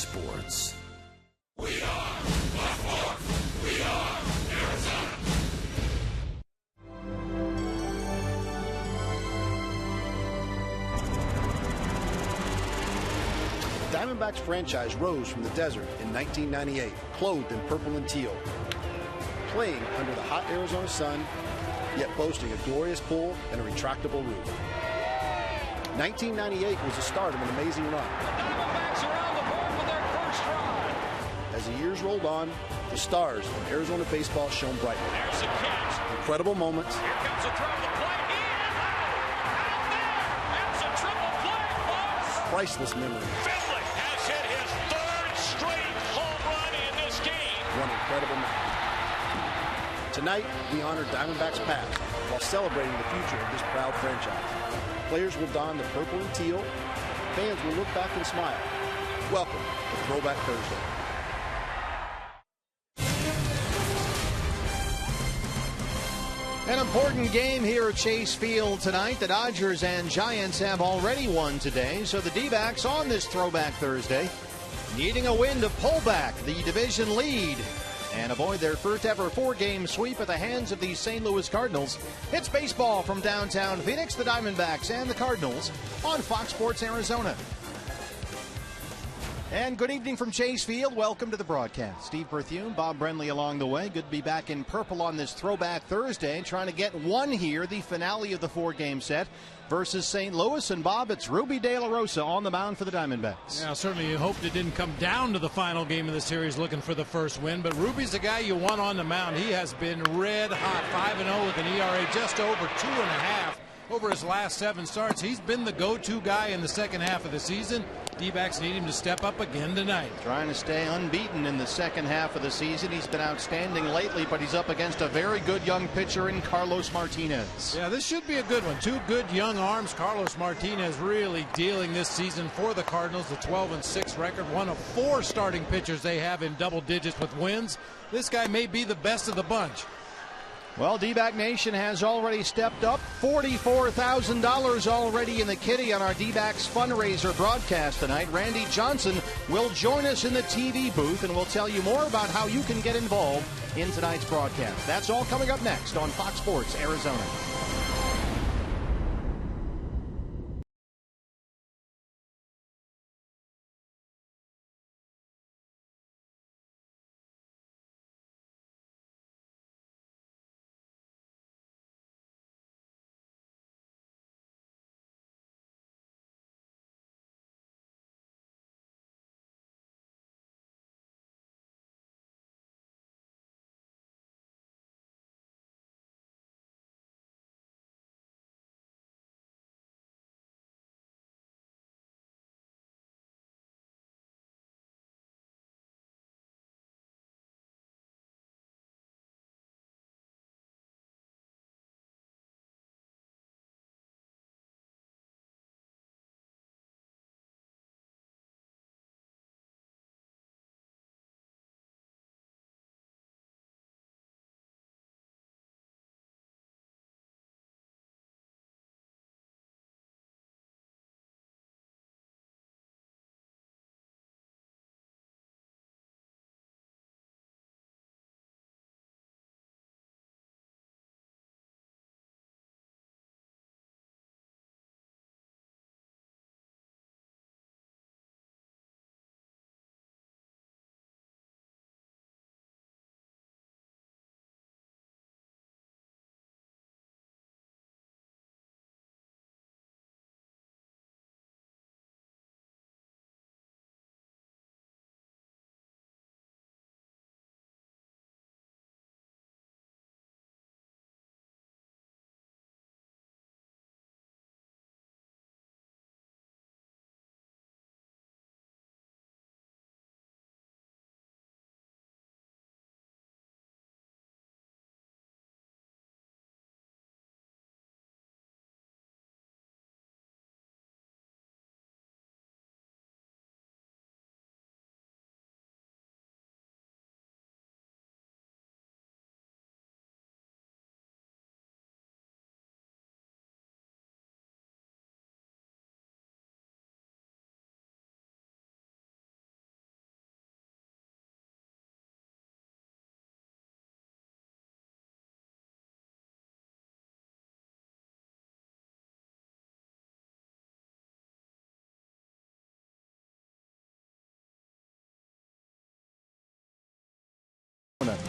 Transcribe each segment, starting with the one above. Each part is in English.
Sports. We are Baltimore. We are Arizona. The Diamondbacks franchise rose from the desert in 1998, clothed in purple and teal, playing under the hot Arizona sun, yet boasting a glorious pool and a retractable roof. 1998 was the start of an amazing run. The Diamondbacks are on the board with their first run. As the years rolled on, the stars of Arizona baseball shone brightly. There's a catch. Incredible moments. Here comes a throw to the plate. He is out. Out there. That's a triple play, folks. Priceless memories. Finley has hit his third straight home run in this game. One incredible night. Tonight, we honor Diamondbacks past while celebrating the future of this proud franchise. Players will don the purple and teal. Fans will look back and smile. Welcome to Throwback Thursday. An important game here at Chase Field tonight. The Dodgers and Giants have already won today, so the D-backs on this Throwback Thursday needing a win to pull back the division lead and avoid their first ever four-game sweep at the hands of the St. Louis Cardinals. It's baseball from downtown Phoenix, the Diamondbacks and the Cardinals on Fox Sports Arizona. And good evening from Chase Field. Welcome to the broadcast. Steve Berthiaume, Bob Brenly along the way. Good to be back in purple on this Throwback Thursday. Trying to get one here, the finale of the four-game set versus St. Louis. And Bob, it's Ruby De La Rosa on the mound for the Diamondbacks. Yeah, certainly you hoped it didn't come down to the final game of the series looking for the first win. But Ruby's the guy you want on the mound. He has been red hot, 5-0 with an ERA just over 2.5 over his last 7 starts. He's been the go-to guy in the second half of the season. D-backs need him to step up again tonight. Trying to stay unbeaten in the second half of the season. He's been outstanding lately, but he's up against a very good young pitcher in Carlos Martinez. Yeah, this should be a good one. Two good young arms. Carlos Martinez really dealing this season for the Cardinals. The 12-6 record. One of 4 starting pitchers they have in double digits with wins. This guy may be the best of the bunch. Well, D-back Nation has already stepped up. $44,000 already in the kitty on our D-backs fundraiser broadcast tonight. Randy Johnson will join us in the TV booth, and we'll tell you more about how you can get involved in tonight's broadcast. That's all coming up next on Fox Sports Arizona.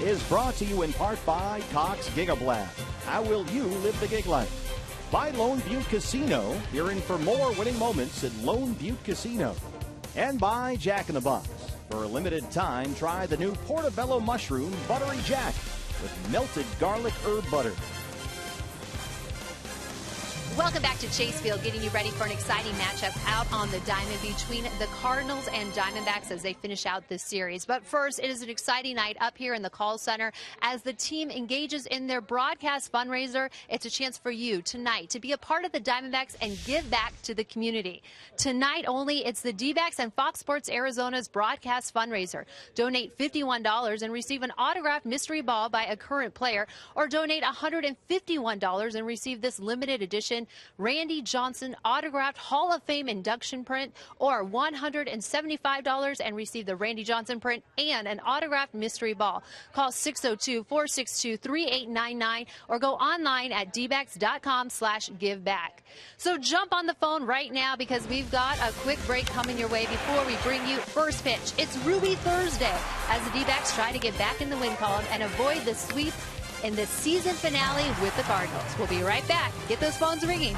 is brought to you in part by Cox Gigablast. How will you live the gig life? By Lone Butte Casino. You're in for more winning moments at Lone Butte Casino. And by Jack in the Box. For a limited time, try the new Portobello Mushroom Buttery Jack with melted garlic herb butter. Welcome back to Chase Field, getting you ready for an exciting matchup out on the diamond between the Cardinals and Diamondbacks as they finish out this series. But first, it is an exciting night up here in the Call Center as the team engages in their broadcast fundraiser. It's a chance for you tonight to be a part of the Diamondbacks and give back to the community. Tonight only, it's the D-backs and Fox Sports Arizona's broadcast fundraiser. Donate $51 and receive an autographed mystery ball by a current player, or donate $151 and receive this limited edition Randy Johnson autographed Hall of Fame induction print, or $175 and receive the Randy Johnson print and an autographed mystery ball. Call 602-462-3899 or go online at dbacks.com/giveback. So jump on the phone right now because we've got a quick break coming your way before we bring you first pitch. It's Ruby Thursday as the D-backs try to get back in the win column and avoid the sweep in the season finale with the Cardinals. We'll be right back. Get those phones ringing.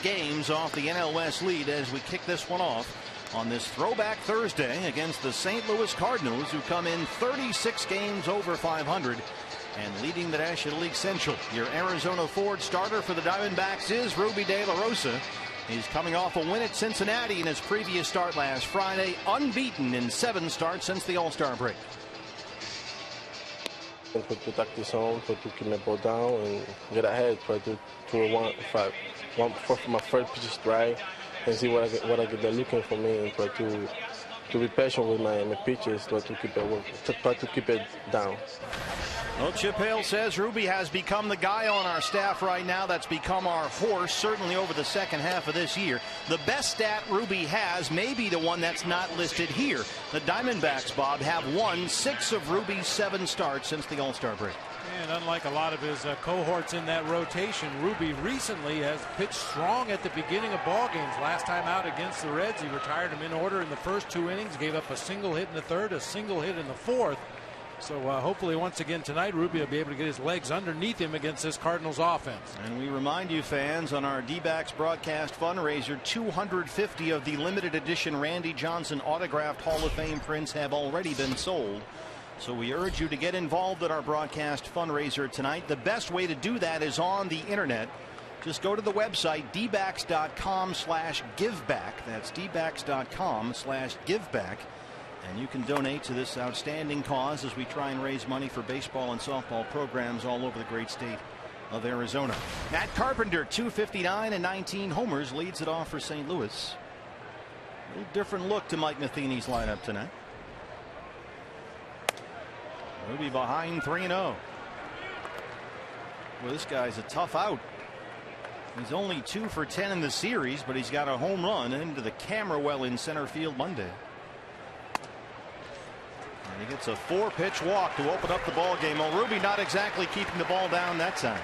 Games off the NL West lead as we kick this one off on this throwback Thursday against the St. Louis Cardinals, who come in 36 games over 500 and leading the National League Central. Your Arizona Ford starter for the Diamondbacks is Ruby De La Rosa. He's coming off a win at Cincinnati in his previous start last Friday, unbeaten in 7 starts since the All-Star break. Put the tactics on, to keep my ball down and get ahead, try to my first pitch strike and see what I get there looking for me, and try to be patient with my pitches, try to keep it down. Well, Chip Hale says Ruby has become the guy on our staff right now that's become our horse, certainly over the second half of this year. The best stat Ruby has may be the one that's not listed here. The Diamondbacks, Bob, have won 6 of Ruby's 7 starts since the All-Star break. And unlike a lot of his cohorts in that rotation, Ruby recently has pitched strong at the beginning of ball games. Last time out against the Reds, he retired him in order in the first 2 innings, gave up a single hit in the third, a single hit in the fourth. So hopefully once again tonight, Ruby will be able to get his legs underneath him against this Cardinals offense. And we remind you fans on our D-backs broadcast fundraiser, 250 of the limited edition Randy Johnson autographed Hall of Fame prints have already been sold. So we urge you to get involved at our broadcast fundraiser tonight. The best way to do that is on the internet. Just go to the website dbacks.com/giveback. That's dbacks.com/giveback. And you can donate to this outstanding cause as we try and raise money for baseball and softball programs all over the great state of Arizona. Matt Carpenter, 259 and 19 homers, leads it off for St. Louis. A little different look to Mike Matheny's lineup tonight. Ruby behind 3-0. Well, this guy's a tough out. He's only 2 for 10 in the series, but he's got a home run into the camera well in center field Monday. And he gets a 4-pitch walk to open up the ball game. Well, Ruby not exactly keeping the ball down that time.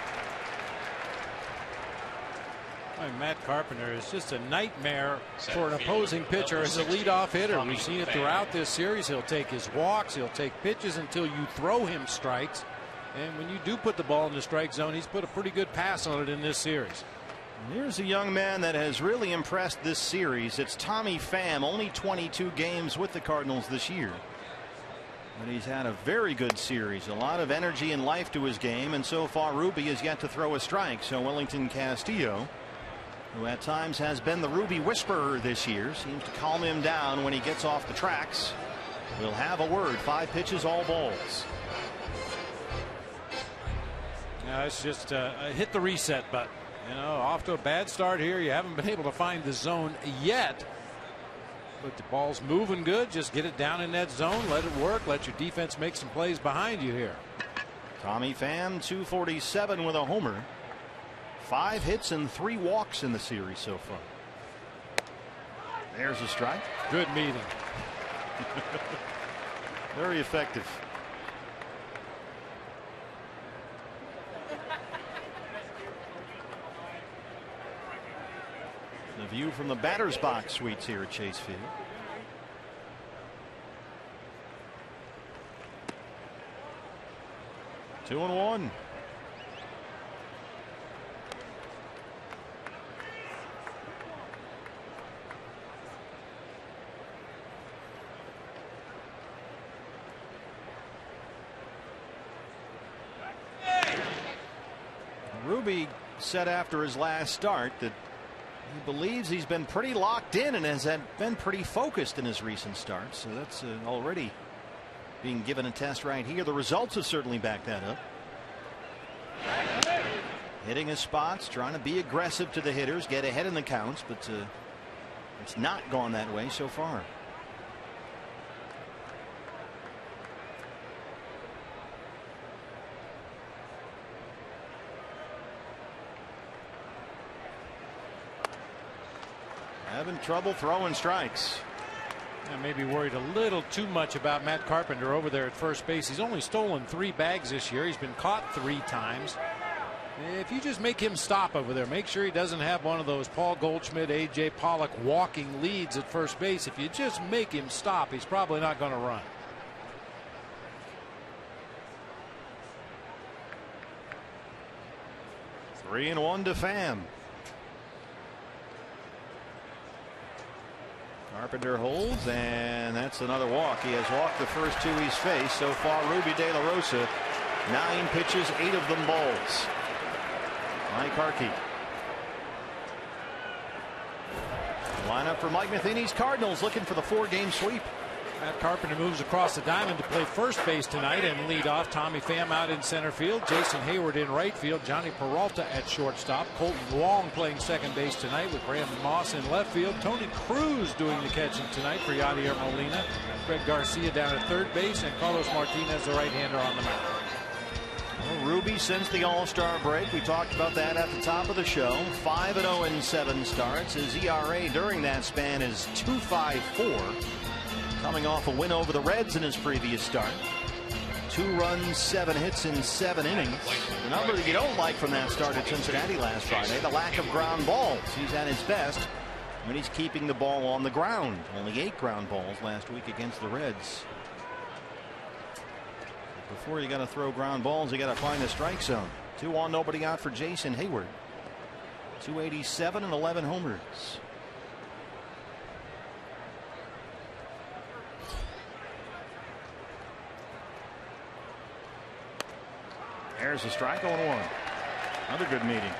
Matt Carpenter is just a nightmare for an opposing pitcher as a leadoff hitter. We've seen it throughout this series. He'll take his walks, he'll take pitches until you throw him strikes. And when you do put the ball in the strike zone, he's put a pretty good pass on it in this series. Here's a young man that has really impressed this series. It's Tommy Pham, only 22 games with the Cardinals this year. But he's had a very good series, a lot of energy and life to his game, and so far Ruby has yet to throw a strike. So Wellington Castillo, who at times has been the Ruby whisperer this year, seems to calm him down when he gets off the tracks. We'll have a word. 5 pitches, all balls. Yeah, it's just hit the reset button. You know, off to a bad start here. You haven't been able to find the zone yet. But the ball's moving good. Just get it down in that zone. Let it work. Let your defense make some plays behind you here. Tommy Pham, 247 with a homer. 5 hits and 3 walks in the series so far. There's a strike. Good meeting. Very effective. The view from the batter's box suites here at Chase Field. Two and one. Ruby said after his last start that he believes he's been pretty locked in and has been pretty focused in his recent starts. So that's already being given a test right here. The results have certainly backed that up. Hitting his spots, trying to be aggressive to the hitters, get ahead in the counts, but it's not gone that way so far. Having trouble throwing strikes. I may be worried a little too much about Matt Carpenter over there at first base. He's only stolen 3 bags this year. He's been caught 3 times. If you just make him stop over there, make sure he doesn't have one of those Paul Goldschmidt, A.J. Pollock walking leads at first base. If you just make him stop, he's probably not going to run. Three and one to Pham. Carpenter holds, and that's another walk. He has walked the first 2 he's faced. So far, Ruby De La Rosa, 9 pitches, 8 of them balls. Mike Harkey. Lineup for Mike Matheny's Cardinals looking for the 4-game sweep. Matt Carpenter moves across the diamond to play first base tonight and lead off. Tommy Pham out in center field. Jason Hayward in right field. Johnny Peralta at shortstop. Colton Wong playing second base tonight with Brandon Moss in left field. Tony Cruz doing the catching tonight for Yadier Molina. Greg Garcia down at third base, and Carlos Martinez, the right-hander, on the mound. Well, Ruby since the All-Star break, we talked about that at the top of the show. 5-0 in 7 starts. His ERA during that span is 2.54. Coming off a win over the Reds in his previous start. 2 runs, 7 hits in 7 innings. The number that you don't like from that start at Cincinnati last Friday, the lack of ground balls. He's at his best when he's keeping the ball on the ground. Only 8 ground balls last week against the Reds. Before you got to throw ground balls, you got to find the strike zone. 2 on, nobody out for Jason Hayward. 287 and 11 homers. There's a strike, 0-1. Another good meeting.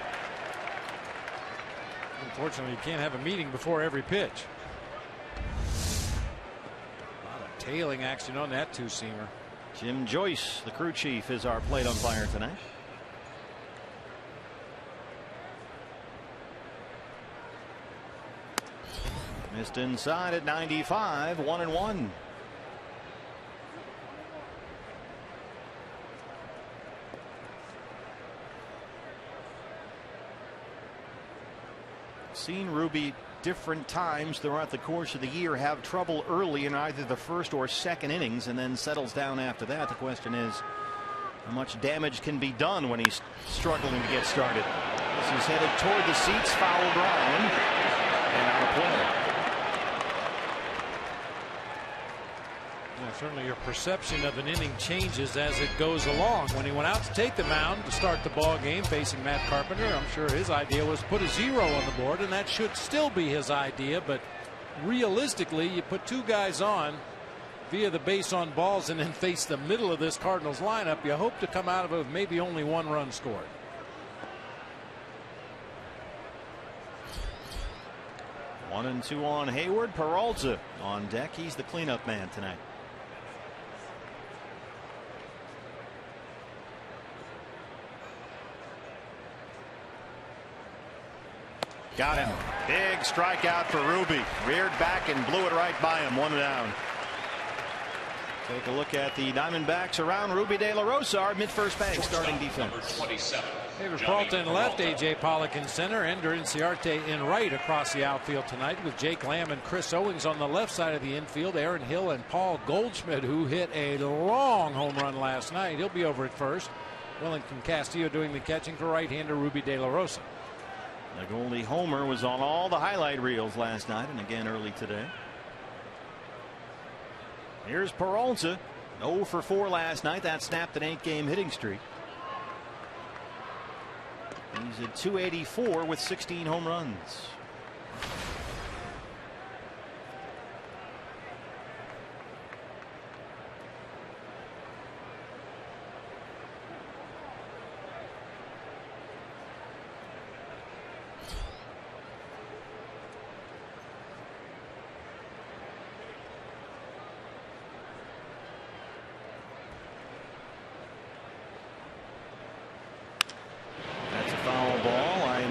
Unfortunately, you can't have a meeting before every pitch. A lot of tailing action on that two-seamer. Jim Joyce, the crew chief, is our plate umpire tonight. Missed inside at 95, 1-1. Seen Ruby different times throughout the course of the year have trouble early in either the first or second innings and then settles down after that. The question is how much damage can be done when he's struggling to get started. This is headed toward the seats, foul ground, and out of play. Yeah, certainly your perception of an inning changes as it goes along. When he went out to take the mound to start the ball game facing Matt Carpenter, I'm sure his idea was put a 0 on the board, and that should still be his idea. But realistically, you put 2 guys on via the base on balls and then face the middle of this Cardinals lineup. You hope to come out of it with maybe only 1 run scored. One and 2 on Hayward. Peralta on deck. He's the cleanup man tonight. Got him. Big strikeout for Ruby. Reared back and blew it right by him. 1 down. Take a look at the Diamondbacks around Ruby De La Rosa, our mid-first bank starting defense. David Peralta in left, A.J. Pollock in center, Ender Inciarte in right across the outfield tonight with Jake Lamb and Chris Owings on the left side of the infield. Aaron Hill and Paul Goldschmidt, who hit a long home run last night. He'll be over at first. Wellington Castillo doing the catching for right-hander Ruby De La Rosa. The Goldie homer was on all the highlight reels last night and again early today. Here's Peralta. 0 for 4 last night. That snapped an 8-game hitting streak. He's at 284 with 16 home runs.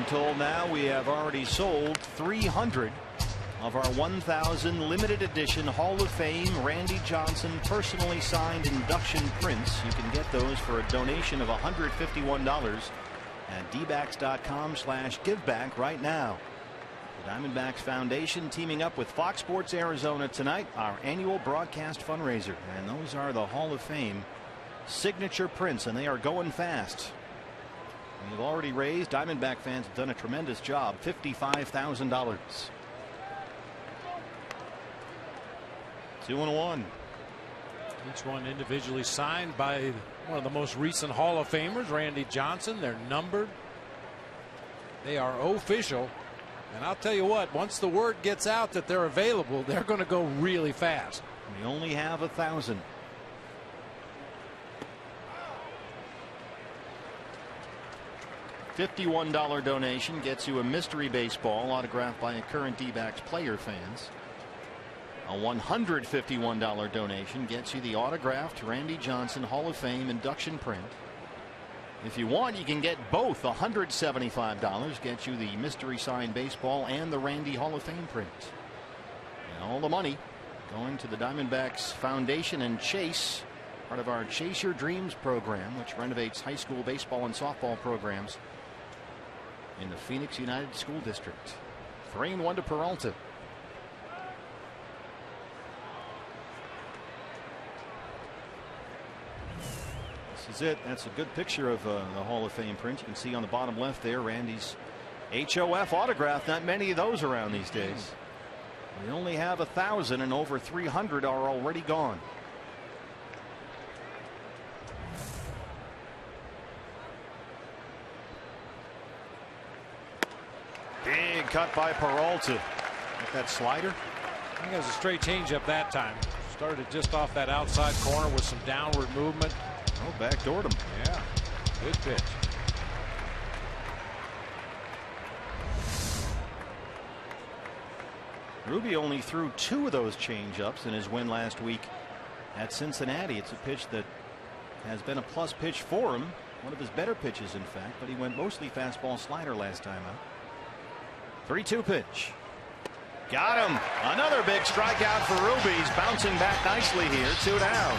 Told now we have already sold 300 of our 1,000 limited edition Hall of Fame Randy Johnson personally signed induction prints. You can get those for a donation of $151 at dbacks.com/giveback right now. The Diamondbacks Foundation teaming up with Fox Sports Arizona tonight, our annual broadcast fundraiser, and those are the Hall of Fame signature prints, and they are going fast. We've already raised, Diamondback fans have done a tremendous job, $55,000. 2-1. Each one individually signed by one of the most recent Hall of Famers, Randy Johnson. They're numbered. They are official. And I'll tell you what, once the word gets out that they're available, they're going to go really fast. We only have 1,000. $51 donation gets you a mystery baseball autographed by a current D-backs player fans. A $151 donation gets you the autographed Randy Johnson Hall of Fame induction print. If you want, you can get both. $175 gets you the mystery signed baseball and the Randy Hall of Fame print. And all the money going to the Diamondbacks Foundation and Chase, part of our Chase Your Dreams program, which renovates high school baseball and softball programs in the Phoenix United School District. 3-1 to Peralta. This is it. That's a good picture of the Hall of Fame print. You can see on the bottom left there Randy's HOF autograph. Not many of those around these days. We only have 1,000 and over 300 are already gone. cut by Peralta. With that slider. I think it was a straight changeup that time. Started just off that outside corner with some downward movement. Oh, backdoored him. Yeah, good pitch. Ruby only threw 2 of those changeups in his win last week at Cincinnati. It's a pitch that has been a plus pitch for him. One of his better pitches, in fact, but he went mostly fastball slider last time out. 3-2 pitch. Got him. Another big strikeout for Ruby. He's bouncing back nicely here. 2 down.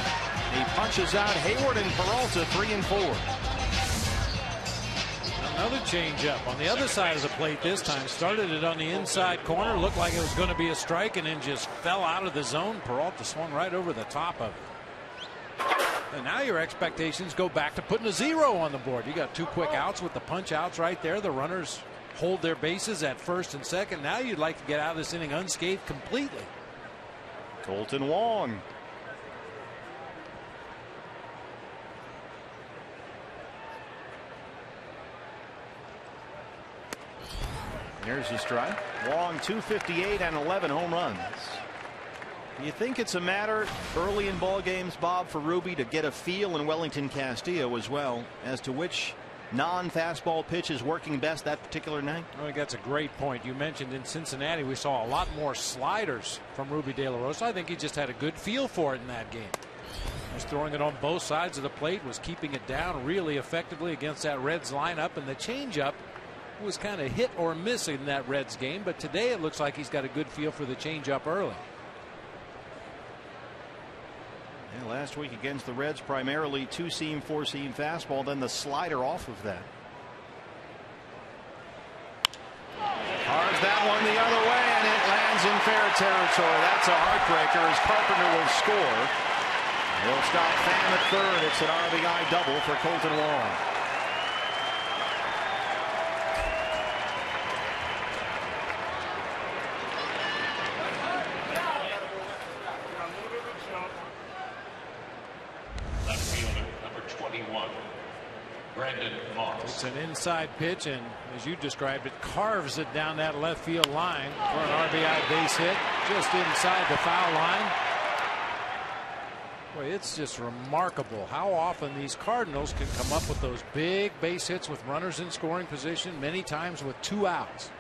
He punches out Hayward and Peralta 3 and 4. Another changeup on the other side of the plate this time. Started it on the inside corner. Looked like it was going to be a strike and then just fell out of the zone. Peralta swung right over the top of it. And now your expectations go back to putting a 0 on the board. You got 2 quick outs with the punch outs right there. The runners hold their bases at first and second. Now you'd like to get out of this inning unscathed completely. Colton Wong. There's the strike. Wong 258 and 11 home runs. Do you think it's a matter early in ball games, Bob, for Ruby to get a feel, in Wellington Castillo as well, as to which non-fastball pitch is working best that particular night? I think that's a great point. You mentioned in Cincinnati we saw a lot more sliders from Ruby De La Rosa. I think he just had a good feel for it in that game. He was throwing it on both sides of the plate, was keeping it down really effectively against that Reds lineup, and the changeup was kind of hit or miss in that Reds game, but today it looks like he's got a good feel for the changeup early. Yeah, last week against the Reds, primarily 2-seam, 4-seam fastball, then the slider off of that. Carves that one the other way, and it lands in fair territory. That's a heartbreaker as Carpenter will score. He'll stop Pham at third. It's an RBI double for Colton Wong. It's an inside pitch, and as you described it, carves it down that left field line for an RBI base hit just inside the foul line. Boy, it's just remarkable how often these Cardinals can come up with those big base hits with runners in scoring position, many times with 2 outs.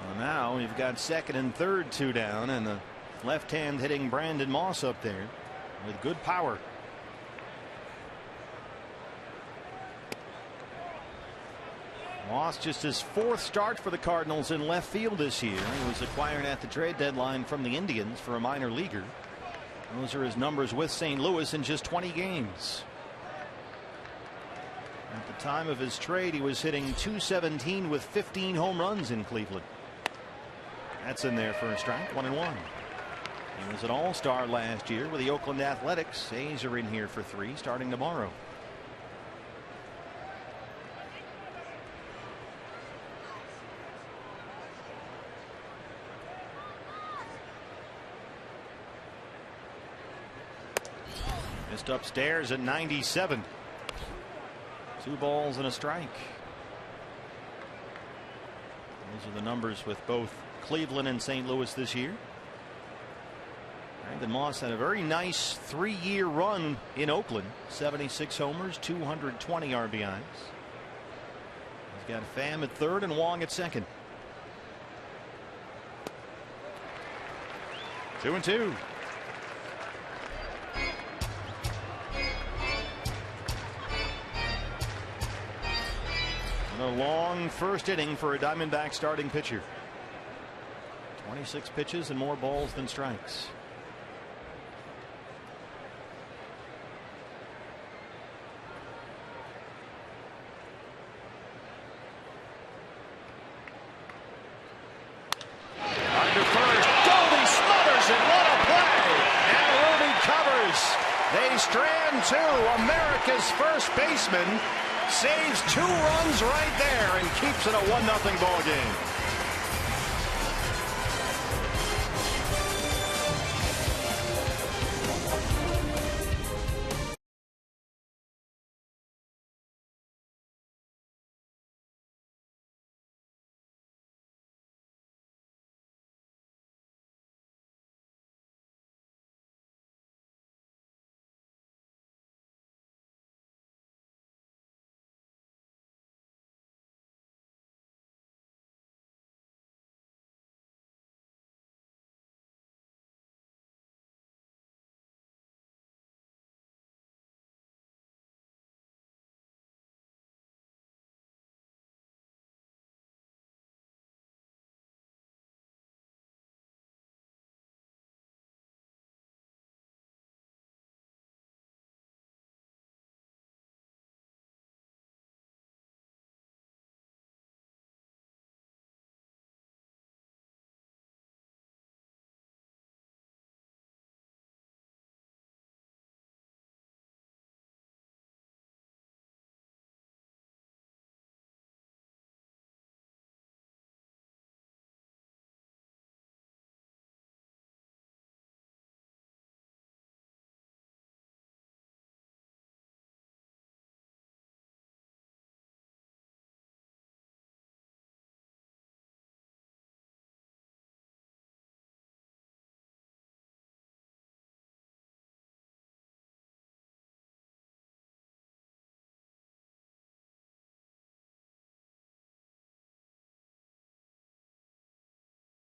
Well, now we've got second and third 2 down, and the left hand hitting Brandon Moss up there with good power. Moss just his 4th start for the Cardinals in left field this year. He was acquired at the trade deadline from the Indians for a minor leaguer. Those are his numbers with St. Louis in just 20 games. At the time of his trade, he was hitting .217 with 15 home runs in Cleveland. That's in there for a strike. 1-1. He was an all-star last year with the Oakland Athletics. A's are in here for 3 starting tomorrow. Missed upstairs at 97. 2 balls and a strike. Those are the numbers with both Cleveland and St. Louis this year. Brandon Moss had a very nice 3-year run in Oakland. 76 homers, 220 RBIs. He's got Pham at third and Wong at second. 2-2. And a long first inning for a Diamondback starting pitcher. 26 pitches and more balls than strikes. Under first, Goldie smothers it. What a play! And Ruby covers. They strand 2. America's first baseman saves 2 runs right there and keeps it a 1-0 ball game.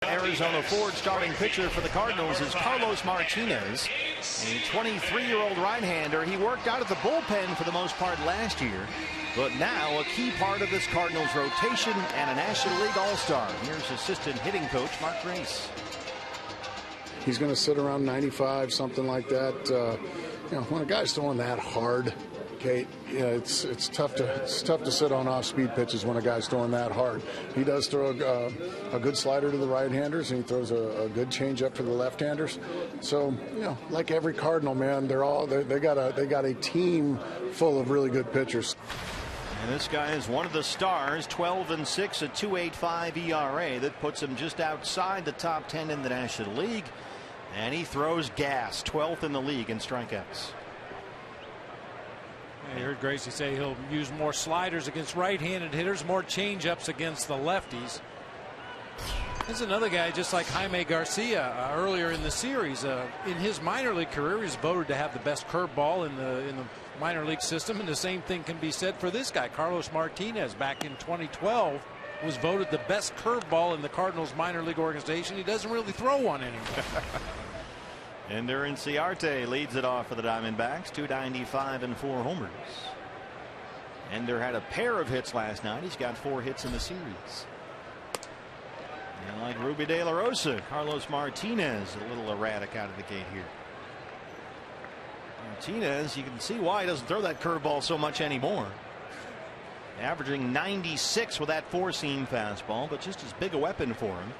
Arizona Ford starting pitcher for the Cardinals is Carlos Martinez, a 23-year-old right-hander. He worked out of the bullpen for the most part last year, but now a key part of this Cardinals rotation and a National League All-Star. Here's assistant hitting coach Mark Grace. He's going to sit around 95, something like that. When a guy's throwing that hard, Kate, it's tough to sit on off-speed pitches when a guy's throwing that hard. He does throw a good slider to the right-handers, and he throws a good changeup for the left-handers. So, like every Cardinal, man, they got a team full of really good pitchers. And this guy is one of the stars, 12-6, a 2.85 ERA. That puts him just outside the top 10 in the National League. And he throws gas, 12th in the league in strikeouts. You heard Gracie say he'll use more sliders against right-handed hitters, more changeups against the lefties. There's another guy just like Jaime Garcia earlier in the series. In his minor league career, he's voted to have the best curveball in the minor league system, and the same thing can be said for this guy, Carlos Martinez. Back in 2012, was voted the best curveball in the Cardinals minor league organization. He doesn't really throw one anymore. Ender Inciarte leads it off for the Diamondbacks, 295 and 4 homers. Ender had a pair of hits last night. He's got 4 hits in the series. And like Ruby De La Rosa, Carlos Martinez a little erratic out of the gate here. Martinez, you can see why he doesn't throw that curveball so much anymore. Averaging 96 with that 4-seam fastball, but just as big a weapon for him.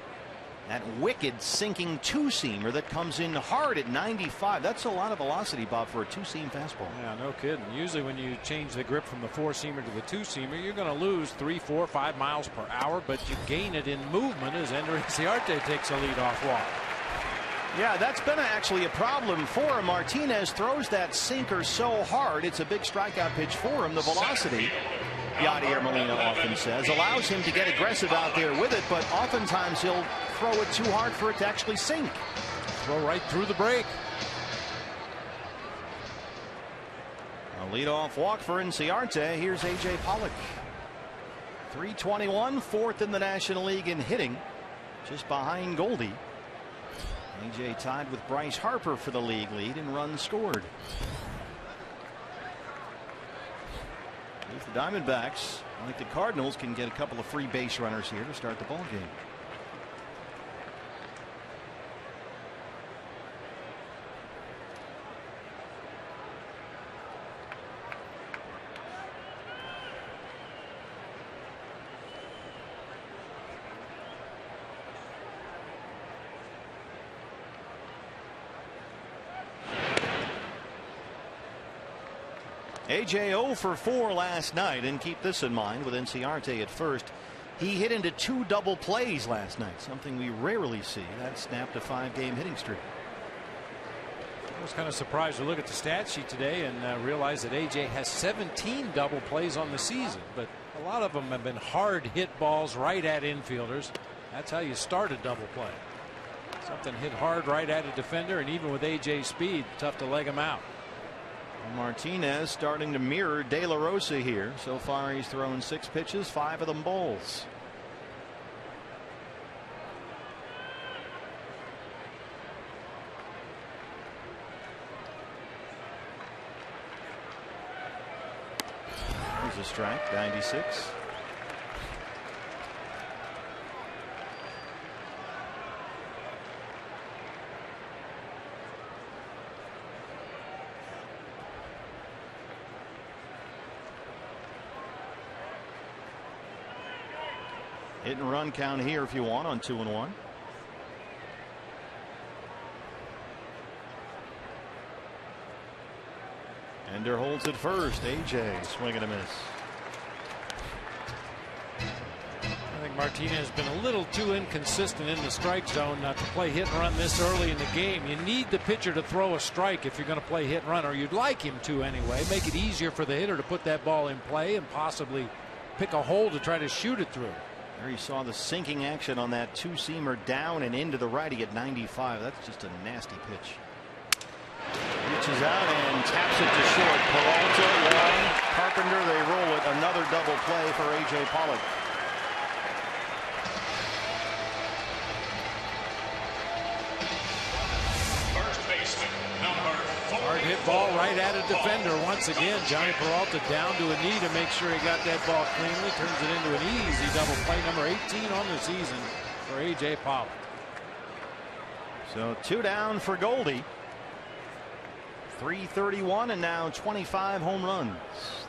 That wicked sinking 2-seamer that comes in hard at 95. That's a lot of velocity, Bob, for a 2-seam fastball. Yeah, no kidding. Usually when you change the grip from the 4-seamer to the 2-seamer, you're going to lose 3, 4, 5 miles per hour, but you gain it in movement as Ender Inciarte takes a leadoff walk. Yeah, that's been actually a problem for him. Martinez throws that sinker so hard, it's a big strikeout pitch for him. The velocity, Yadier Molina often says, allows him to get aggressive out there with it, but oftentimes he'll throw it too hard for it to actually sink. Throw right through the break. A leadoff walk for Inciarte. Here's A.J. Pollock. 321, 4th in the National League in hitting, just behind Goldie. A.J. tied with Bryce Harper for the league lead in runs scored. If the Diamondbacks, like the Cardinals, can get a couple of free base runners here to start the ball game. A.J. 0 for 4 last night, and keep this in mind with Inciarte at first. He hit into 2 double plays last night, something we rarely see. That snapped a 5-game hitting streak. I was kind of surprised to look at the stat sheet today and realize that A.J. has 17 double plays on the season, but a lot of them have been hard hit balls right at infielders. That's how you start a double play. Something hit hard right at a defender, and even with A.J.'s speed, tough to leg him out. Martinez starting to mirror De La Rosa here. So far he's thrown 6 pitches, 5 of them balls. Here's a strike, 96. Hit and run count here if you want on 2-1. Ender holds it first. A.J. swinging a miss. I think Martinez has been a little too inconsistent in the strike zone to play hit and run this early in the game. You need the pitcher to throw a strike if you're going to play hit and run, or you'd like him to anyway. Make it easier for the hitter to put that ball in play and possibly pick a hole to try to shoot it through. There you saw the sinking action on that 2-seamer down and into the righty at 95. That's just a nasty pitch. Reaches out and taps it to short. Peralta, Wong, Carpenter, they roll it. Another double play for A.J. Pollock. hit ball right at a defender once again. Johnny Peralta down to a knee to make sure he got that ball cleanly. Turns it into an easy double play, number 18 on the season for A.J. Pollock. So 2 down for Goldie. 331 and now 25 home runs.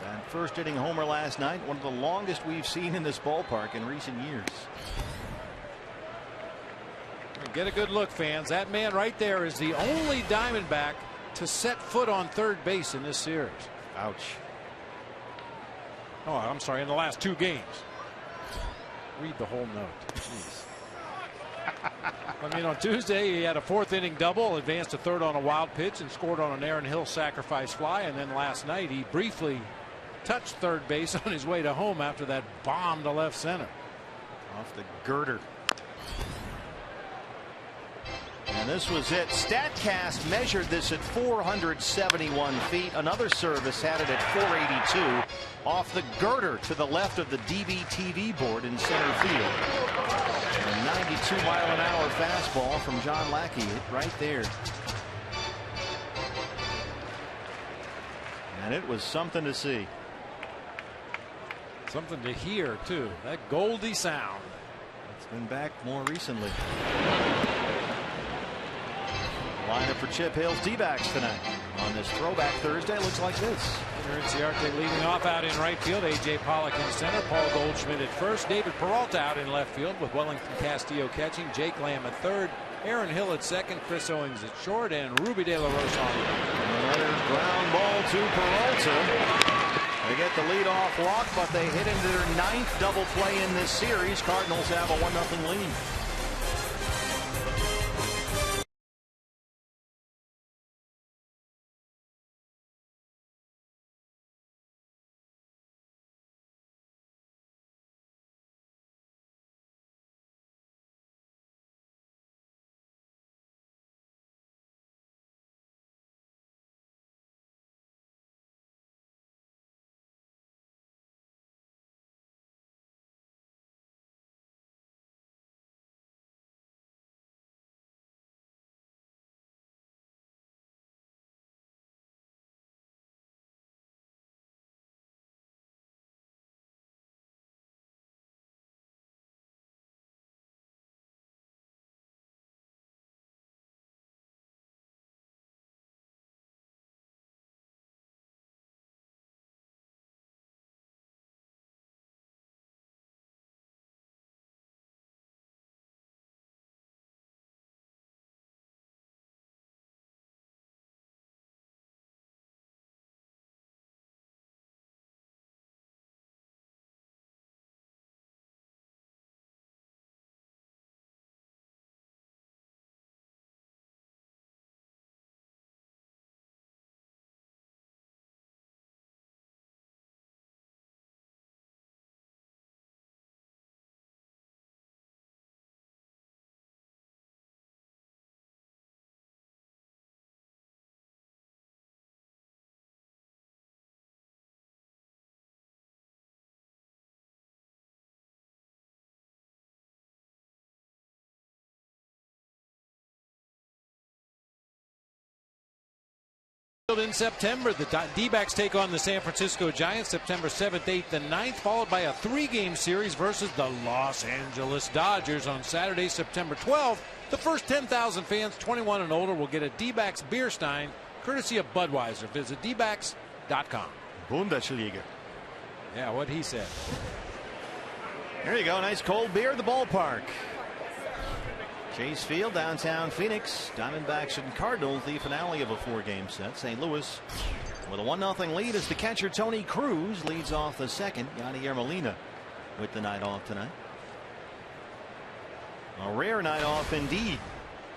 That first inning homer last night, one of the longest we've seen in this ballpark in recent years. Get a good look, fans. That man right there is the only Diamondback to set foot on third base in this series. Ouch. Oh, I'm sorry, in the last 2 games. Read the whole note. Jeez. I mean, on Tuesday he had a 4th inning double, advanced to third on a wild pitch, and scored on an Aaron Hill sacrifice fly. And then last night he briefly touched third base on his way to home after that bomb to left center. Off the girder. And this was it. StatCast measured this at 471 feet. Another service had it at 482. Off the girder to the left of the DVTV board in center field. A 92-mile-an-hour fastball from John Lackey right there. And it was something to see. Something to hear, too. That Goldie sound. It's been back more recently. Lineup for Chip Hale's D-backs tonight on this Throwback Thursday looks like this. Peter Inciarte leading off out in right field. A.J. Pollock in center. Paul Goldschmidt at first. David Peralta out in left field with Wellington Castillo catching. Jake Lamb at third. Aaron Hill at second. Chris Owings at short. And Ruby De La Rosa on. Another ground ball to Peralta. They get the leadoff walk, but they hit into their 9th double play in this series. Cardinals have a 1-0 lead. In September, the D-backs take on the San Francisco Giants September 7th, 8th, and 9th, followed by a 3-game series versus the Los Angeles Dodgers on Saturday, September 12th. The first 10,000 fans 21 and older will get a D-backs beer stein courtesy of Budweiser. Visit dbacks.com. Bundesliga. Yeah, what he said. There you go. Nice cold beer at the ballpark. Chase Field, downtown Phoenix. Diamondbacks and Cardinals, the finale of a 4-game set. St. Louis with a 1-0 lead as the catcher Tony Cruz leads off the second. Yadier Molina with the night off tonight. A rare night off indeed.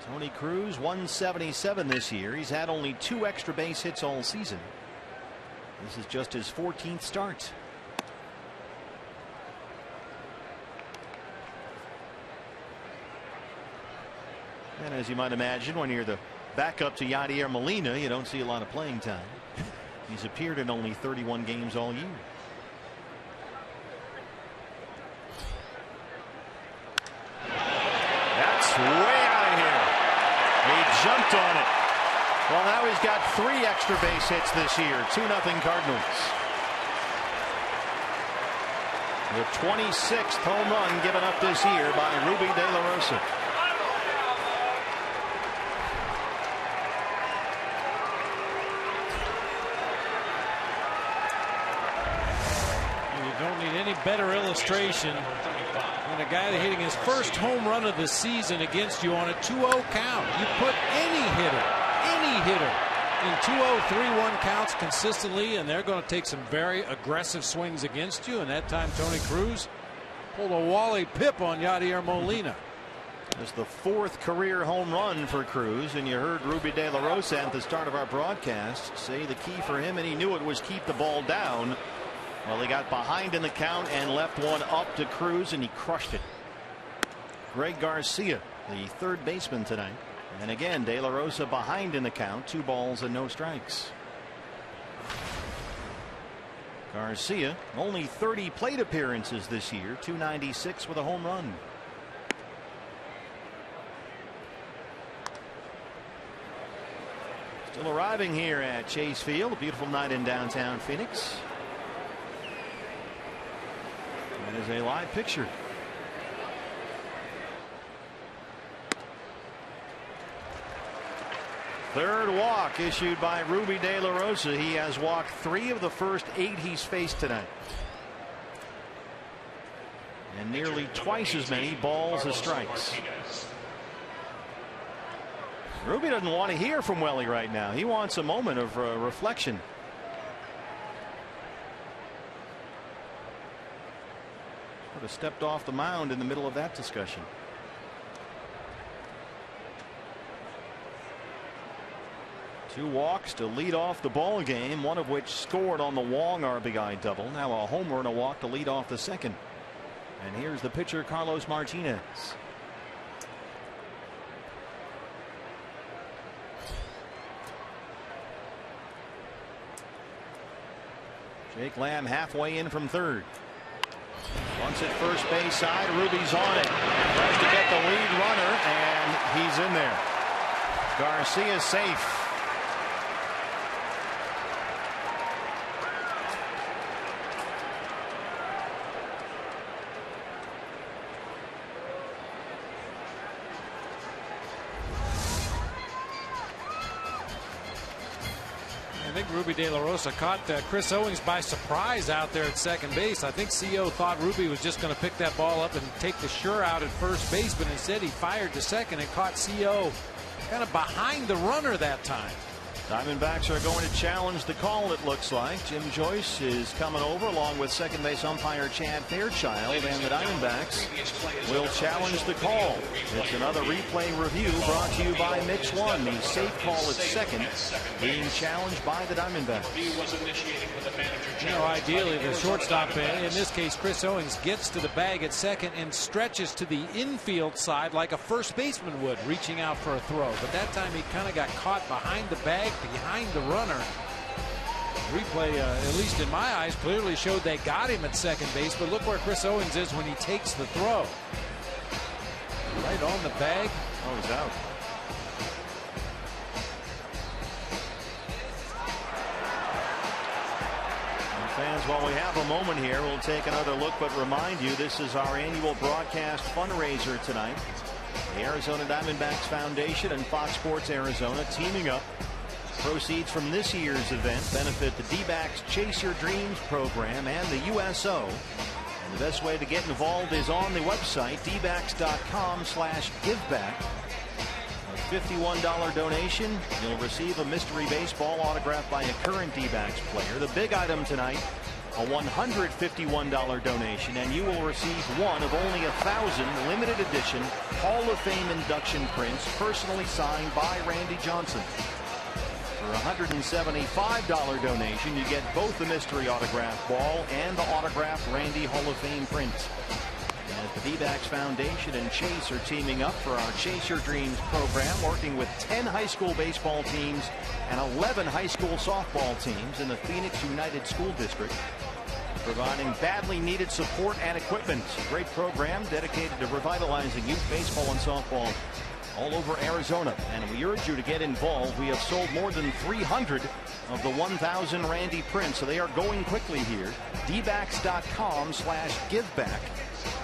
Tony Cruz 177 this year. He's had only 2 extra base hits all season. This is just his 14th start. And as you might imagine, when you're the backup to Yadier Molina, you don't see a lot of playing time. He's appeared in only 31 games all year. That's way out of here. He jumped on it. Well, now he's got 3 extra base hits this year. 2-0 Cardinals. The 26th home run given up this year by Ruby De La Rosa. You don't need any better illustration than a guy hitting his first home run of the season against you on a 2-0 count. You put any hitter in 2-0, 3-1 counts consistently, and they're going to take some very aggressive swings against you. And that time, Tony Cruz pulled a Wally Pipp on Yadier Molina. It's the 4th career home run for Cruz, and you heard Ruby De La Rosa at the start of our broadcast say the key for him, and he knew it, was keep the ball down. Well, he got behind in the count and left one up to Cruz, and he crushed it. Greg Garcia, the 3rd baseman tonight. And again, De La Rosa behind in the count, 2 balls and no strikes. Garcia, only 30 plate appearances this year, 296 with a home run. Still arriving here at Chase Field, a beautiful night in downtown Phoenix. That is a live picture. Third walk issued by Ruby De La Rosa. He has walked 3 of the first 8 he's faced tonight. And nearly twice as many balls as strikes. Ruby doesn't want to hear from Welly right now. He wants a moment of reflection. Sort of stepped off the mound in the middle of that discussion. Two walks to lead off the ball game, one of which scored on the Wong RBI double. Now a homer and a walk to lead off the second. And here's the pitcher, Carlos Martinez. Jake Lamb halfway in from third. Once at first base side, Ruby's on it. Tries to get the lead runner, and he's in there. Garcia safe. I think Ruby De La Rosa caught Chris Owings by surprise out there at second base. I think CO thought Ruby was just going to pick that ball up and take the sure out at first base, but instead he fired to second and caught CO kind of behind the runner that time. Diamondbacks are going to challenge the call, it looks like. Jim Joyce is coming over along with second base umpire Chad Fairchild, and the Diamondbacks will challenge the call. It's another replay review brought to you by Mix One. The safe call at second being challenged by the Diamondbacks. You know, ideally the shortstop, in this case Chris Owings, gets to the bag at second and stretches to the infield side like a first baseman would, reaching out for a throw. But that time he kind of got caught behind the bag, behind the runner. Replay, at least in my eyes, clearly showed they got him at second base, but look where Chris Owings is when he takes the throw. Right on the bag. Oh, he's out. And fans, while we have a moment here, we'll take another look, but remind you, this is our annual broadcast fundraiser tonight. The Arizona Diamondbacks Foundation and Fox Sports Arizona teaming up. Proceeds from this year's event benefit the D-backs Chase Your Dreams program and the USO. And the best way to get involved is on the website, dbacks.com/giveback. A $51 donation, you'll receive a mystery baseball autographed by a current D-backs player. The big item tonight, a $151 donation, and you will receive one of only 1,000 limited edition Hall of Fame induction prints personally signed by Randy Johnson. For a $175 donation, you get both the mystery autograph ball and the autographed Randy Hall of Fame print. As the D-backs Foundation and Chase are teaming up for our Chase Your Dreams program, working with 10 high school baseball teams and 11 high school softball teams in the Phoenix United School District, providing badly needed support and equipment. A great program dedicated to revitalizing youth baseball and softball all over Arizona. And we urge you to get involved. We have sold more than 300 of the 1,000 Randy prints, so they are going quickly here. dbacks.com/giveback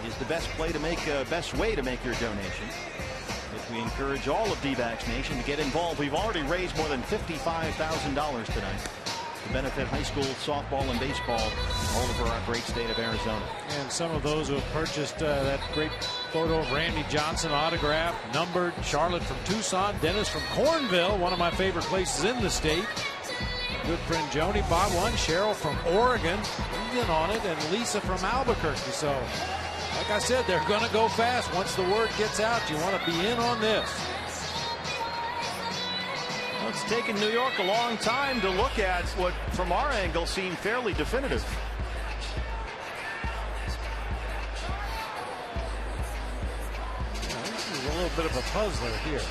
is the best way to make your donation. But we encourage all of D-Backs Nation to get involved. We've already raised more than $55,000 tonight to benefit high school softball and baseball all over our great state of Arizona. And some of those who have purchased that great photo of Randy Johnson, autographed, numbered, Charlotte from Tucson, Dennis from Cornville, one of my favorite places in the state. Good friend Joni bought one, Cheryl from Oregon, he's in on it, and Lisa from Albuquerque. So, like I said, they're going to go fast. Once the word gets out, you want to be in on this. Well, it's taken New York a long time to look at what, from our angle, seemed fairly definitive. Yeah, this is a little bit of a puzzler here.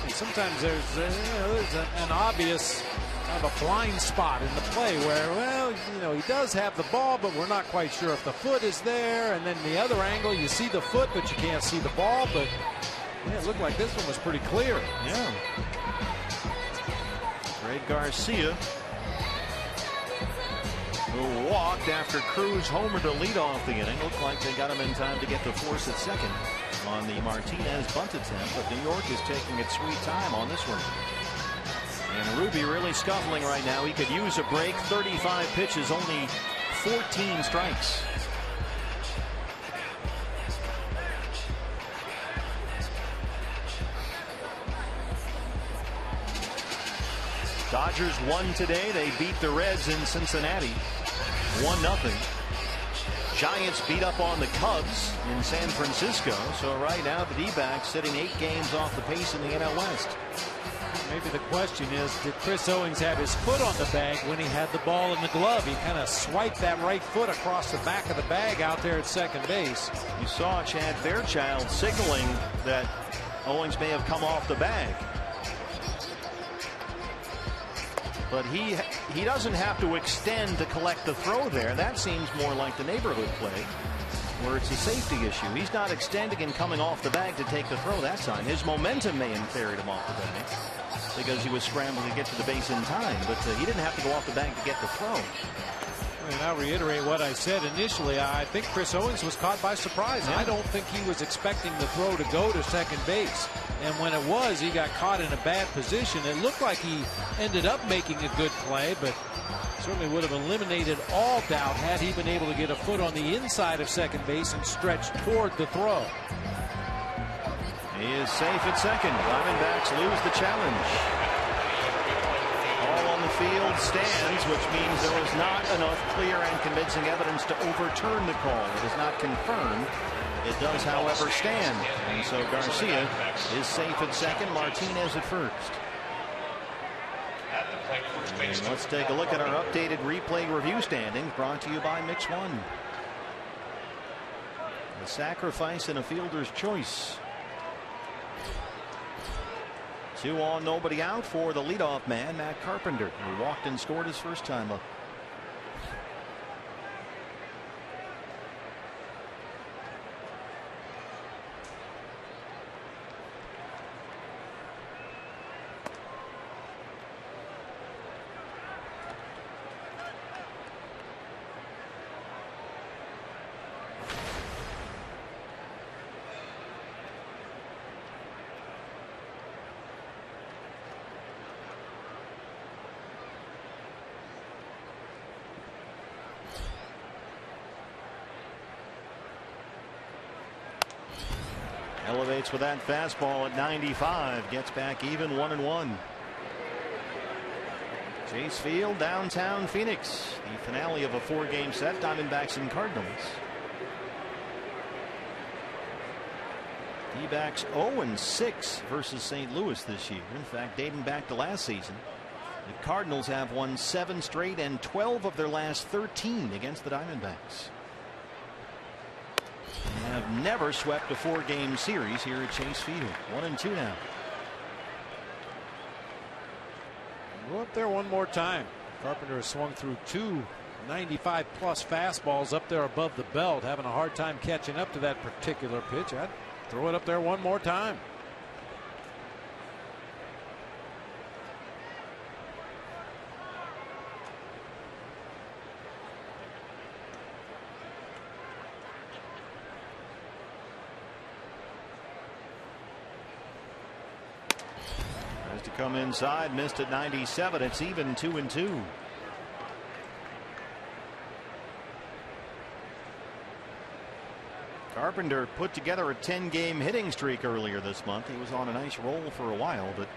And sometimes there's an obvious kind of a blind spot in the play where, well, he does have the ball, but we're not quite sure if the foot is there. And then the other angle, you see the foot, but you can't see the ball. But yeah, it looked like this one was pretty clear. Yeah. Greg Garcia, who walked after Cruz homered to lead off the inning. Looked like they got him in time to get the force at second on the Martinez bunt attempt, but New York is taking its sweet time on this one. And Ruby really scuffling right now. He could use a break. 35 pitches, only 14 strikes. Dodgers won today. They beat the Reds in Cincinnati 1-0. Giants beat up on the Cubs in San Francisco. So right now the D-backs sitting 8 games off the pace in the NL West. Maybe the question is, did Chris Owings have his foot on the bag when he had the ball in the glove? He kind of swiped that right foot across the back of the bag out there at second base. You saw Chad Fairchild signaling that Owings may have come off the bag. But he doesn't have to extend to collect the throw there. That seems more like the neighborhood play, where it's a safety issue. He's not extending and coming off the bag to take the throw that time. His momentum may have carried him off the bag because he was scrambling to get to the base in time, but he didn't have to go off the bag to get the throw. And I'll reiterate what I said initially. I think Chris Owings was caught by surprise. Yeah. I don't think he was expecting the throw to go to second base. And when it was, he got caught in a bad position. It looked like he ended up making a good play, but certainly would have eliminated all doubt had he been able to get a foot on the inside of second base and stretch toward the throw. He is safe at second. Diamondbacks lose the challenge. All on the field stands, which means there was not enough clear and convincing evidence to overturn the call. It is not confirmed. It does, however, stand. And so Garcia is safe at second. Martinez at first. And let's take a look at our updated replay review standings, brought to you by Mix One. A sacrifice and a fielder's choice. 2 on, nobody out for the leadoff man, Matt Carpenter, who walked and scored his first time up. Elevates with that fastball at 95. Gets back even 1-1. Chase Field, downtown Phoenix. The finale of a 4-game set. Diamondbacks and Cardinals. D-backs 0-6 versus St. Louis this year. In fact, dating back to last season, the Cardinals have won 7 straight and 12 of their last 13 against the Diamondbacks. And have never swept a 4-game series here at Chase Field. 1-2 now. Go up there one more time. Carpenter has swung through 2 95-plus fastballs up there above the belt, having a hard time catching up to that particular pitch. I'd throw it up there one more time. To come inside, missed at 97. It's even 2-2. Carpenter put together a 10-game hitting streak earlier this month. He was on a nice roll for a while, but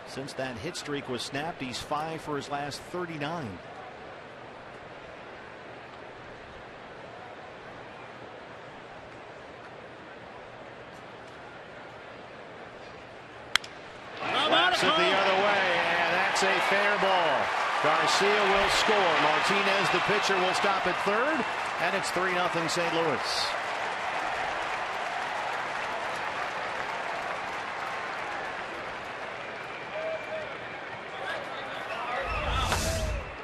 since that hit streak was snapped, he's 5 for his last 39. It the other way, and that's a fair ball. Garcia will score. Martinez, the pitcher, will stop at third, and it's 3-0 St. Louis.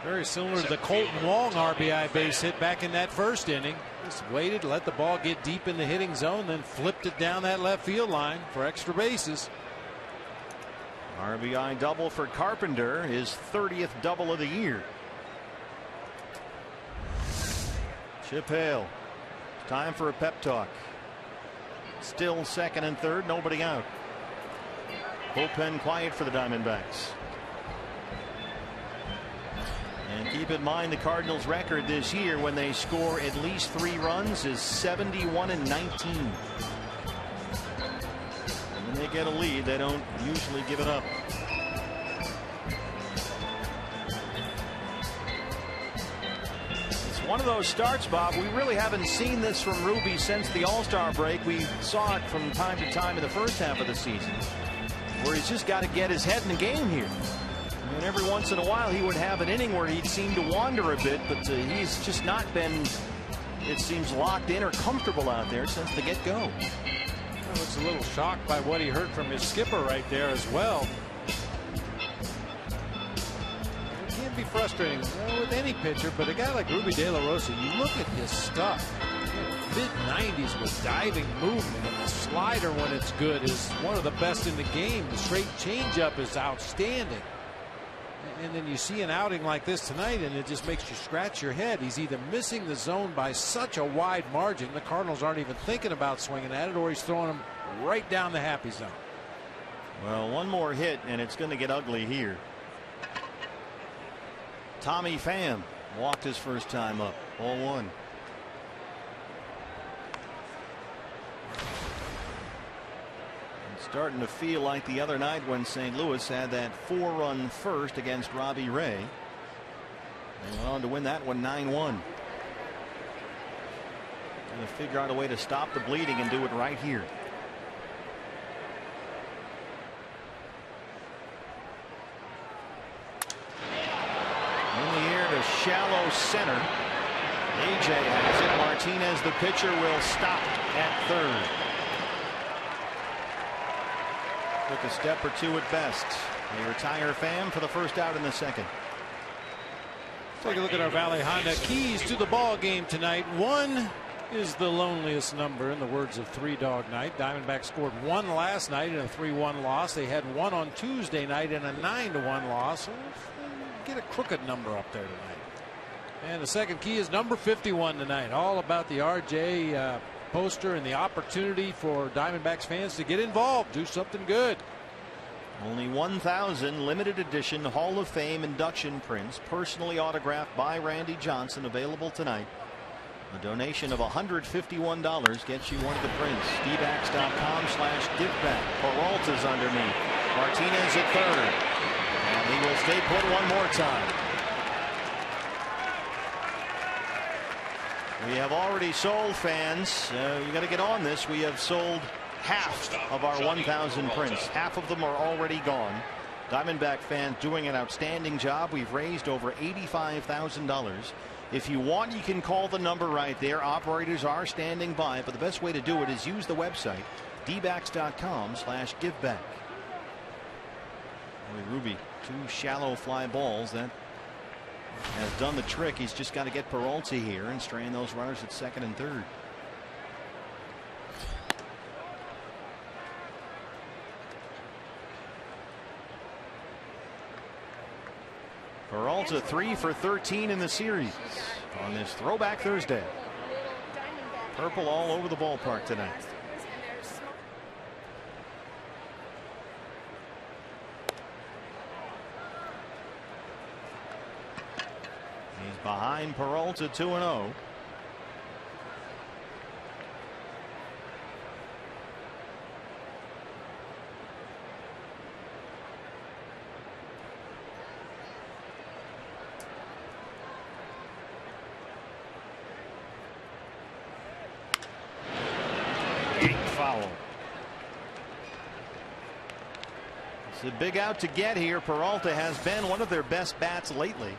Very similar to the Colton Wong RBI base hit back in that first inning. Just waited, let the ball get deep in the hitting zone, then flipped it down that left field line for extra bases. RBI double for Carpenter, his 30th double of the year. Chip Hale. Time for a pep talk. Still second and third, nobody out. Bullpen quiet for the Diamondbacks. And keep in mind the Cardinals' record this year when they score at least 3 runs is 71-19. When they get a lead, they don't usually give it up. It's one of those starts, Bob. We really haven't seen this from Ruby since the All-Star break. We saw it from time to time in the first half of the season, where he's just got to get his head in the game here. And every once in a while he would have an inning where he'd seem to wander a bit, but he's just not been, it seems, locked in or comfortable out there since the get-go. He looks a little shocked by what he heard from his skipper right there as well. It can be frustrating with any pitcher, but a guy like Ruby De La Rosa, you look at his stuff. Mid-90s with diving movement, and the slider when it's good is one of the best in the game. The straight changeup is outstanding. And then you see an outing like this tonight, and it just makes you scratch your head. He's either missing the zone by such a wide margin, the Cardinals aren't even thinking about swinging at it, or he's throwing them right down the happy zone. Well, one more hit, and it's going to get ugly here. Tommy Pham walked his first time up, 0-1. Starting to feel like the other night when St. Louis had that 4-run first against Robbie Ray. They went on to win that one 9-1. Going to figure out a way to stop the bleeding and do it right here. In the air to shallow center. AJ has it. Martinez, the pitcher, will stop at third. Took a step or two at best. They retire Pham for the first out in the second. Take a look at our Valley Honda keys to the ball game tonight. 1 is the loneliest number, in the words of Three Dog Night. Diamondbacks scored 1 last night in a 3-1 loss. They had 1 on Tuesday night in a 9-1 loss. So get a crooked number up there tonight. And the second key is number 51 tonight. All about the RJ poster and the opportunity for Diamondbacks fans to get involved, do something good. Only 1,000 limited edition Hall of Fame induction prints, personally autographed by Randy Johnson, available tonight. A donation of $151 gets you one of the prints. dbacks.com/giveback. Peralta's underneath. Martinez at third, and he will stay put one more time. We have already sold, fans. You got to get on this. We have sold half of our 1,000 prints. Half of them are already gone. Diamondback fans doing an outstanding job. We've raised over $85,000. If you want, you can call the number right there. Operators are standing by, but the best way to do it is use the website, dbacks.com/giveback. Ruby, 2 shallow fly balls. That has done the trick. He's just got to get Peralta here and strand those runners at second and third. Peralta 3 for 13 in the series on this Throwback Thursday. Purple all over the ballpark tonight. He's behind Peralta 2-0. Foul. It's a big out to get here. Peralta has been one of their best bats lately,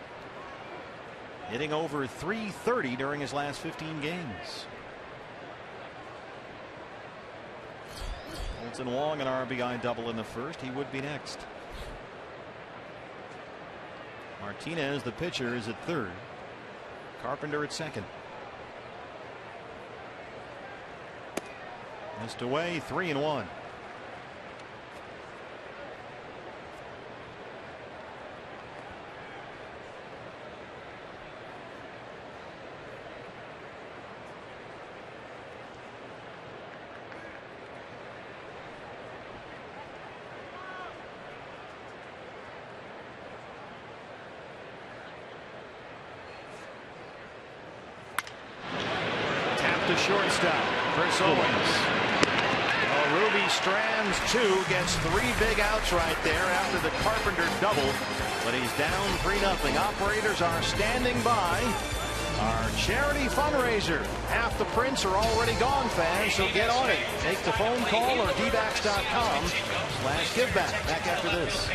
hitting over .330 during his last 15 games. Olsen Wong an RBI double in the first. He would be next. Martinez, the pitcher, is at third. Carpenter at second. Missed away, 3-1. Tapped to shortstop. Chris Owens. Ruby strands two, gets 3 big outs right there after the Carpenter double, but he's down 3-0. Operators are standing by. Our charity fundraiser. Half the prints are already gone, fans, so get on it. Make the phone call or dbacks.com/giveback. Back after this.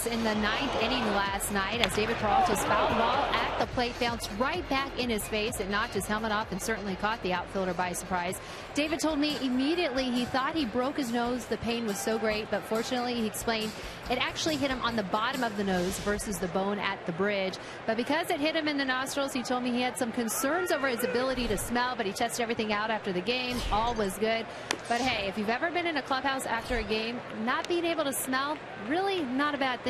In the 9th inning last night, as David Peralta's foul ball at the plate bounced right back in his face. It knocked his helmet off and certainly caught the outfielder by surprise. David told me immediately he thought he broke his nose. The pain was so great, but fortunately, he explained, it actually hit him on the bottom of the nose versus the bone at the bridge. But because it hit him in the nostrils, he told me he had some concerns over his ability to smell, but he tested everything out after the game. All was good. But hey, if you've ever been in a clubhouse after a game, not being able to smell, really not a bad thing.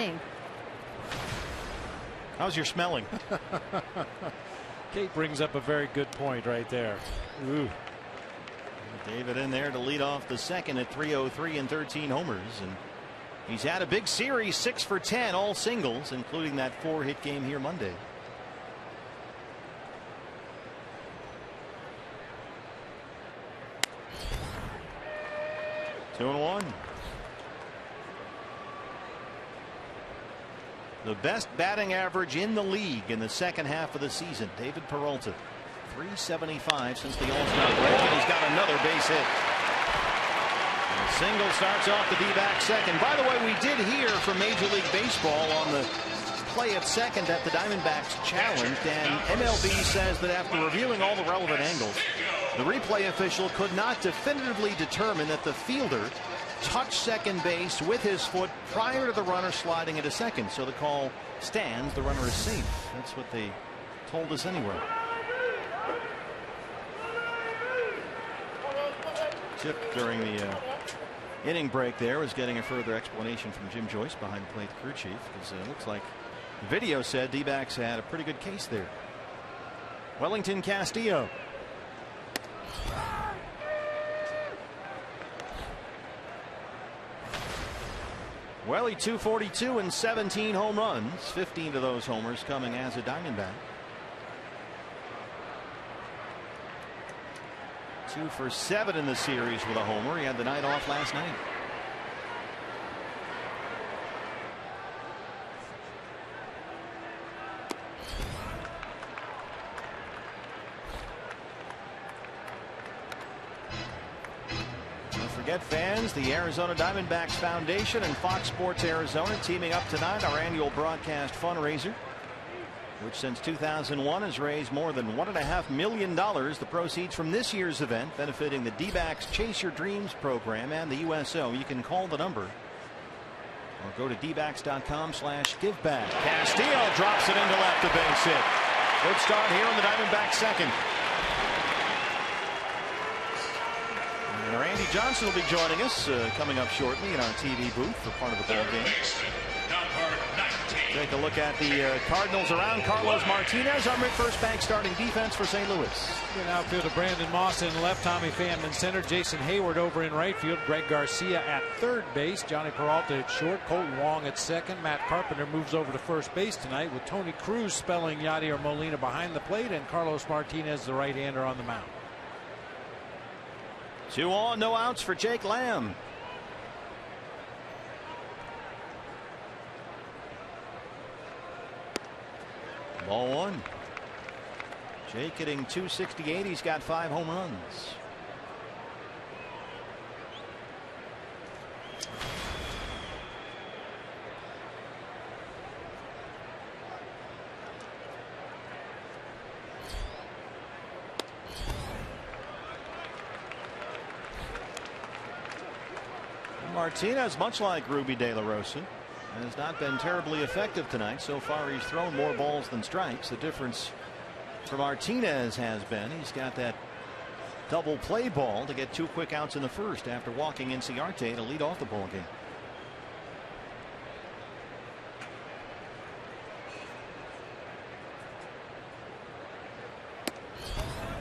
How's your smelling? Kate brings up a very good point right there. Ooh. David in there to lead off the second at 303 and 13 homers, and he's had a big series, 6 for 10, all singles, including that 4-hit game here Monday. Two and one. The best batting average in the league in the second half of the season. David Peralta, .375 since the All-Star break, and he's got another base hit. Single starts off the D-back second. By the way, we did hear from Major League Baseball on the play at second that the Diamondbacks challenged, and MLB says that after reviewing all the relevant angles, the replay official could not definitively determine that the fielder touched second base with his foot prior to the runner sliding into second. So the call stands. The runner is safe. That's what they told us anyway. Chip during the inning break there was getting a further explanation from Jim Joyce behind the plate, the crew chief, because it looks like the video said D-backs had a pretty good case there. Wellington Castillo. Welly 242 and 17 home runs, 15 of those homers coming as a Diamondback. 2 for 7 in the series with a homer. He had the night off last night. Don't forget, fans, the Arizona Diamondbacks Foundation and Fox Sports Arizona teaming up tonight, our annual broadcast fundraiser, which since 2001 has raised more than $1.5 million. The proceeds from this year's event benefiting the D-backs Chase Your Dreams program and the USO. You can call the number or go to dbacks.com/giveback. Castillo drops it into left, a base hit. Good start here in the Diamondbacks second. And Randy Johnson will be joining us coming up shortly in our TV booth for part of the ball game. Take a look at the Cardinals around Carlos Martinez, our mid-first bank starting defense for St. Louis. An outfielder Brandon Moss in left, Tommy Pham in center, Jason Hayward over in right field, Greg Garcia at third base, Johnny Peralta at short, Colton Wong at second. Matt Carpenter moves over to first base tonight with Tony Cruz spelling Yadier Molina behind the plate and Carlos Martinez, the right-hander, on the mound. 2 on, no outs for Jake Lamb. Ball 1. Jake hitting .268. He's got 5 home runs. Martinez, much like Ruby De La Rosa, has not been terribly effective tonight. So far he's thrown more balls than strikes. The difference for Martinez has been he's got that double play ball to get 2 quick outs in the first after walking Inciarte to lead off the ball game.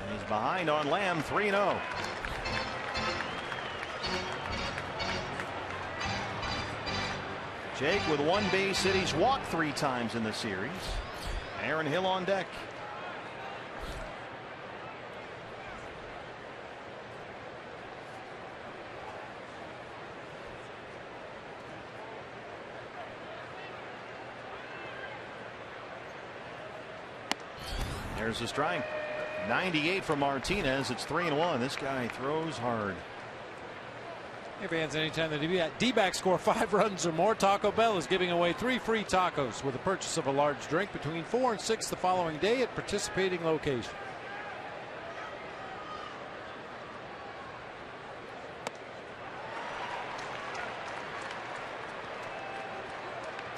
And he's behind on Lamb, 3-0. Jake with 1 base hit. He's walked 3 times in the series. Aaron Hill on deck. There's a strike. 98 from Martinez. It's 3-1. This guy throws hard. Hey fans, anytime the D-backs score 5 runs or more, Taco Bell is giving away 3 free tacos with the purchase of a large drink between 4 and 6 the following day at participating locations.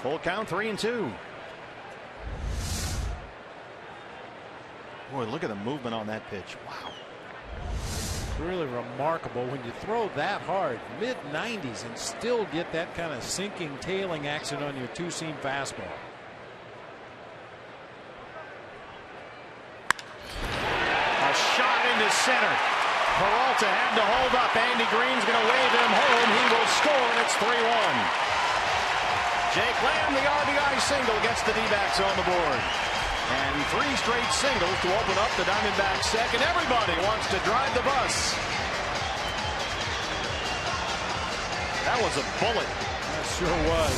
Full count, 3-2. Boy, look at the movement on that pitch. Wow. Really remarkable when you throw that hard, mid-90s, and still get that kind of sinking, tailing action on your 2-seam fastball. A shot into center. Peralta had to hold up. Andy Green's going to wave him home. He will score, and it's 3-1. Jake Lamb, the RBI single, gets the D-backs on the board. And 3 straight singles to open up the Diamondbacks second. Everybody wants to drive the bus. That was a bullet. That sure was.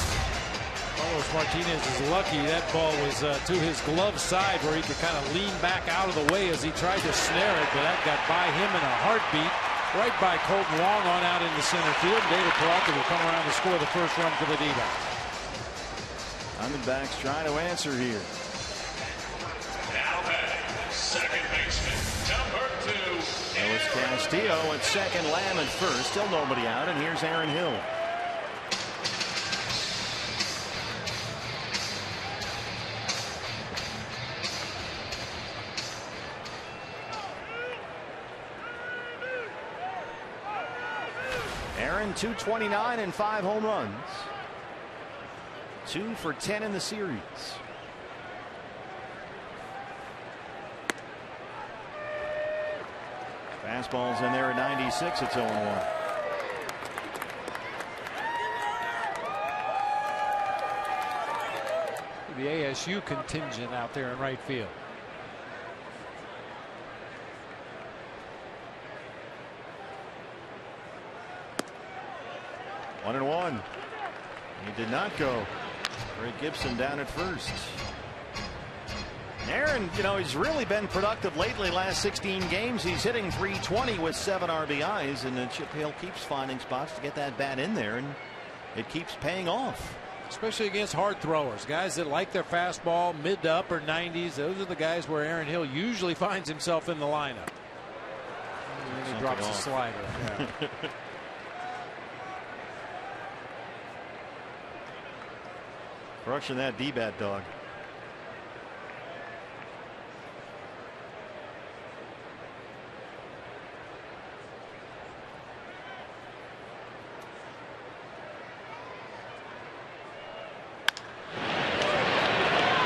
Carlos Martinez is lucky that ball was to his glove side where he could kind of lean back out of the way as he tried to snare it, but that got by him in a heartbeat. right by Colton, long on out into center field. David Peralta will come around to score the first run for the D-backs. Diamondbacks trying to answer here. Now batting, second baseman, number 2. So it's Castillo at second, Lamb at first. Still nobody out, and here's Aaron Hill. Aaron, 229 and 5 home runs. 2 for 10 in the series. Fastball's in there at 96. It's 0-1. The ASU contingent out there in right field. One and one. He did not go. Ray Gibson down at first. Aaron, you know, he's really been productive lately. Last 16 games, he's hitting .320 with 7 RBIs, and Chip Hale keeps finding spots to get that bat in there, and it keeps paying off. Especially against hard throwers, guys that like their fastball mid to upper 90s. Those are the guys where Aaron Hill usually finds himself in the lineup. And then he drops a slider. Yeah. Crushing that D-bat dog.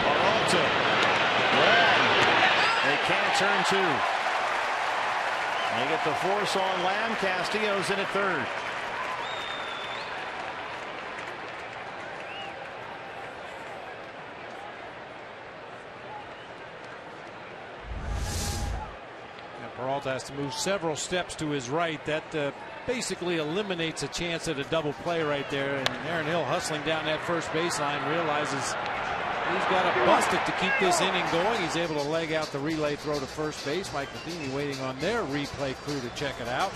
Peralta. They can't turn 2. They get the force on Lamb. Castillo's in at third. Peralta has to move several steps to his right. That basically eliminates a chance at a double play right there. And Aaron Hill hustling down that first baseline realizes he's got to bust it to keep this inning going. He's able to leg out the relay throw to first base. Mike Matheny waiting on their replay crew to check it out.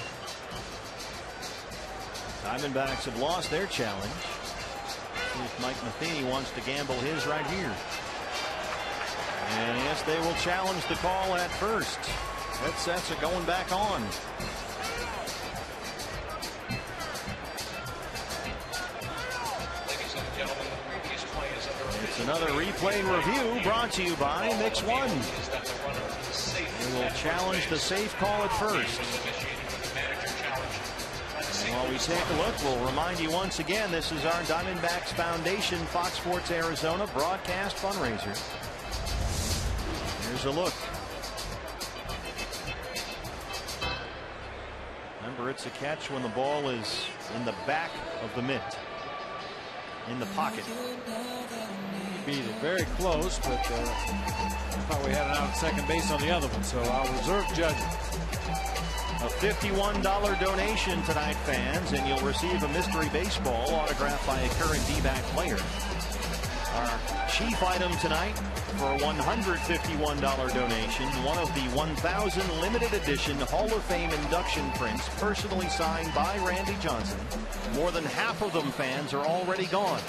Diamondbacks have lost their challenge. See if Mike Matheny wants to gamble his right here. And yes, they will challenge the call at first. Headsets are going back on. It's another replay review brought to you by Mix One. They will challenge the safe call at first. And while we take a look, we'll remind you once again, this is our Diamondbacks Foundation Fox Sports Arizona broadcast fundraiser. Here's a look. Remember, it's a catch when the ball is in the back of the mitt, in the pocket. Beat it very close, but I thought we had it out at second base on the other one, so I'll reserve judgment. A $51 donation tonight, fans, and you'll receive a mystery baseball autographed by a current D-back player. Our chief item tonight for a $151 donation, one of the 1,000 limited edition Hall of Fame induction prints personally signed by Randy Johnson. More than half of them, fans, are already gone.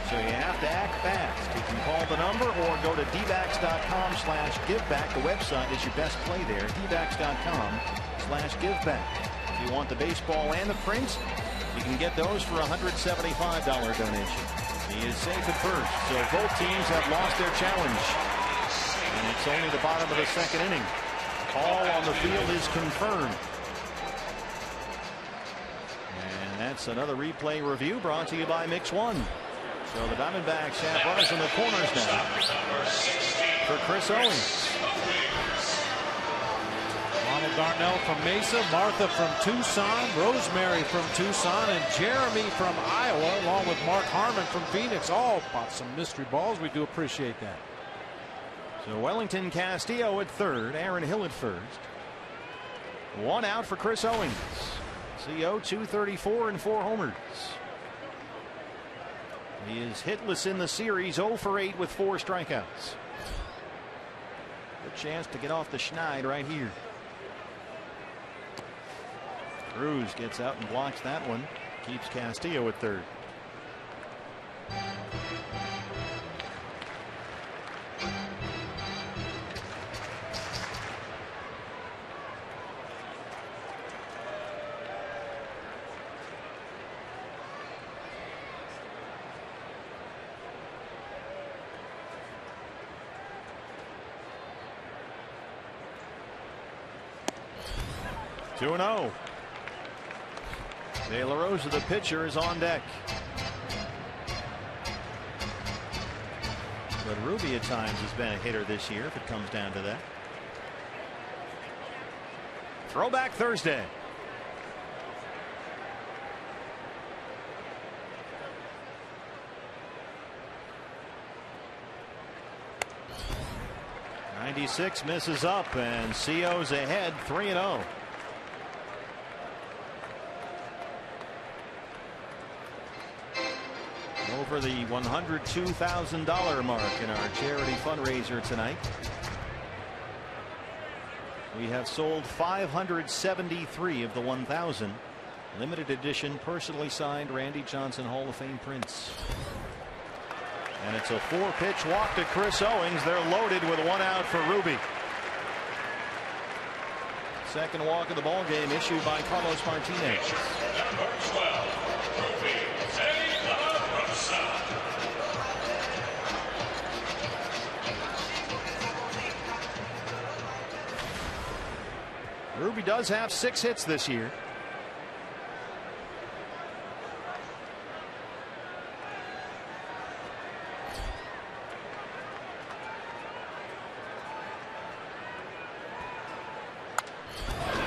So you have to act fast. You can call the number or go to dbacks.com/giveback. The website is your best play there, dbacks.com/giveback. If you want the baseball and the prints, you can get those for a $175 donation. He is safe at first, so both teams have lost their challenge. And it's only the bottom of the second inning. Call on the field is confirmed. And that's another replay review brought to you by Mix One. So the Diamondbacks have runners in the corners now for Chris Owings. Ronald Darnell from Mesa, Martha from Tucson, Rosemary from Tucson, and Jeremy from Iowa, along with Mark Harmon from Phoenix. All bought some mystery balls. We do appreciate that. So Wellington Castillo at third, Aaron Hill at first. One out for Chris Owings. CO 234 and 4 homers. He is hitless in the series, 0 for 8 with 4 strikeouts. Good chance to get off the schneid right here. Cruz gets out and blocks that one. Keeps Castillo at third. Two and 0. De La Rosa, the pitcher, is on deck. But Ruby at times has been a hitter this year if it comes down to that. Throwback Thursday. '96 misses up, and CO's ahead 3-0. Over the $102,000 mark in our charity fundraiser tonight. We have sold 573 of the 1,000 limited edition personally signed Randy Johnson Hall of Fame prints. And it's a 4-pitch walk to Chris Owings. They're loaded with 1 out for Ruby. Second walk of the ball game issued by Carlos Martinez. Number 12, Ruby. Ruby does have 6 hits this year.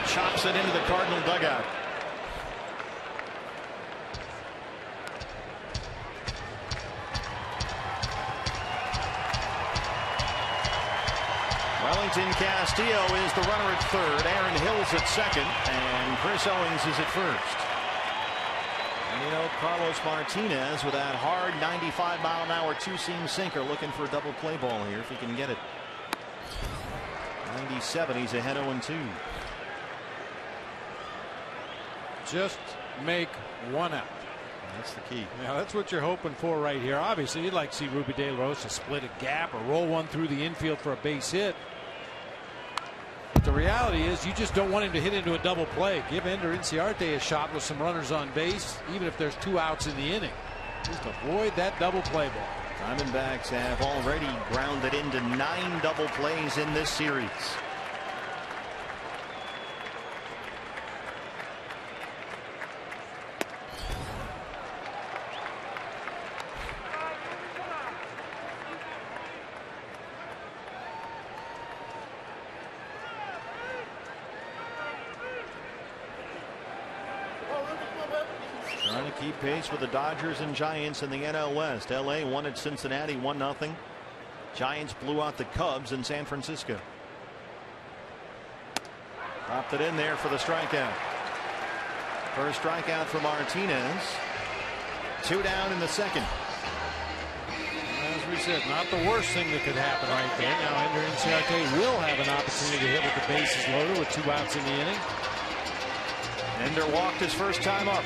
Chops it into the Cardinal dugout. Castillo is the runner at third. Aaron Hill's at second, and Chris Owings is at first. And you know, Carlos Martinez with that hard 95-mile-an-hour two-seam sinker, looking for a double play ball here if he can get it. 97, he's ahead 0-2. Just make 1 out. That's the key. Yeah, that's what you're hoping for right here. Obviously, you'd like to see Ruby De La Rosa split a gap or roll one through the infield for a base hit. But the reality is you just don't want him to hit into a double play. Give Ender Inciarte a shot with some runners on base, even if there's 2 outs in the inning. Just avoid that double play ball. Diamondbacks have already grounded into 9 double plays in this series. Trying to keep pace with the Dodgers and Giants in the NL West. LA won at Cincinnati 1-0. Giants blew out the Cubs in San Francisco. Popped it in there for the strikeout. First strikeout for Martinez. 2 down in the second. As we said, not the worst thing that could happen right there. Now Ender Inciarte will have an opportunity to hit with the bases loaded with 2 outs in the inning. Ender walked his first time up.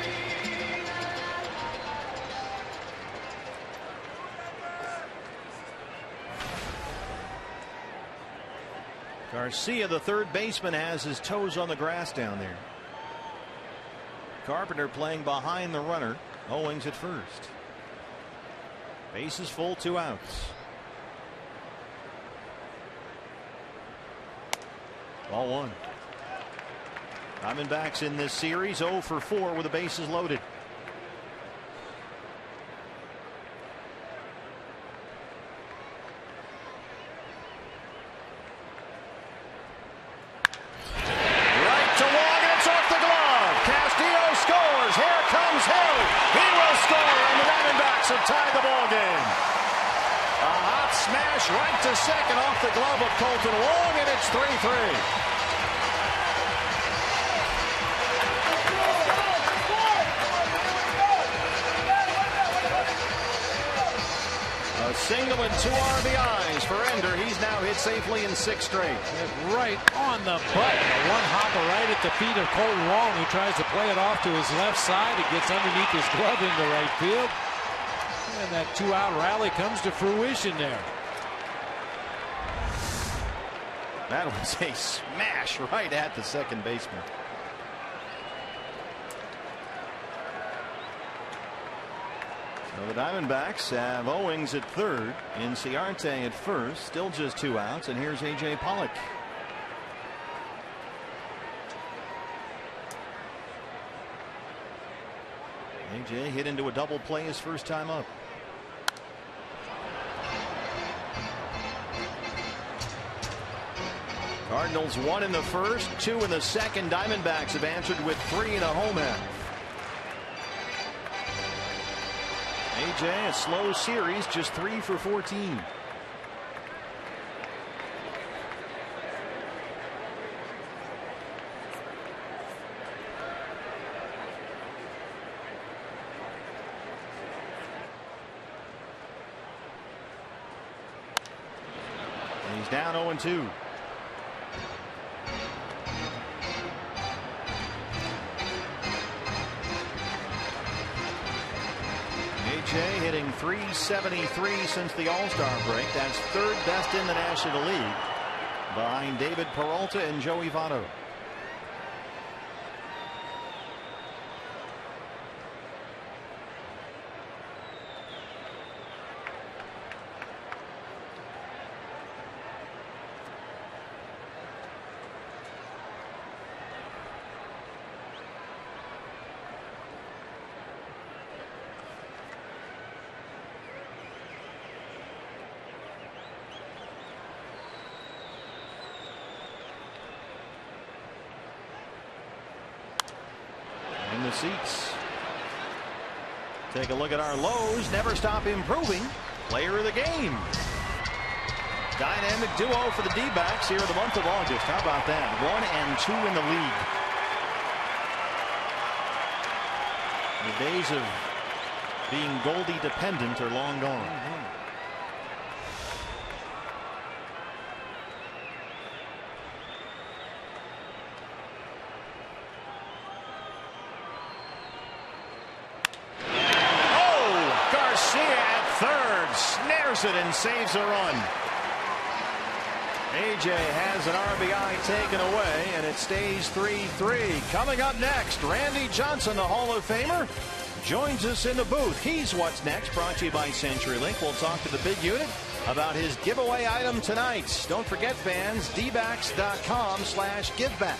Garcia, the third baseman, has his toes on the grass down there. Carpenter playing behind the runner. Owings at first. Bases full, 2 outs. Ball 1. Diamondbacks in this series 0 for 4 with the bases loaded. Tied the ball game. A hot smash right to second off the glove of Colton Wong, and it's 3-3. A A single and 2 RBIs for Ender. He's now hit safely in 6 straight. Right on the button. A one hopper right at the feet of Colton Wong, who tries to play it off to his left side. It gets underneath his glove into right field. And that 2-out rally comes to fruition there. That was a smash right at the second baseman. So the Diamondbacks have Owings at third, Inciarte at first, still just 2 outs, and here's A.J. Pollock. A.J. hit into a double play his first time up. Cardinals 1 in the first, 2 in the second. Diamondbacks have answered with 3 and a home run. A.J. a slow series, just 3 for 14. He's down 0-2. Hitting .373 since the All-Star break. That's 3rd best in the National League, behind David Peralta and Joey Votto. In the seats. Take a look at our lows. Never stop improving. Player of the game. Dynamic duo for the D-backs here in the month of August. How about that? 1 and 2 in the league. The days of being Goldie dependent are long gone. Snares it and saves a run. AJ has an RBI taken away, and it stays 3-3. Coming up next, Randy Johnson, the Hall of Famer, joins us in the booth. He's What's Next, brought to you by CenturyLink. We'll talk to the big unit about his giveaway item tonight. Don't forget, fans, dbacks.com/giveback.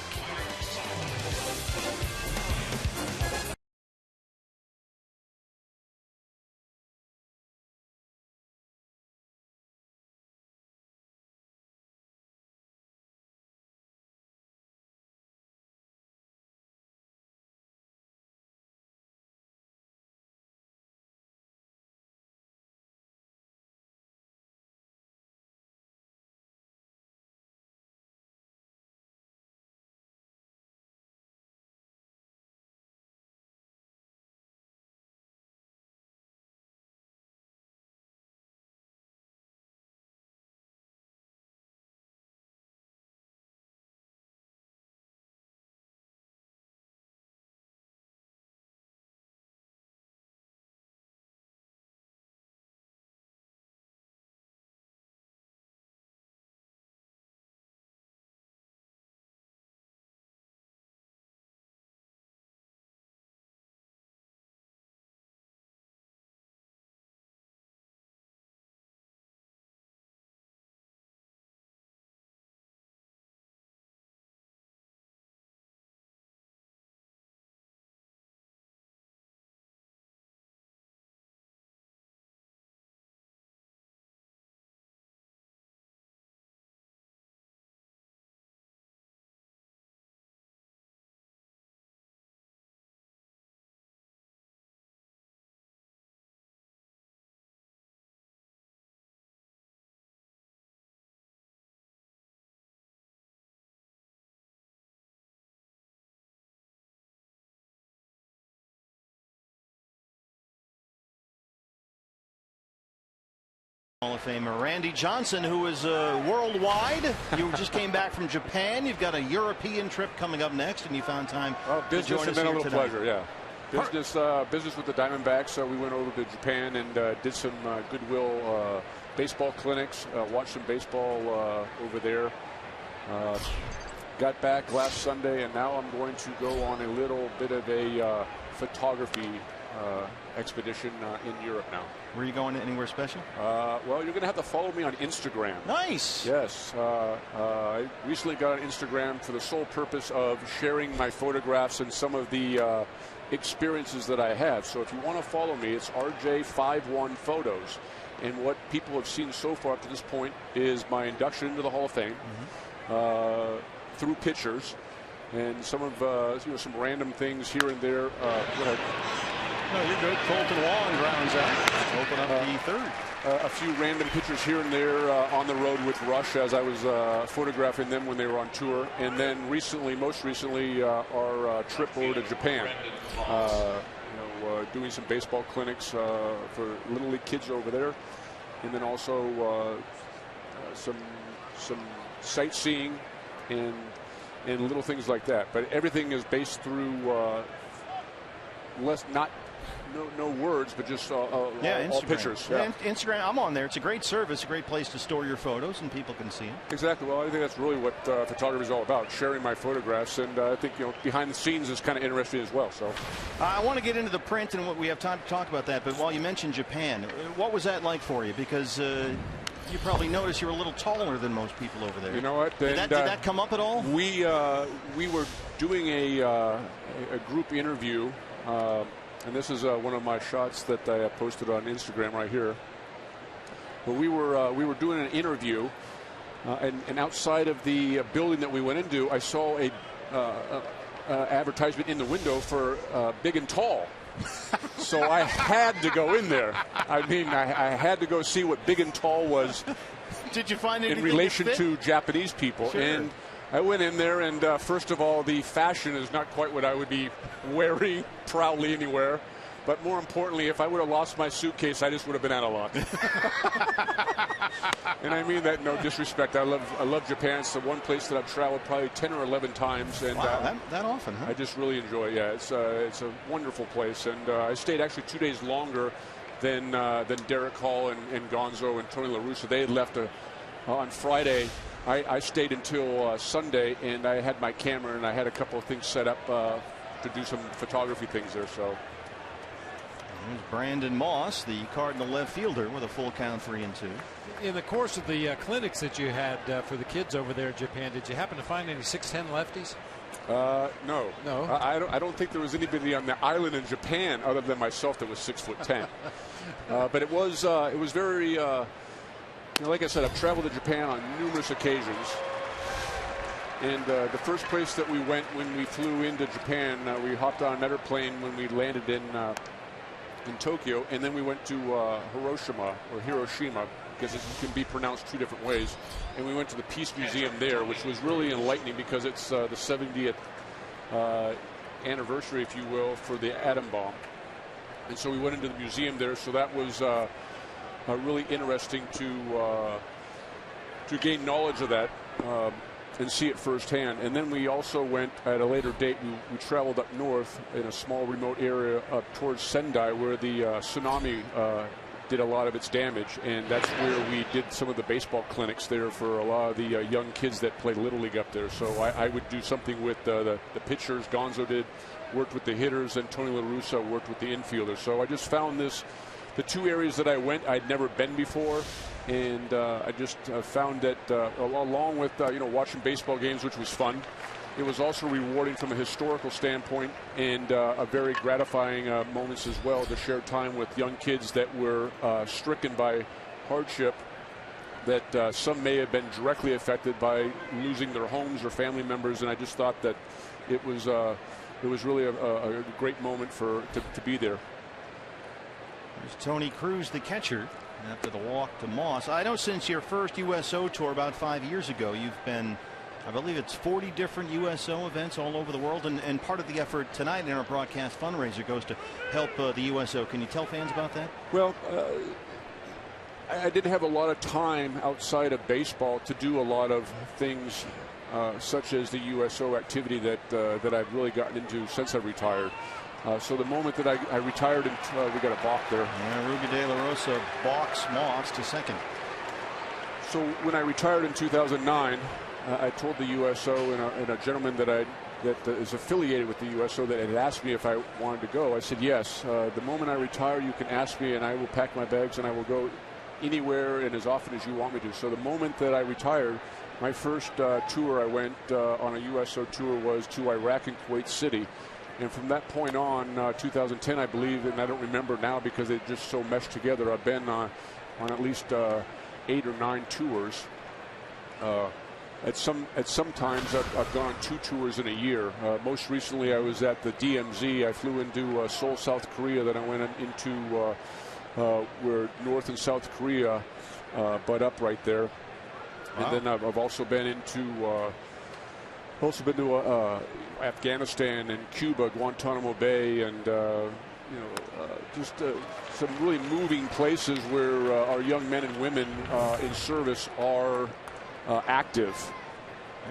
Hall of Famer Randy Johnson, who is worldwide. You just came back from Japan. You've got a European trip coming up next, and you found time to join us been a here little tonight. pleasure, yeah. Business with the Diamondbacks. We went over to Japan and did some goodwill baseball clinics. Watched some baseball over there. Got back last Sunday, and now I'm going to go on a little bit of a photography expedition in Europe now. Were you going anywhere special? Well, you're going to have to follow me on Instagram. Nice. Yes. I recently got on Instagram for the sole purpose of sharing my photographs and some of the experiences that I have. So if you want to follow me, it's RJ51 Photos. And what people have seen so far up to this point is my induction into the Hall of Fame through pictures and some of some random things here and there. No, you're good. Colton Wong grounds out. Open up the third. A few random pictures here and there on the road with Rush as I was photographing them when they were on tour. And then most recently, our trip over to Japan. Doing some baseball clinics for Little League kids over there. And then also some sightseeing and little things like that. But everything is based through no words, but just all pictures. Yeah. Instagram, I'm on there. It's a great service, a great place to store your photos, and people can see them. Exactly. Well, I think that's really what photography is all about, sharing my photographs. And I think behind the scenes is kind of interesting as well. So I want to get into the print, and we have time to talk about that. But while you mentioned Japan, what was that like for you? Because you probably noticed you're a little taller than most people over there. You know what? Did that come up at all? We were doing a group interview. And this is one of my shots that I posted on Instagram right here. But we were doing an interview, and outside of the building that we went into, I saw a advertisement in the window for Big and Tall. So I had to go in there. I mean, I had to go see what Big and Tall was. Did you find anything in relation that fit? to Japanese people? Sure. And I went in there, and first of all, the fashion is not quite what I would be wearing proudly anywhere. But more importantly, if I would have lost my suitcase, I just would have been out of luck. And I mean that no disrespect. I love Japan. It's the one place that I've traveled probably 10 or 11 times. And wow, that often, huh? I just really enjoy it. Yeah, it's a wonderful place. And I stayed actually 2 days longer than Derek Hall and Gonzo and Tony La Russa. They had left on Friday. I stayed until Sunday, and I had my camera, and I had a couple of things set up to do some photography things there. So there's Brandon Moss, the Cardinal left fielder, with a full count 3-2. In the course of the clinics that you had for the kids over there in Japan, did you happen to find any 6'10" lefties? No. I don't think there was anybody on the island in Japan other than myself that was 6'10". But it was very. Like I said, I've traveled to Japan on numerous occasions. And the first place that we went when we flew into Japan, we hopped on another plane when we landed in Tokyo, and then we went to Hiroshima, because it can be pronounced two different ways. And we went to the Peace Museum there, which was really enlightening because it's the 70th anniversary, if you will, for the atom bomb. And so we went into the museum there, so that was really interesting to gain knowledge of that and see it firsthand. And then we also went at a later date. We traveled up north in a small remote area up towards Sendai, where the tsunami did a lot of its damage, and that's where we did some of the baseball clinics there for a lot of the young kids that played Little League up there. So I would do something with the pitchers. Gonzo worked with the hitters, and Tony La Russa worked with the infielders. So I just found the two areas that I went, I'd never been before, and I just found that along with watching baseball games, which was fun, it was also rewarding from a historical standpoint, and a very gratifying moments as well to share time with young kids that were stricken by hardship, that some may have been directly affected by losing their homes or family members. And I just thought that it was really a great moment to be there. There's Tony Cruz, the catcher, after the walk to Moss. I know since your first USO tour about 5 years ago, you've been, I believe it's 40 different USO events all over the world, and part of the effort tonight in our broadcast fundraiser goes to help the USO. Can you tell fans about that? Well, I didn't have a lot of time outside of baseball to do a lot of things such as the USO activity that I've really gotten into since I retired. So the moment that I retired, and we got a balk there. Yeah, Ruby De La Rosa balks Moss to second. So when I retired in 2009, I told the USO and a gentleman that is affiliated with the USO that had asked me if I wanted to go. I said yes. The moment I retire, you can ask me, and I will pack my bags and I will go anywhere and as often as you want me to. So the moment that I retired, my first tour I went on a USO tour was to Iraq and Kuwait City. And from that point on, 2010, I believe, and I don't remember now because it just so meshed together, I've been on at least 8 or 9 tours. At some times, I've gone on 2 tours in a year. Most recently, I was at the DMZ. I flew into Seoul, South Korea. Then I went into where North and South Korea butt up right there. Wow. And then I've also been into Afghanistan and Cuba, Guantanamo Bay, and just some really moving places where our young men and women in service are active.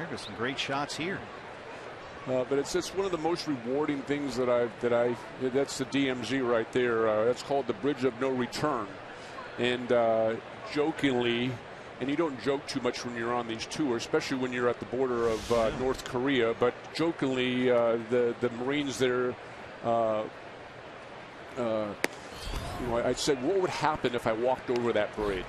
There's some great shots here. But it's one of the most rewarding things that's the DMZ right there. That's called the Bridge of No Return. And jokingly, and you don't joke too much when you're on these tours, especially when you're at the border of North Korea, but jokingly, the Marines there, I said, what would happen if I walked over that bridge?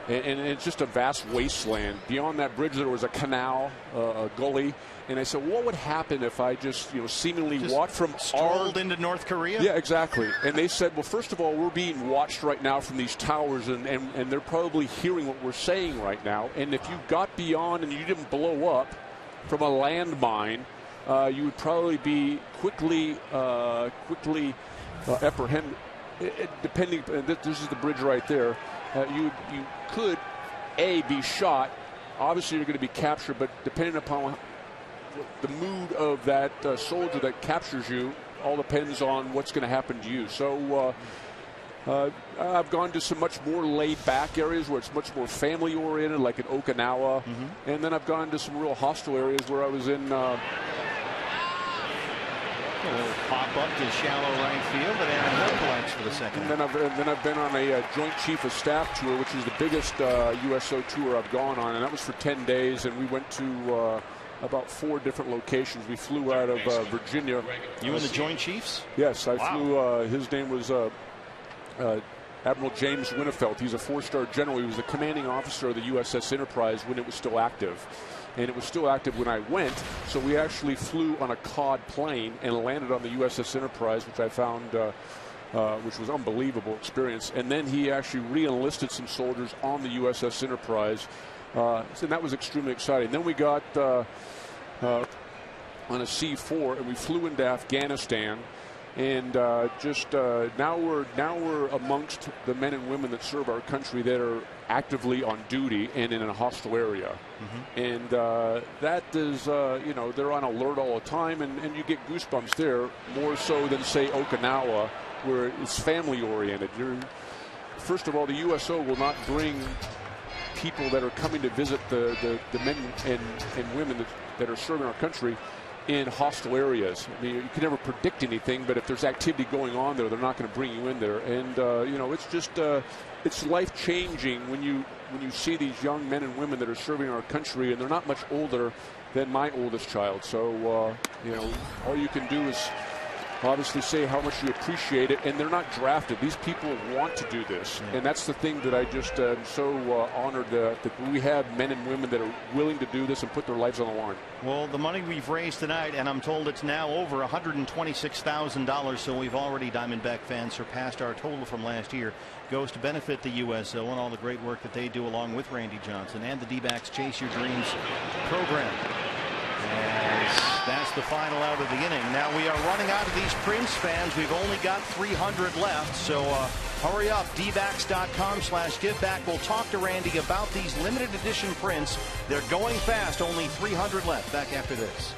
And it's just a vast wasteland. Beyond that bridge, there was a canal, a gully. And I said, what would happen if I just, seemingly walked from strolled into North Korea? Yeah, exactly. And they said, well, first of all, we're being watched right now from these towers, and they're probably hearing what we're saying right now. And if you got beyond and you didn't blow up from a landmine, you would probably be quickly apprehended. Depending, this is the bridge right there. You could, be shot. Obviously, you're going to be captured, but depending upon the mood of that soldier that captures you, all depends on what's going to happen to you. So I've gone to some much more laid-back areas where it's much more family-oriented, like in Okinawa. Mm-hmm. And then I've gone to some real hostile areas where I was in... a little pop-up to shallow right field, but Aaron Hill collects for the second. And then I've been on a Joint Chief of Staff tour, which is the biggest USO tour I've gone on, and that was for 10 days, and we went to about 4 different locations. We flew out of Virginia. You and the Joint Chiefs? Yes, I flew. His name was Admiral James Winnefeld. He's a 4-star general. He was the commanding officer of the USS Enterprise when it was still active. And it was still active when I went, so we actually flew on a COD plane and landed on the USS Enterprise, which I found, which was an unbelievable experience. And then he actually re-enlisted some soldiers on the USS Enterprise, and that was extremely exciting. Then we got on a C-4, and we flew into Afghanistan. And now we're amongst the men and women that serve our country that are actively on duty and in a hostile area. Mm-hmm. And that is, they're on alert all the time, and you get goosebumps there more so than, say, Okinawa, where it's family-oriented. First of all, the USO will not bring people that are coming to visit the men and women that are serving our country in hostile areas. I mean, you can never predict anything, but if there's activity going on there, they're not going to bring you in there. And it's just it's life-changing when you see these young men and women that are serving our country, and they're not much older than my oldest child. So all you can do is obviously say how much you appreciate it, and they're not drafted. These people want to do this, and that's the thing that I just am so honored that we have men and women that are willing to do this and put their lives on the line. Well, the money we've raised tonight, and I'm told it's now over $126,000, so we've already, Diamondback fans, surpassed our total from last year, goes to benefit the USO and all the great work that they do along with Randy Johnson and the D-backs Chase Your Dreams program. As that's the final out of the inning. Now we are running out of these prints, fans. We've only got 300 left, so hurry up. dbacks.com/giveback. We'll talk to Randy about these limited edition prints. They're going fast. Only 300 left. Back after this.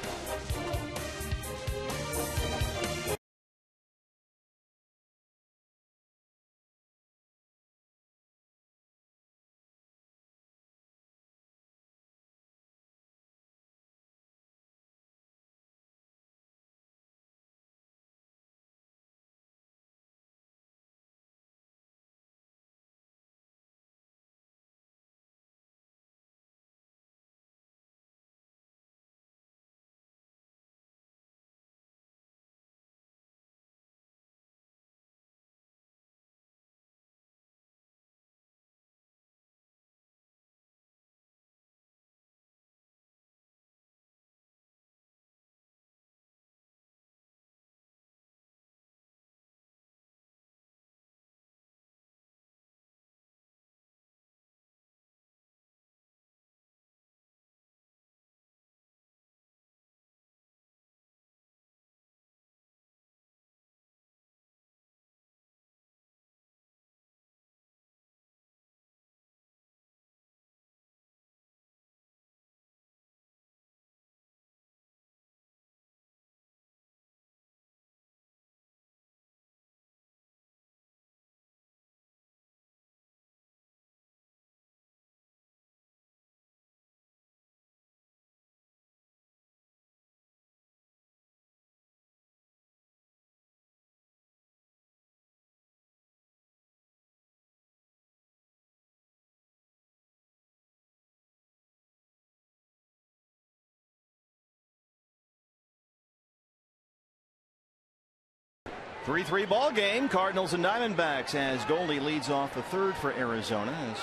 3-3 ball game. Cardinals and Diamondbacks as Goldie leads off the third for Arizona. As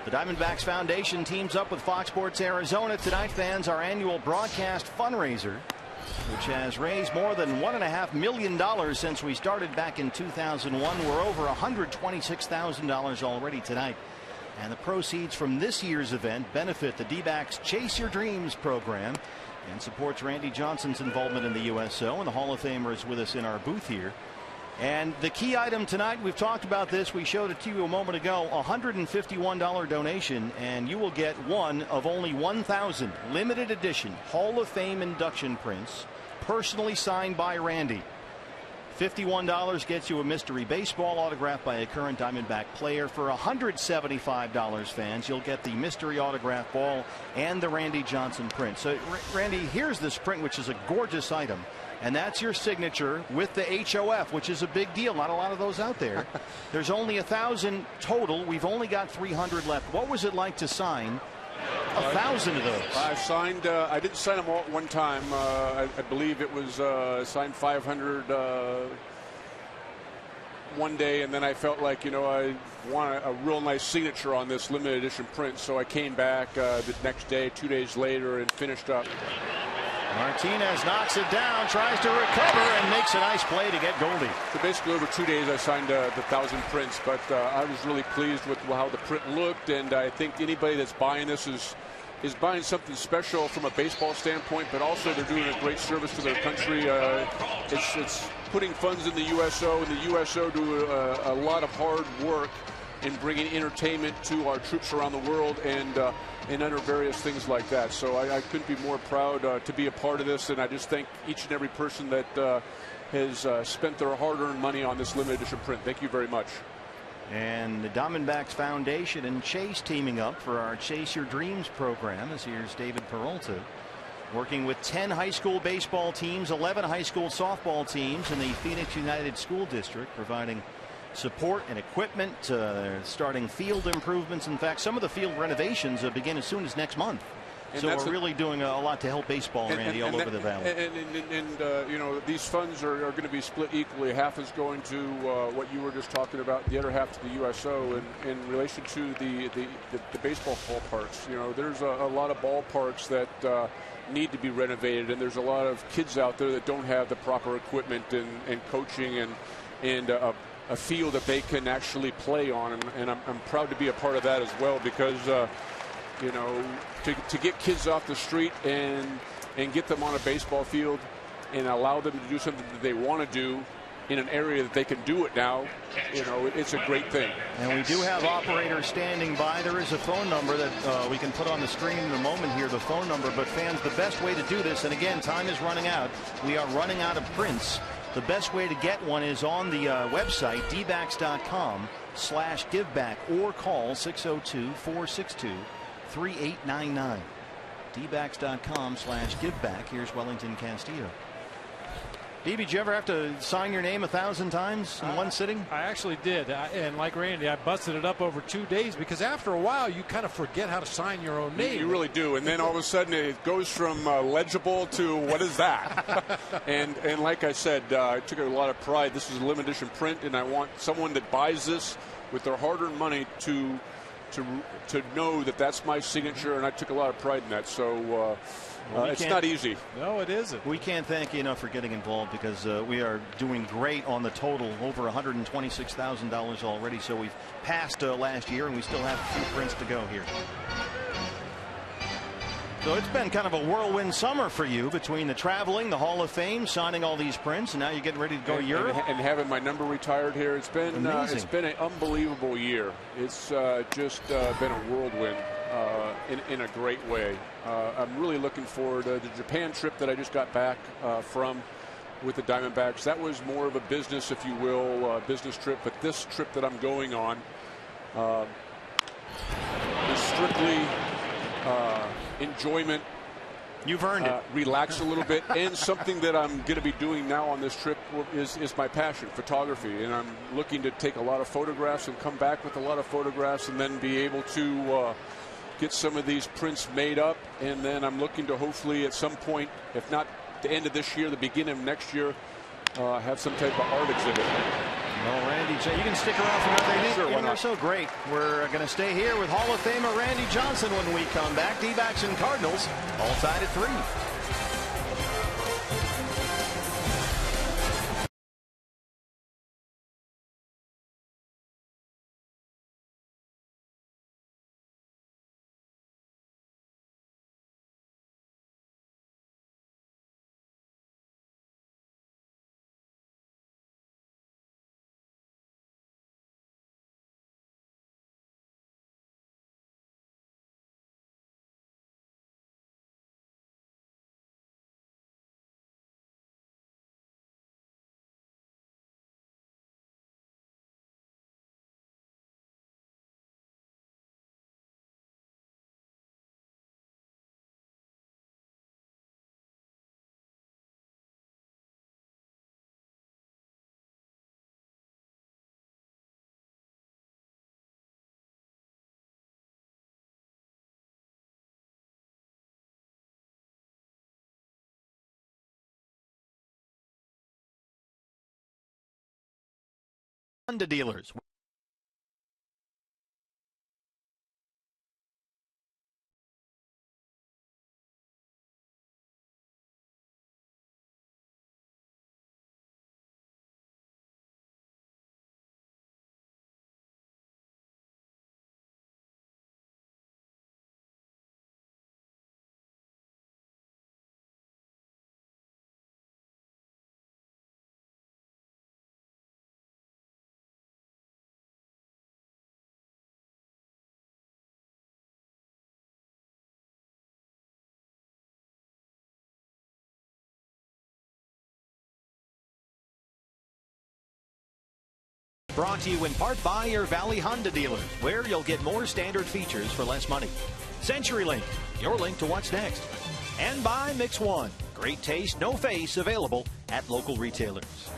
the Diamondbacks Foundation teams up with Fox Sports Arizona tonight. Fans, our annual broadcast fundraiser, which has raised more than $1.5 million since we started back in 2001. We're over $126,000 already tonight. And the proceeds from this year's event benefit the D-backs Chase Your Dreams program and supports Randy Johnson's involvement in the USO. And the Hall of Famer is with us in our booth here. And the key item tonight, we've talked about this, we showed it to you a moment ago, $151 donation, and you will get one of only 1,000 limited edition Hall of Fame induction prints, personally signed by Randy. $51 gets you a mystery baseball autographed by a current Diamondback player. For $175, fans, you'll get the mystery autograph ball and the Randy Johnson print. So, Randy, here's this print, which is a gorgeous item. And that's your signature with the HOF, which is a big deal. Not a lot of those out there. There's only 1,000 total. We've only got 300 left. What was it like to sign 1,000 of those? I signed. I didn't sign them all at one time. I believe it was signed 500 one day, and then I felt like, I want a real nice signature on this limited edition print. So I came back the next day, 2 days later, and finished up. Martinez knocks it down, tries to recover, and makes a nice play to get Goldie. So basically over 2 days I signed the 1,000 prints, but I was really pleased with how the print looked, and I think anybody that's buying this is buying something special from a baseball standpoint, but also they're doing a great service to their country. It's putting funds in the USO, and the USO do a lot of hard work in bringing entertainment to our troops around the world, and under various things like that. So I couldn't be more proud to be a part of this, and I just thank each and every person that has spent their hard-earned money on this limited edition print. Thank you very much. And the Diamondbacks Foundation and Chase teaming up for our Chase Your Dreams program. As here's David Peralta working with 10 high school baseball teams, 11 high school softball teams in the Phoenix United School District, providing support and equipment. They're starting field improvements. In fact, some of the field renovations begin as soon as next month. And so we're really doing a lot to help baseball, Randy, all over the valley. And these funds are going to be split equally. Half is going to what you were just talking about, the other half to the USO. And in relation to the baseball ballparks, there's a lot of ballparks that need to be renovated, and there's a lot of kids out there that don't have the proper equipment and coaching and a field that they can actually play on, and I'm proud to be a part of that as well, because to get kids off the street and get them on a baseball field and allow them to do something that they want to do in an area that they can do it now, it's a great thing. And we do have operators standing by. There is a phone number that we can put on the screen in a moment here, the phone number. But fans, the best way to do this, and again, time is running out. We are running out of prints. The best way to get one is on the website, dbacks.com/giveback, or call 602-462-3899. dbacks.com/giveback. Here's Wellington Castillo. DB, did you ever have to sign your name 1,000 times in one sitting? I actually did. And like Randy, I busted it up over 2 days, because after a while you kind of forget how to sign your own name. You really do. And then all of a sudden it goes from legible to what is that? and like I said, I took a lot of pride. This is a limited edition print, and I want someone that buys this with their hard-earned money to know that that's my signature, and I took a lot of pride in that. So it's not easy. No, it isn't. We can't thank you enough for getting involved, because we are doing great on the total, over $126,000 already. So we've passed last year, and we still have a few prints to go here. So it's been kind of a whirlwind summer for you, between the traveling, the Hall of Fame, signing all these prints, and now you're getting ready to go to Europe. And having my number retired here. It's been an unbelievable year. It's just been a whirlwind in a great way. I'm really looking forward to the Japan trip that I just got back from with the Diamondbacks. That was more of a business, if you will, business trip. But this trip that I'm going on is strictly enjoyment. You've earned it. Relax a little bit. And something that I'm going to be doing now on this trip is my passion, photography. And I'm looking to take a lot of photographs and come back with a lot of photographs, and then be able to get some of these prints made up. And then I'm looking to hopefully at some point, if not the end of this year, the beginning of next year, have some type of art exhibit. Well, Randy, you can stick around for another Sure, why inning or not? so. Great. We're going to stay here with Hall of Famer Randy Johnson when we come back. D-backs and Cardinals all tied at 3. Honda dealers. Brought to you in part by your Valley Honda dealers, where you'll get more standard features for less money. CenturyLink, your link to what's next. And by Mix One, great taste, no face, available at local retailers.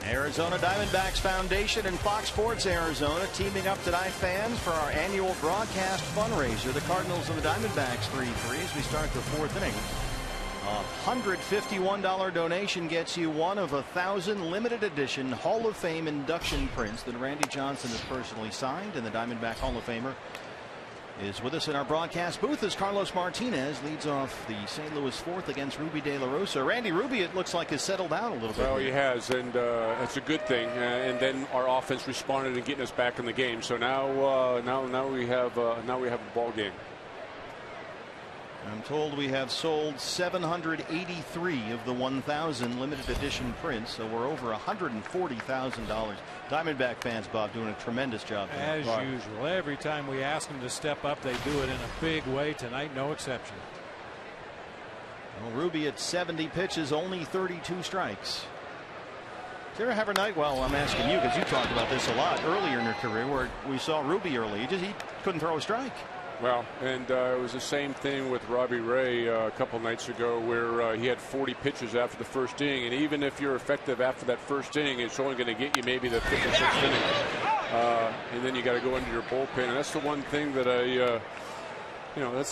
Arizona Diamondbacks Foundation and Fox Sports Arizona teaming up tonight, fans, for our annual broadcast fundraiser. The Cardinals and the Diamondbacks 3-3 as we start the 4th inning. A $151 donation gets you one of 1,000 limited edition Hall of Fame induction prints that Randy Johnson has personally signed, and the Diamondback Hall of Famer is with us in our broadcast booth as Carlos Martinez leads off the St. Louis 4th against Ruby De La Rosa. Randy, Ruby, it looks like, has settled down a little bit. Well, he has, and that's a good thing. And then our offense responded in getting us back in the game. So now we have a ball game. I'm told we have sold 783 of the 1,000 limited edition prints, so we're over $140,000. Diamondback fans, Bob, doing a tremendous job. As usual, every time we ask them to step up, they do it in a big way. Tonight, no exception. Well, Ruby at 70 pitches, only 32 strikes. Did you ever have a night? Well, I'm asking you because you talked about this a lot earlier in your career, where we saw Ruby early. He couldn't throw a strike. Well, and it was the same thing with Robbie Ray a couple nights ago, where he had 40 pitches after the first inning, and even if you're effective after that first inning, it's only going to get you maybe the 5th or 6th inning, and then you got to go into your bullpen, and that's the one thing that it's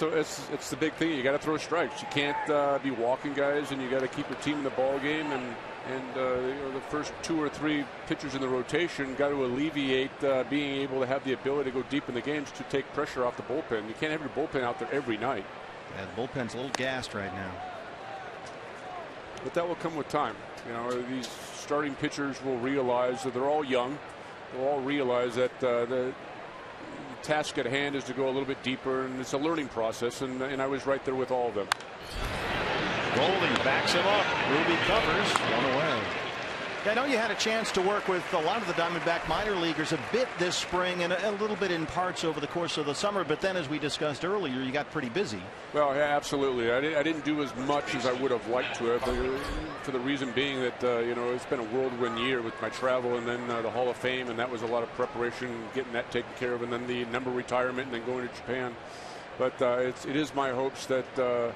the big thing. You got to throw strikes. You can't be walking guys, and you got to keep your team in the ball game, and the first 2 or 3 pitchers in the rotation got to alleviate being able to have the ability to go deep in the games to take pressure off the bullpen. You can't have your bullpen out there every night. Yeah, the bullpen's a little gassed right now. But that will come with time. These starting pitchers will realize that they're all young. They'll all realize that the task at hand is to go a little bit deeper, and it's a learning process, and I was right there with all of them. Goldie backs him up. Ruby covers, one away. I know you had a chance to work with a lot of the Diamondback minor leaguers a bit this spring and a little bit in parts over the course of the summer, but then, as we discussed earlier, you got pretty busy. Well, yeah, absolutely. I didn't do as much as I would have liked to have, for the reason being that it's been a whirlwind year with my travel, and then the Hall of Fame, and that was a lot of preparation, getting that taken care of, and then the number retirement, and then going to Japan. But it is my hopes that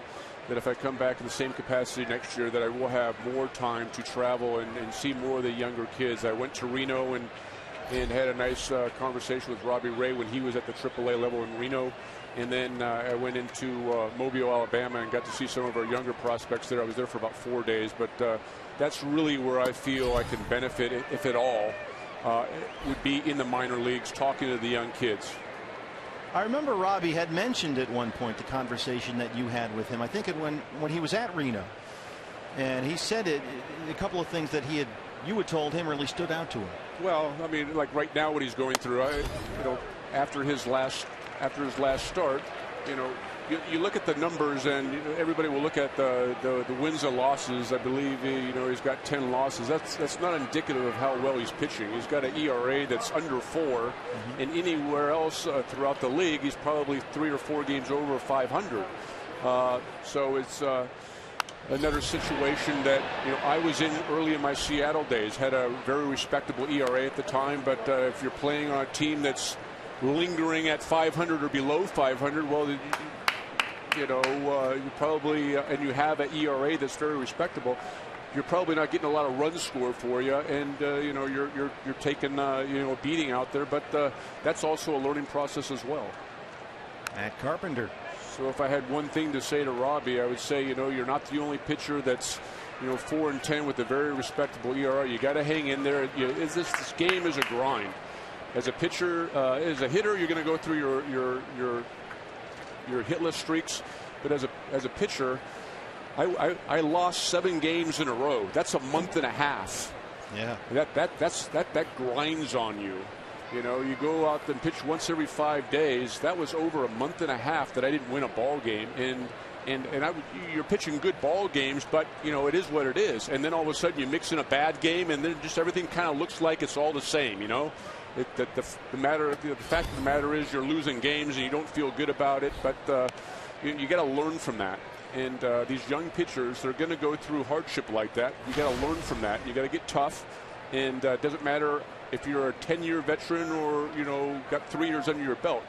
if I come back in the same capacity next year, that I will have more time to travel and see more of the younger kids. I went to Reno and and had a nice conversation with Robbie Ray when he was at the AAA level in Reno. And then I went into Mobile, Alabama, and got to see some of our younger prospects there. I was there for about 4 days, but that's really where I feel I can benefit, if at all, would be in the minor leagues, talking to the young kids. I remember Robbie had mentioned at one point the conversation that you had with him. I think when he was at Reno, and he said a couple of things that you had told him really stood out to him. Well, I mean, like right now, what he's going through, after his last start, you look at the numbers, and everybody will look at the wins and losses. I believe he's got 10 losses. That's not indicative of how well he's pitching. He's got an ERA that's under 4, and anywhere else throughout the league, he's probably 3 or 4 games over 500. So it's another situation that I was in early in my Seattle days. Had a very respectable ERA at the time, but if you're playing on a team that's lingering at 500 or below 500, well, you probably and you have an ERA that's very respectable, you're probably not getting a lot of runs scored for you, and you're taking a beating out there. But that's also a learning process as well. Matt Carpenter. So if I had one thing to say to Robbie, I would say you're not the only pitcher that's 4-10 with a very respectable ERA. You got to hang in there. This game is a grind. As a pitcher, as a hitter, you're going to go through your hitless streaks, but as a pitcher, I lost 7 games in a row. That's a month and a half. Yeah. That grinds on you. You go out and pitch once every 5 days. That was over a month and a half that I didn't win a ball game, and you're pitching good ball games, but it is what it is. And then all of a sudden you mix in a bad game, and then just everything kind of looks like it's all the same. The fact of the matter is you're losing games and you don't feel good about it, but you got to learn from that. And these young pitchers, they're going to go through hardship like that. You got to learn from that. You got to get tough, and it doesn't matter if you're a 10-year veteran or got 3 years under your belt.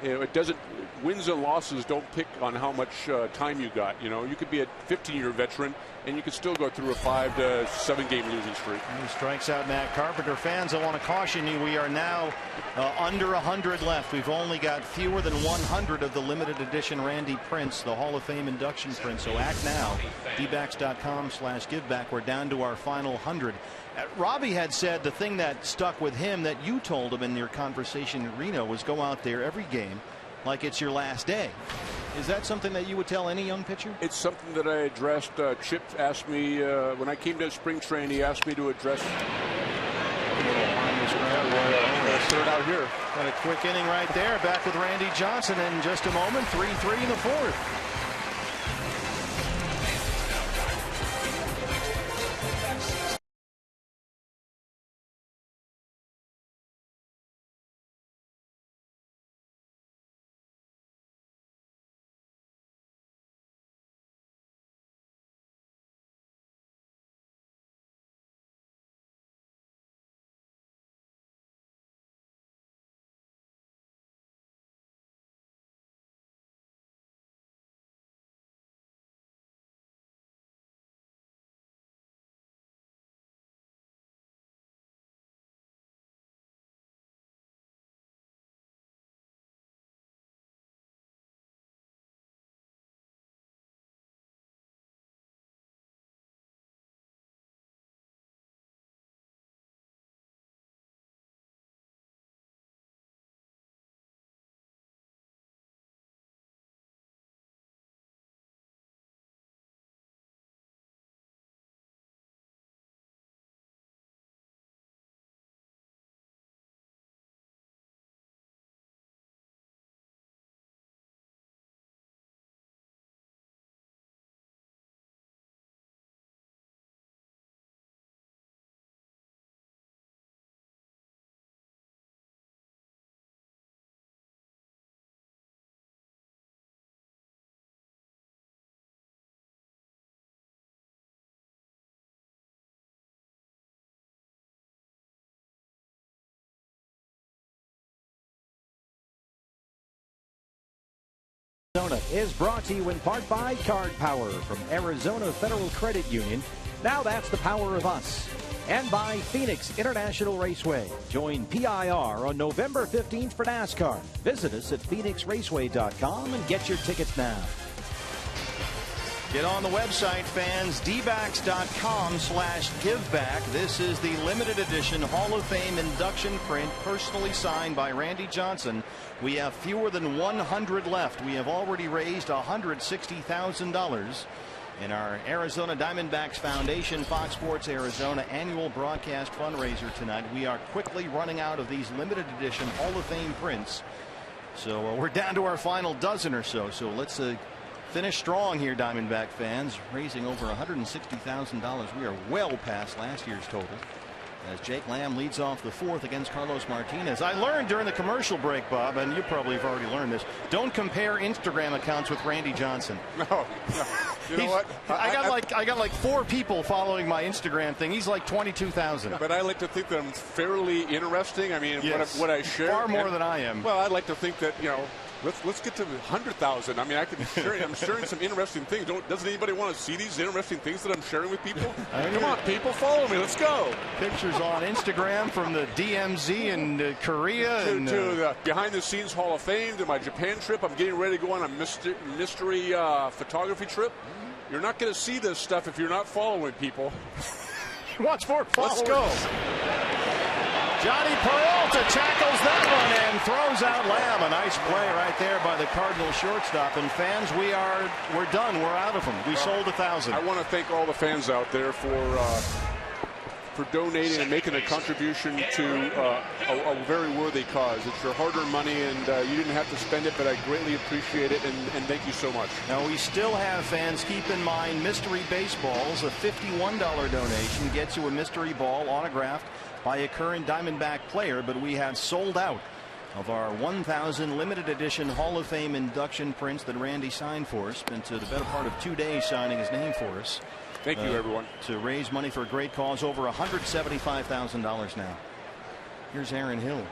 It doesn't. Wins and losses don't pick on how much time you got. You could be a 15-year veteran and you could still go through a 5 to 7 game losing streak. He strikes out Matt Carpenter. Fans, I want to caution you, we are now under 100 left. We've only got fewer than 100 of the limited edition Randy Prince, the Hall of Fame induction print. So act now. dbacks.com/giveback. We're down to our final 100. Robbie had said the thing that stuck with him that you told him in your conversation in Reno was go out there every game like it's your last day. Is that something that you would tell any young pitcher? It's something that I addressed. Chip asked me when I came to spring training. He asked me to address. Third out here. Got a quick inning right there. Back with Randy Johnson in just a moment. 3-3 in the 4th. Arizona is brought to you in part by Card Power from Arizona Federal Credit Union. Now that's the power of us. And by Phoenix International Raceway. Join PIR on November 15th for NASCAR. Visit us at phoenixraceway.com and get your tickets now. Get on the website, fans, dbacks.com/giveback. This is the limited edition Hall of Fame induction print, personally signed by Randy Johnson. We have fewer than 100 left. We have already raised $160,000 in our Arizona Diamondbacks Foundation Fox Sports Arizona annual broadcast fundraiser tonight. We are quickly running out of these limited edition Hall of Fame prints. So we're down to our final dozen or so. So let's finish strong here, Diamondback fans, raising over $160,000. We are well past last year's total. As Jake Lamb leads off the fourth against Carlos Martinez. I learned during the commercial break, Bob, and you probably have already learned this. Don't compare Instagram accounts with Randy Johnson. No. You know what? I got like 4 people following my Instagram thing. He's like 22,000. But I like to think that I'm fairly interesting. I mean, yes, what I share. Far more than I am. Well, I'd like to think that, let's get to 100,000. I mean, I'm sharing some interesting things. Doesn't anybody want to see these interesting things that I'm sharing with people? Come on, people, follow me. Let's go. Pictures on Instagram from the DMZ and Korea. To the behind-the-scenes Hall of Fame, to my Japan trip. I'm getting ready to go on a mystery photography trip. You're not going to see this stuff if you're not following people. Watch for followers. Let's go. Johnny Peralta tackles that one and throws out Lamb. A nice play right there by the Cardinals shortstop. And fans, we're done. We're out of them. We sold 1,000. I want to thank all the fans out there for donating and making a contribution to a very worthy cause. It's your hard-earned money, and you didn't have to spend it, but I greatly appreciate it, and thank you so much. Now, we still have, fans, keep in mind, mystery baseballs. A $51 donation gets you a mystery ball autographed by a current Diamondback player, but we have sold out of our 1,000 limited edition Hall of Fame induction prints that Randy signed for us. Spent the better part of 2 days signing his name for us. Thank you, everyone. To raise money for a great cause, over $175,000 now. Here's Aaron Hill.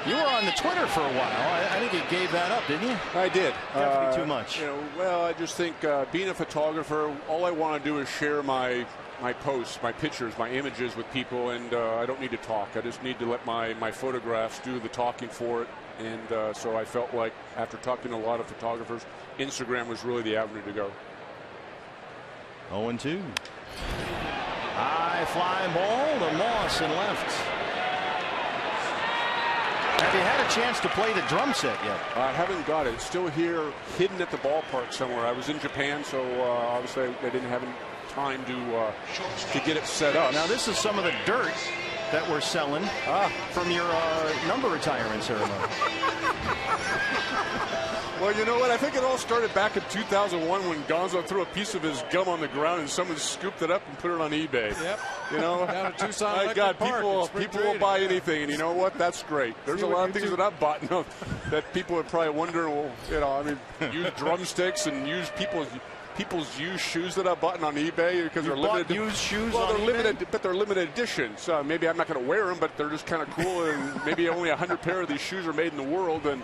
You were on the Twitter for a while. I think you gave that up, didn't you? I did. Got to be too much. Well, I just think being a photographer, all I want to do is share my posts, my pictures, my images with people, and I don't need to talk. I just need to let my photographs do the talking for it. And so I felt like, after talking to a lot of photographers, Instagram was really the avenue to go. 0-2. High fly ball to Moss and left. Have you had a chance to play the drum set yet? I haven't got it. It's still here, hidden at the ballpark somewhere. I was in Japan, so obviously I didn't have time to get it set up. Now, this is some of the dirt that we're selling from your number retirement ceremony. Well, you know what? I think it all started back in 2001 when Gonzo threw a piece of his gum on the ground and someone scooped it up and put it on eBay. Yep. Down at Tucson. My God, people will buy anything, and you know what? That's great. There's a lot of things that I've bought that people would probably wonder. Well, use drumsticks and use people's used shoes that I've bought on eBay because they're limited. Used shoes. Well, they're limited, but they're limited editions. So maybe I'm not going to wear them, but they're just kind of cool. And maybe only 100 pair of these shoes are made in the world, and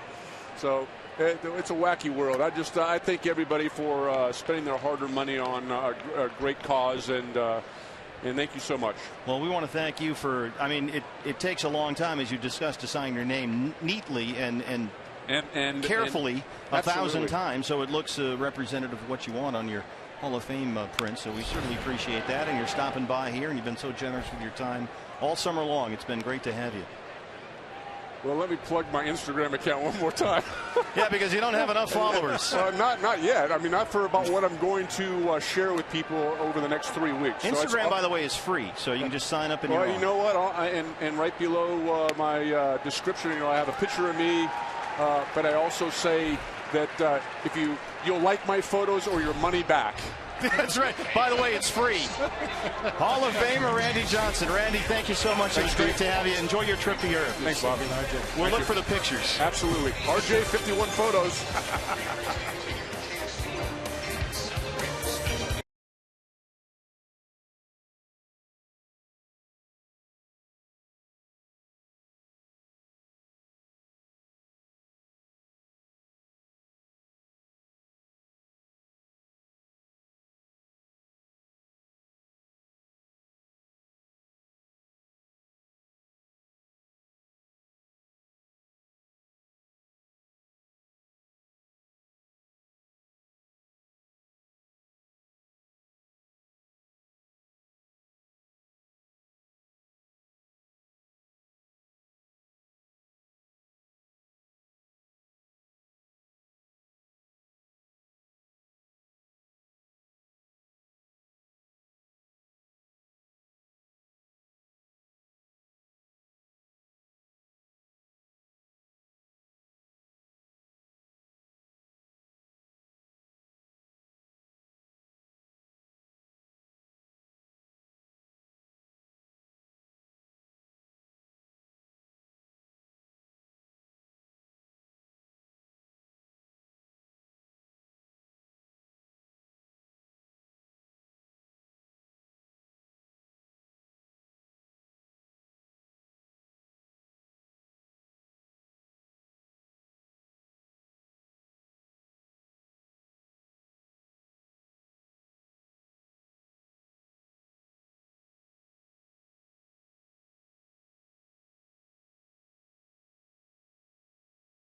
so. It's a wacky world. I thank everybody for spending their hard-earned money on a great cause, and thank you so much. Well, we want to thank you for. I mean, it takes a long time, as you discussed, to sign your name neatly and carefully 1,000 times, so it looks representative of what you want on your Hall of Fame print. So we certainly appreciate that, and you're stopping by here, and you've been so generous with your time all summer long. It's been great to have you. Well, let me plug my Instagram account one more time. Yeah, because you don't have enough followers. Not yet. I mean, not for about what I'm going to share with people over the next 3 weeks. Instagram, by the way, is free, so you can just sign up. Well, you know what? And right below my description, I have a picture of me, but I also say that if you'll like my photos or your money back. That's right. By the way, it's free. Hall of Famer Randy Johnson. Randy, thank you so much. It was great to have you. Enjoy your trip to Europe. Thanks, Bobby. We'll look for the pictures. Absolutely. RJ 51 photos.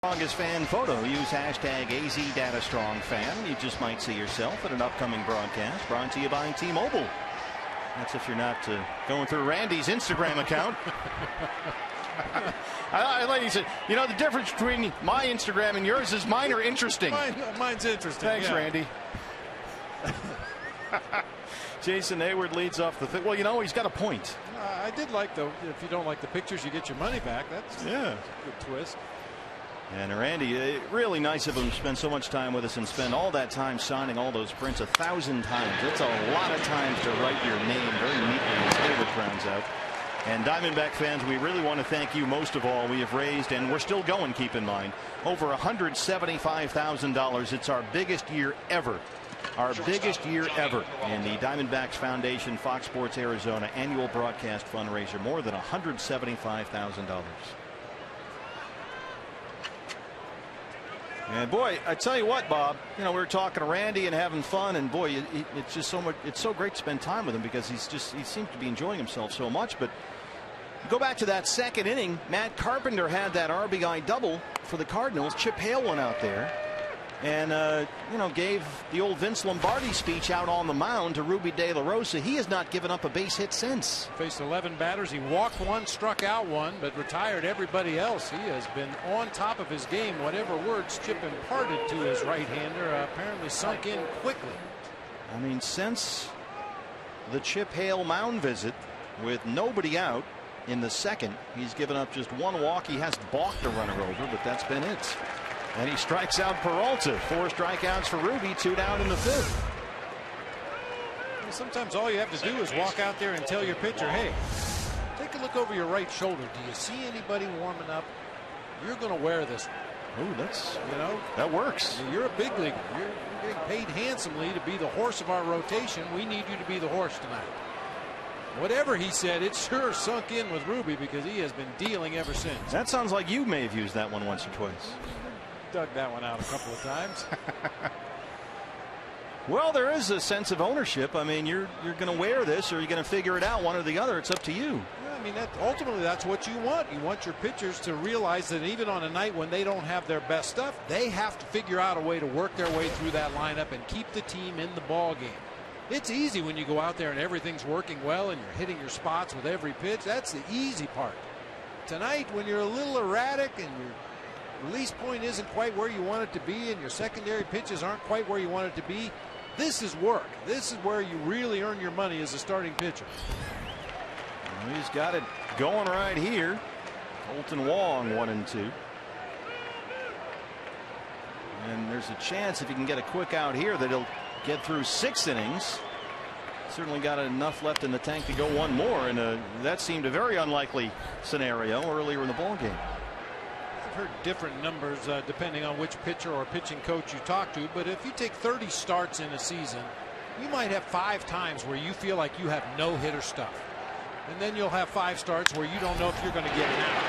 Strongest fan photo. Use hashtag AZDataStrongFan. You just might see yourself at an upcoming broadcast brought to you by T-Mobile. That's if you're not going through Randy's Instagram account. I like you said, you know, the difference between my Instagram and yours is mine are interesting. Mine's interesting. Thanks, Randy. Jason Hayward leads off the fifth. Well, you know, he's got a point. I did like, though, if you don't like the pictures, you get your money back. That's a good twist. And Randy, really nice of him to spend so much time with us and spend all that time signing all those prints 1,000 times. It's a lot of times to write your name very neatly as Hayward rounds out. And Diamondback fans, we really want to thank you most of all. We have raised, and we're still going, keep in mind, over $175,000. It's our biggest year ever. Our biggest year ever in the Diamondbacks Foundation Fox Sports Arizona annual broadcast fundraiser. More than $175,000. And boy, I tell you what, Bob, you know, we were talking to Randy and having fun, and boy, it's just so much. It's so great to spend time with him because he seems to be enjoying himself so much. But go back to that second inning. Matt Carpenter had that RBI double for the Cardinals. Chip Hale went out there and you know, gave the old Vince Lombardi speech out on the mound to Ruby De La Rosa. He has not given up a base hit since. Faced 11 batters. He walked one, struck out one, but retired everybody else. He has been on top of his game. Whatever words Chip imparted to his right-hander apparently sunk in quickly. I mean, since the Chip Hale mound visit with nobody out in the second, he's given up just one walk. He has balked a runner over, but that's been it. And he strikes out Peralta. 4 strikeouts for Ruby, 2 down in the 5th. Well, sometimes all you have to do is walk out there and tell your pitcher, hey, take a look over your right shoulder. Do you see anybody warming up? You're going to wear this. Oh, that's, you know, that works. You're a big leaguer. You're getting paid handsomely to be the horse of our rotation. We need you to be the horse tonight. Whatever he said, it sure sunk in with Ruby because he has been dealing ever since. That sounds like you may have used that one once or twice. Dug that one out a couple of times. Well, there is a sense of ownership. I mean, you're going to wear this, or you're going to figure it out, one or the other. It's up to you. Yeah, I mean, ultimately that's what you want. You want your pitchers to realize that even on a night when they don't have their best stuff, they have to figure out a way to work their way through that lineup and keep the team in the ball game. It's easy when you go out there and everything's working well and you're hitting your spots with every pitch. That's the easy part. Tonight, when you're a little erratic and your release point isn't quite where you want it to be and your secondary pitches aren't quite where you want it to be, this is work. This is where you really earn your money as a starting pitcher. Well, he's got it going right here. Colton Wong 1-2. And there's a chance if he can get a quick out here that he'll get through 6 innings. Certainly got enough left in the tank to go one more, and that seemed a very unlikely scenario earlier in the ball game. I've heard different numbers depending on which pitcher or pitching coach you talk to, but if you take 30 starts in a season, you might have 5 times where you feel like you have no hitter stuff, and then you'll have 5 starts where you don't know if you're going to get an out.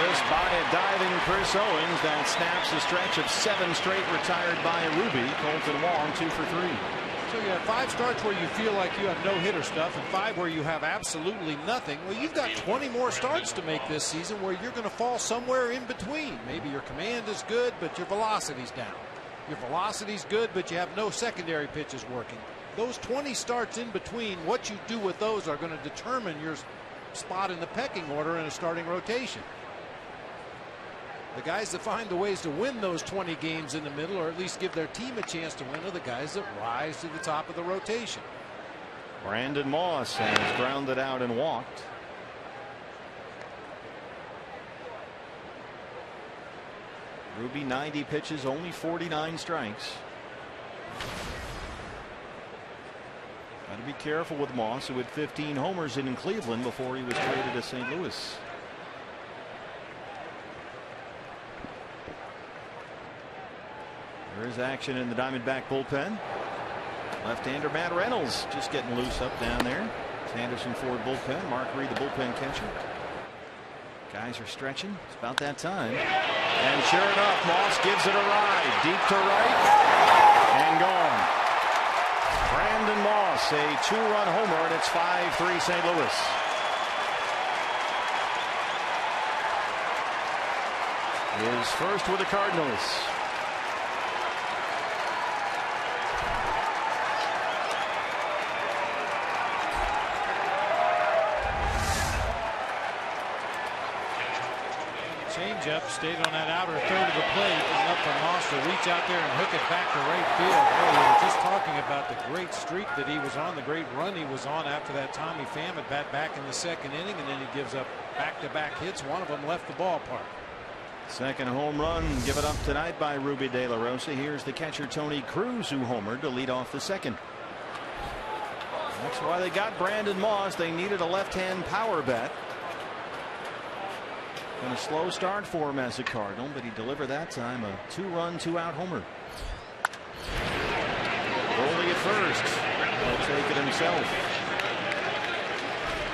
Just by a diving Chris Owens, that snaps a stretch of 7 straight retired by Ruby. Colton Wong 2 for 3. So you have 5 starts where you feel like you have no hitter stuff and 5 where you have absolutely nothing. Well, you've got 20 more starts to make this season where you're going to fall somewhere in between. Maybe your command is good, but your velocity's down. Your velocity's good, but you have no secondary pitches working. Those 20 starts in between, what you do with those are going to determine your spot in the pecking order in a starting rotation. The guys that find the ways to win those 20 games in the middle, or at least give their team a chance to win, are the guys that rise to the top of the rotation. Brandon Moss has grounded out and walked. Ruby 90 pitches, only 49 strikes. Got to be careful with Moss, who had 15 homers in Cleveland before he was traded to St. Louis. There is action in the Diamondback bullpen. Left-hander Matt Reynolds just getting loose up down there. Sanderson Ford bullpen. Mark Reed, the bullpen catcher. Guys are stretching. It's about that time. And sure enough, Moss gives it a ride. Deep to right. And gone. Brandon Moss, a 2-run homer, and it's 5-3 St. Louis. His first with the Cardinals. Changeup stayed on that outer third of the plate, and up for Moss to reach out there and hook it back to right field. Boy, we were just talking about the great streak that he was on, the great run he was on after that Tommy Pham at bat back in the second inning, and then he gives up back-to-back hits. One of them left the ballpark. Second home run given up tonight by Ruby De La Rosa. Here's the catcher Tony Cruz, who homered to lead off the second. That's why they got Brandon Moss. They needed a left-hand power bat. And a slow start for him as a Cardinal, but he delivered that time a 2-run, 2-out homer. Goldie at first. He'll take it himself.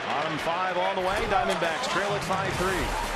Bottom 5 all the way. Diamondbacks trail at 5-3.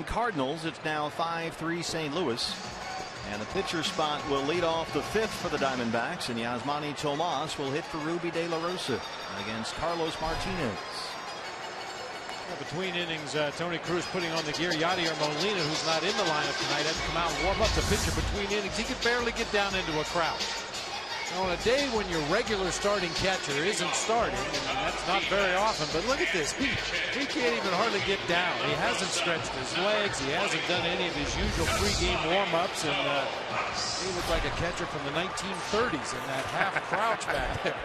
Cardinals, it's now 5-3 St. Louis, and the pitcher spot will lead off the 5th for the Diamondbacks, and Yasmani Tomas will hit for Ruby De La Rosa against Carlos Martinez. Between innings, Tony Cruz putting on the gear. Yadier Molina, who's not in the lineup tonight, had to come out and warm up the pitcher between innings. He could barely get down into a crouch. Now, on a day when your regular starting catcher isn't starting, and that's not very often, but look at this. He can't even hardly get down. He hasn't stretched his legs. He hasn't done any of his usual pregame warm-ups, and he looked like a catcher from the 1930s in that half crouch back there.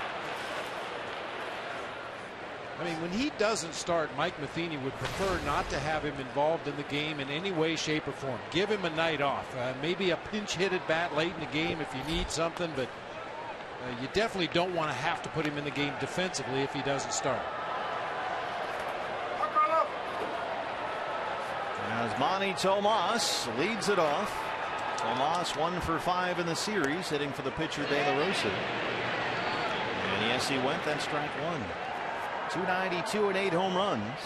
I mean, when he doesn't start, Mike Matheny would prefer not to have him involved in the game in any way, shape, or form. Give him a night off. Maybe a pinch-hit at bat late in the game if you need something, but you definitely don't want to have to put him in the game defensively if he doesn't start. Yasmani Tomas leads it off. Tomas 1 for 5 in the series, hitting for the pitcher De La Rosa. And yes, he went. That's strike 1. 292 and 8 home runs.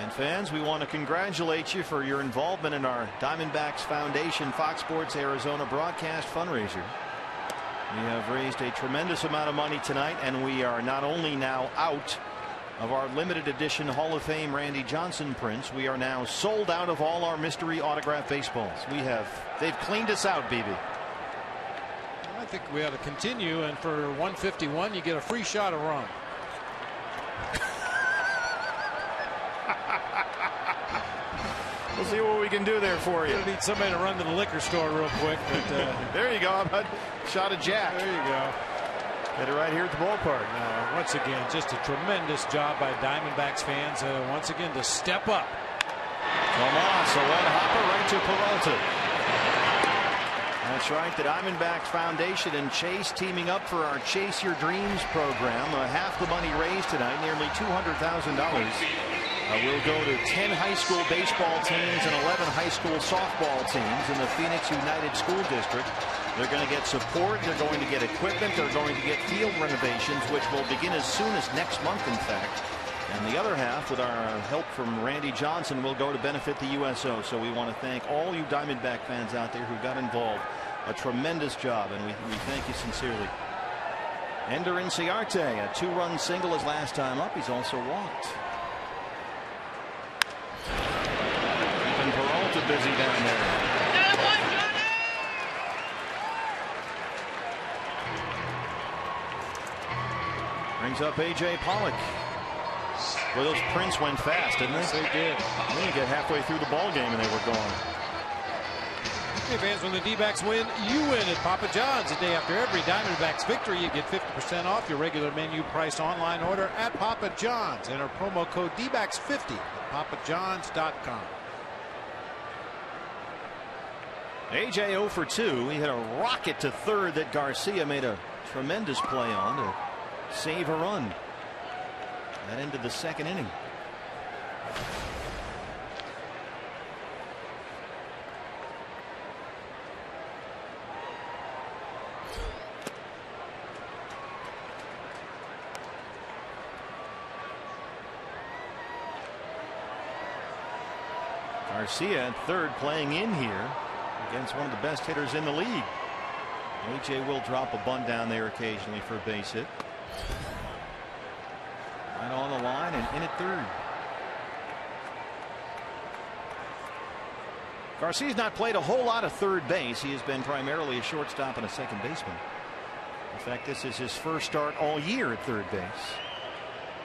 And fans, we want to congratulate you for your involvement in our Diamondbacks Foundation Fox Sports Arizona broadcast fundraiser. We have raised a tremendous amount of money tonight, and we are not only now out of our limited edition Hall of Fame Randy Johnson prints, we are now sold out of all our mystery autograph baseballs. They've cleaned us out, BB. I think we ought to continue, and for 151 you get a free shot of rum. We'll see what we can do there for you. Gonna need somebody to run to the liquor store real quick. But there you go. How about shot of Jack? There you go. Get it right here at the ballpark. Once again, just a tremendous job by Diamondbacks fans. Once again, to step up. Tomas, a one hopper right to Peralta. That's right. The Diamondbacks Foundation and Chase teaming up for our Chase Your Dreams program. Half the money raised tonight, nearly $200,000, will go to 10 high school baseball teams and 11 high school softball teams in the Phoenix United School District. They're going to get support. They're going to get equipment. They're going to get field renovations, which will begin as soon as next month, in fact. And the other half, with our help from Randy Johnson, will go to benefit the USO. So we want to thank all you Diamondback fans out there who got involved. A tremendous job, and we thank you sincerely. Ender Inciarte, a 2-run single his last time up. He's also walked. Keeping Peralta busy down there. Brings up A.J. Pollock. Well, those prints went fast, didn't they? Yes, they did. They didn't get halfway through the ball game and they were gone. Hey fans, when the D-backs win, you win at Papa John's. The day after every Diamondbacks victory, you get 50% off your regular menu price online order at Papa John's. Enter promo code D-backs50 at papajohns.com. A.J. 0 for 2. He hit a rocket to third that Garcia made a tremendous play on to save a run. That ended the second inning. Garcia at third, playing in here against one of the best hitters in the league. A.J. will drop a bunt down there occasionally for a base hit. Right on the line and in at third. Garcia's not played a whole lot of third base. He has been primarily a shortstop and a second baseman. In fact, this is his first start all year at third base.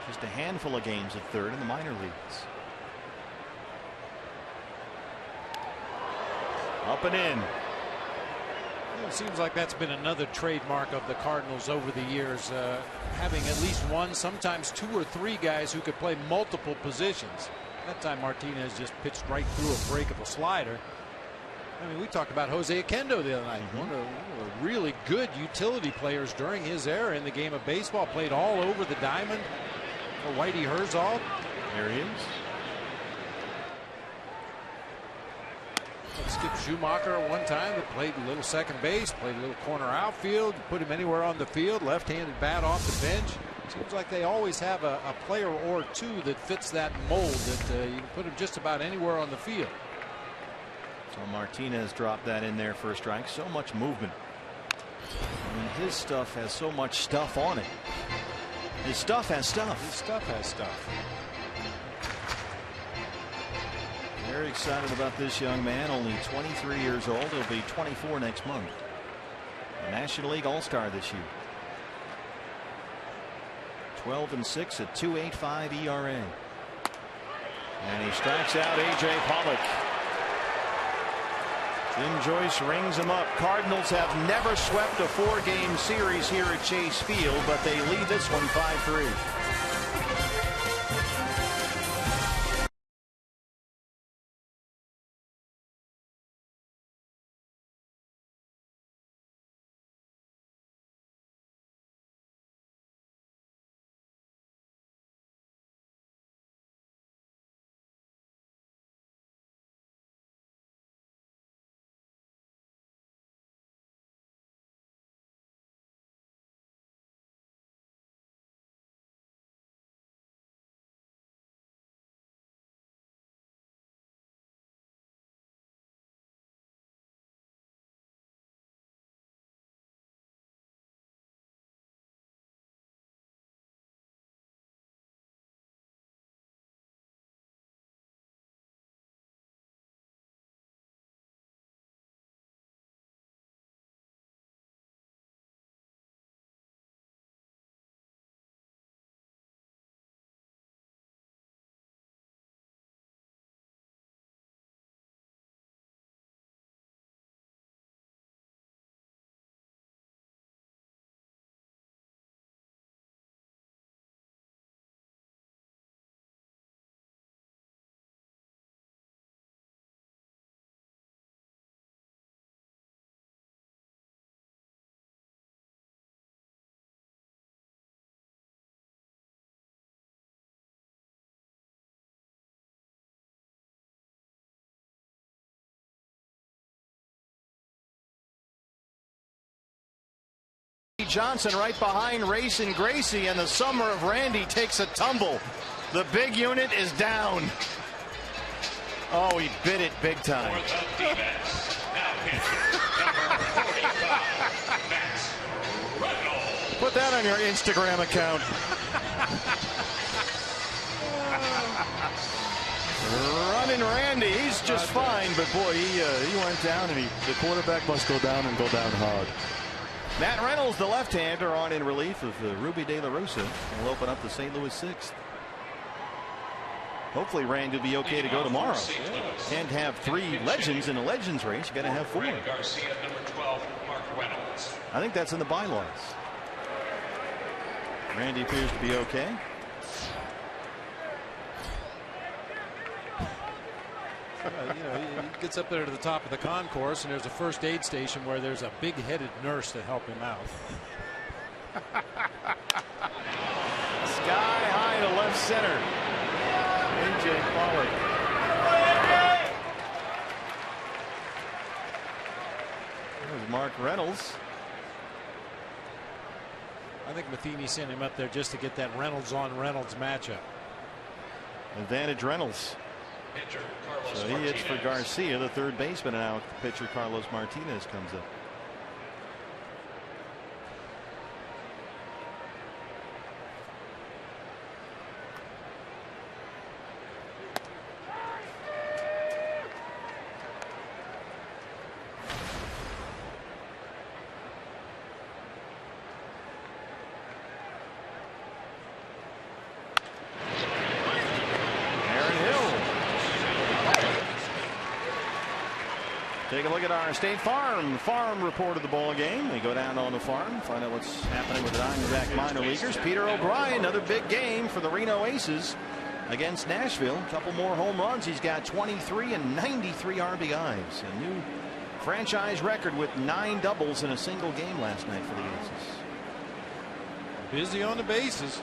Just a handful of games at third in the minor leagues. Up and in. It seems like that's been another trademark of the Cardinals over the years, having at least one, sometimes 2 or 3 guys who could play multiple positions. That time Martinez just pitched right through a break of a slider. I mean, we talked about Jose Oquendo the other night. One of the really good utility players during his era in the game of baseball. Played all over the diamond for Whitey Herzog. There he is. Skip Schumacher at one time that played a little second base, played a little corner outfield, put him anywhere on the field, left-handed bat off the bench. Seems like they always have a player or two that fits that mold, that you can put him just about anywhere on the field. So Martinez dropped that in there for a strike. So much movement. I mean, his stuff has so much stuff on it. His stuff has stuff. His stuff has stuff. Very excited about this young man, only 23 years old. He'll be 24 next month. A National League All-Star this year. 12-6 at 2.85 ERA. And he strikes out A.J. Pollock. Jim Joyce rings him up. Cardinals have never swept a 4-game series here at Chase Field, but they lead this one 5-3. Johnson right behind Racing Gracie, and the summer of Randy takes a tumble. The big unit is down. Oh, he bit it big time. Put that on your Instagram account. Running Randy, he's just fine, but boy, he went down, and the quarterback must go down and go down hard. Matt Reynolds, the left-hander, on in relief of Ruby De La Rosa, and will open up the St. Louis 6th. Hopefully Randy will be okay to go tomorrow. Can't have 3 legends in a legends race. You got to have 4. I think that's in the bylaws. Randy appears to be okay. He gets up there to the top of the concourse, and there's a first aid station where there's a big-headed nurse to help him out. Sky high to left center. A.J. Pollard. There's Mark Reynolds. I think Matheny sent him up there just to get that Reynolds on Reynolds matchup. Advantage Reynolds. So he hits for Garcia, the third baseman, and now pitcher Carlos Martinez comes up. Take a look at our State Farm report of the ball game. We go down on the farm, find out what's happening with the Diamondback minor leaguers. Peter O'Brien, another big game for the Reno Aces against Nashville. A couple more home runs. He's got 23 and 93 RBIs. A new franchise record with 9 doubles in a single game last night for the Aces. Busy on the bases.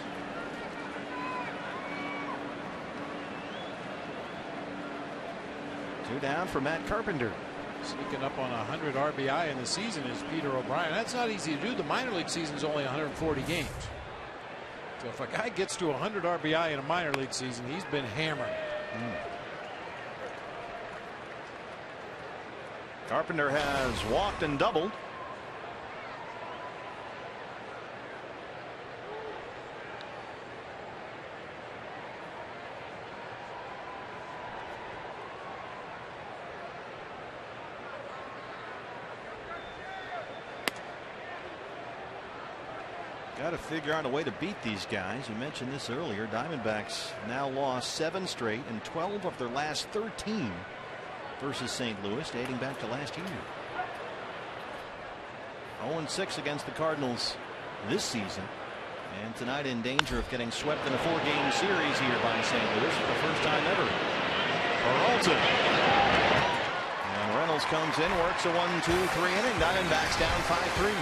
Two down for Matt Carpenter. Sneaking up on 100 RBI in the season is Peter O'Brien. That's not easy to do. The minor league season is only 140 games. So if a guy gets to 100 RBI in a minor league season, he's been hammered. Carpenter has walked and doubled. Got to figure out a way to beat these guys. You mentioned this earlier. Diamondbacks now lost 7 straight and 12 of their last 13 versus St. Louis, dating back to last year. 0-6 against the Cardinals this season, and tonight in danger of getting swept in a 4-game series here by St. Louis for the first time ever. Peralta. And Reynolds comes in, works a 1-2-3 inning. Diamondbacks down 5-3.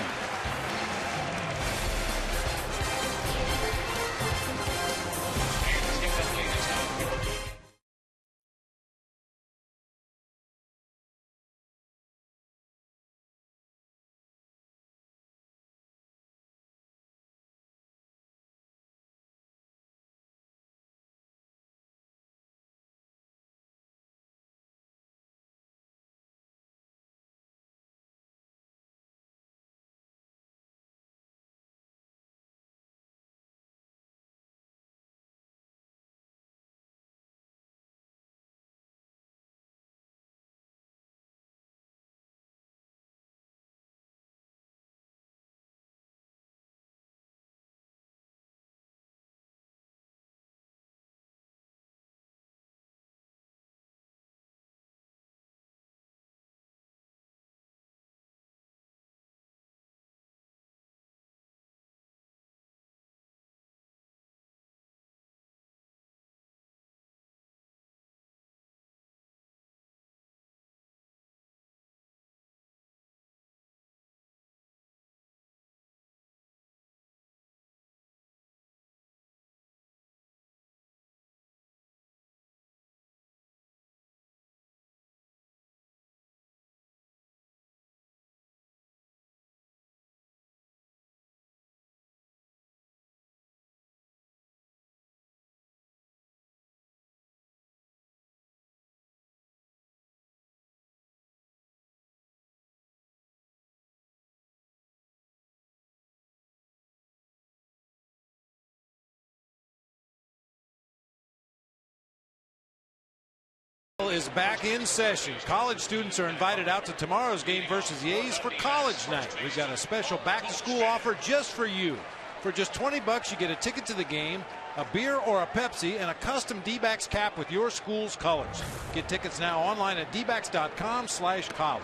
is back in session. College students are invited out to tomorrow's game versus the A's for college night. We've got a special back-to-school offer just for you. For just $20, you get a ticket to the game, a beer or a Pepsi, and a custom D-backs cap with your school's colors. Get tickets now online at dbacks.com/college.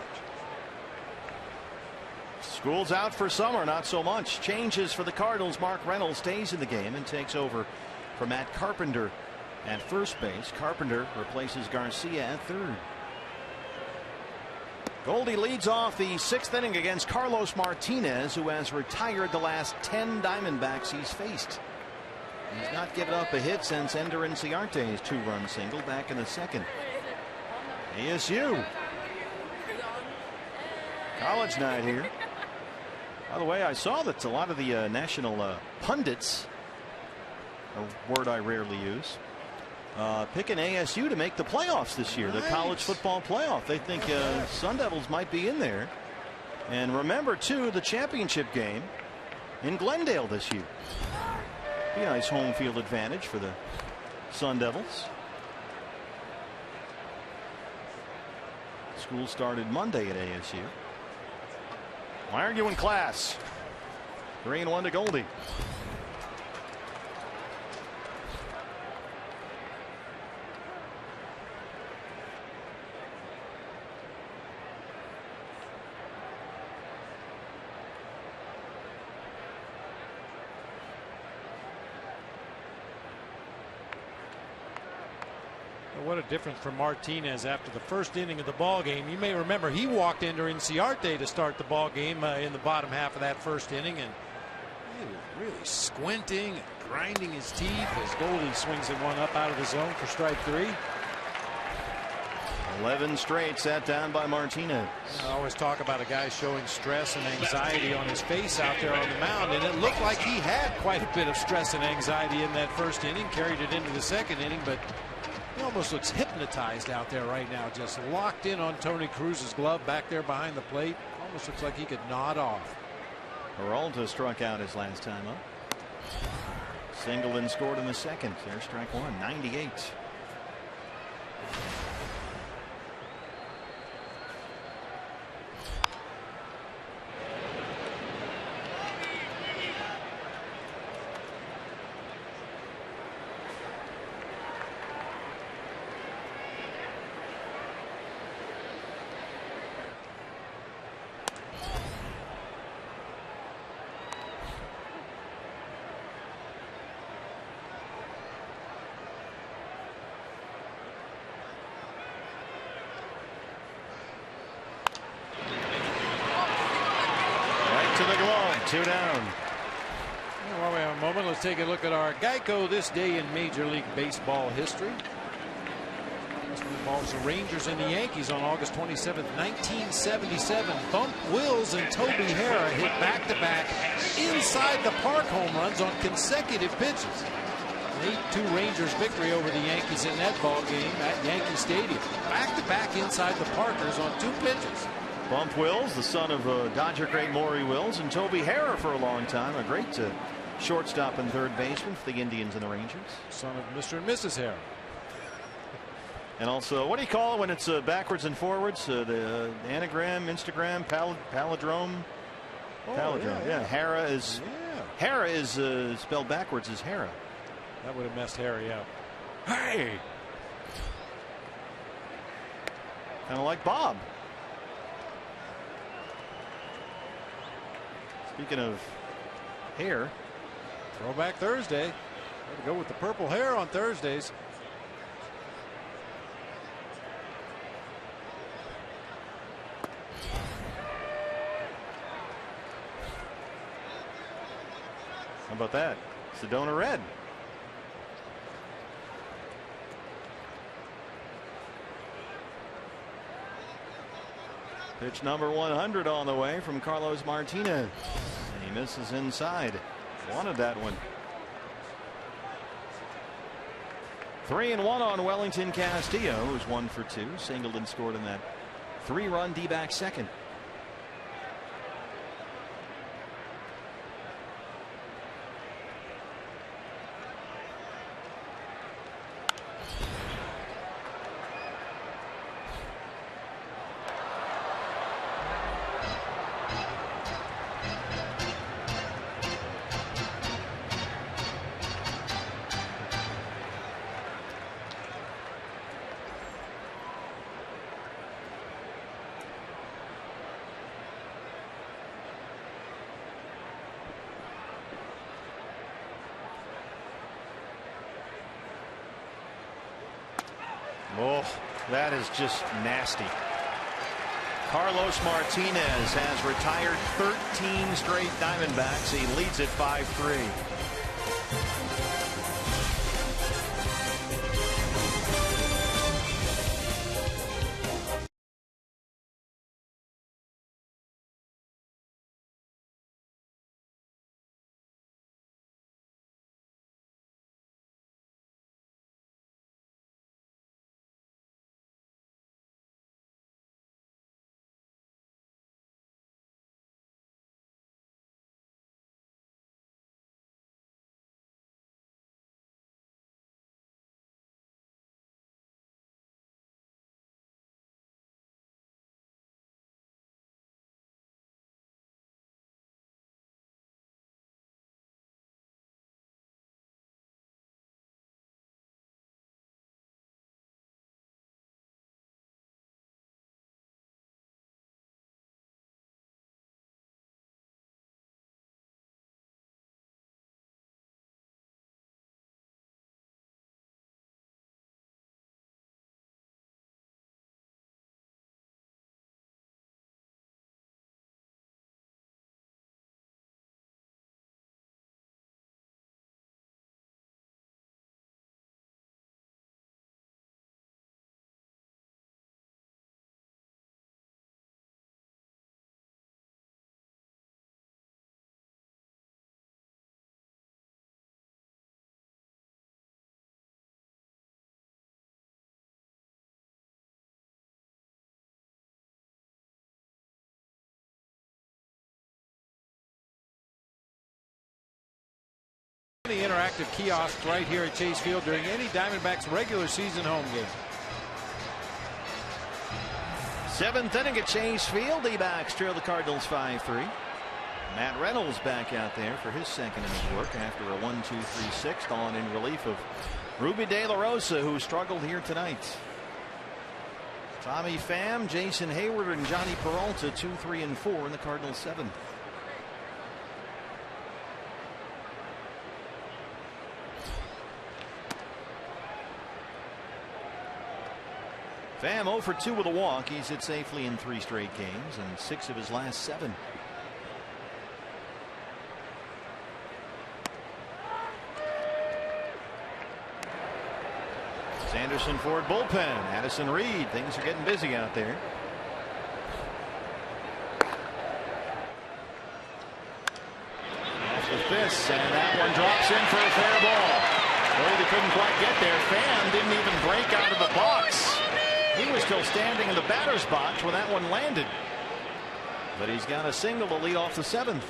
School's out for summer, not so much. Changes for the Cardinals. Mark Reynolds stays in the game and takes over for Matt Carpenter at first base. Carpenter replaces Garcia at third. Goldie leads off the 6th inning against Carlos Martinez, who has retired the last 10 Diamondbacks he's faced. He's not given up a hit since Ender Inciarte's 2-run single back in the 2nd. ASU. College night here. By the way, I saw that a lot of the national pundits, a word I rarely use, picking ASU to make the playoffs this year, the college football playoff. They think Sun Devils might be in there. And remember, too, the championship game in Glendale this year. Be a nice home field advantage for the Sun Devils. School started Monday at ASU. Why aren't you in class? 3-1 to Goldie. What a difference for Martinez after the first inning of the ball game. You may remember he walked into Inciarte to start the ball game in the bottom half of that first inning, and he was really squinting and grinding his teeth as Goldie swings him one up out of the zone for strike 3. 11 straight sat down by Martinez. I always talk about a guy showing stress and anxiety on his face out there on the mound, and it looked like he had quite a bit of stress and anxiety in that first inning, carried it into the second inning, but he almost looks hypnotized out there right now, just locked in on Tony Cruz's glove back there behind the plate. Almost looks like he could nod off. Peralta struck out his last time up. Singleton scored in the 2nd. There's strike 1, 98. Two down. While we have a moment, let's take a look at our Geico this day in Major League Baseball history. This one involves the Rangers and the Yankees on August 27th, 1977. Bump Wills and Toby Harrah hit back-to-back inside the park home runs on consecutive pitches. An 8-2 Rangers victory over the Yankees in that ball game at Yankee Stadium. Back-to-back inside the Parkers on 2 pitches. Bump Wills, the son of Dodger great Maury Wills, and Toby Harrah for a long time, a great shortstop and third baseman for the Indians and the Rangers. Son of Mr. and Mrs. Harrah. And also, what do you call it when it's backwards and forwards? The anagram, Instagram, palindrome. Oh, Palindrome. Yeah. Harrah is Harrah is spelled backwards as Harrah. That would have messed Harry up. Hey, kind of like Bob. Speaking of hair, Throwback Thursday. Got to go with the purple hair on Thursdays. How about that? Sedona Red. Pitch number 100 on the way from Carlos Martinez. And he misses inside. Wanted that one. 3-1 on Wellington Castillo, who's 1 for 2. Singleton scored in that 3-run D-back second. Oh, that is just nasty. Carlos Martinez has retired 13 straight Diamondbacks. He leads it 5-3. The interactive kiosks right here at Chase Field during any Diamondbacks regular season home game. 7th inning at Chase Field. D-backs trail the Cardinals 5-3. Matt Reynolds back out there for his second innings work after a 1-2-3-6 on in relief of Ruby De La Rosa, who struggled here tonight. Tommy Pham, Jason Hayward, and Johnny Peralta 2, 3, and 4 in the Cardinals 7th. Pham 0 for 2 with a walk. He's hit safely in 3 straight games and 6 of his last 7. Sanderson Ford bullpen. Addison Reed. Things are getting busy out there. Off with this, and that one drops in for a fair ball. Oh, they couldn't quite get there. Pham didn't even break out of the box. He was still standing in the batter's box when that one landed. But he's got a single to lead off the 7th.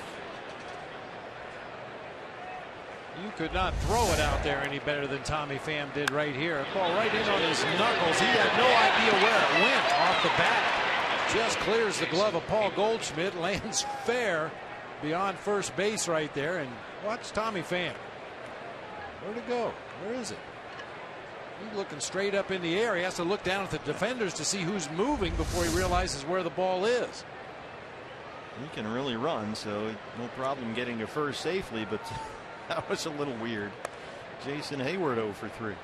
You could not throw it out there any better than Tommy Pham did right here. Ball right in on his knuckles. He had no idea where it went off the bat. Just clears the glove of Paul Goldschmidt. Lands fair beyond first base right there. And watch Tommy Pham. Where'd it go? Where is it? He's looking straight up in the air. He has to look down at the defenders to see who's moving before he realizes where the ball is. He can really run, so no problem getting to first safely, but that was a little weird. Jason Hayward 0 for 3.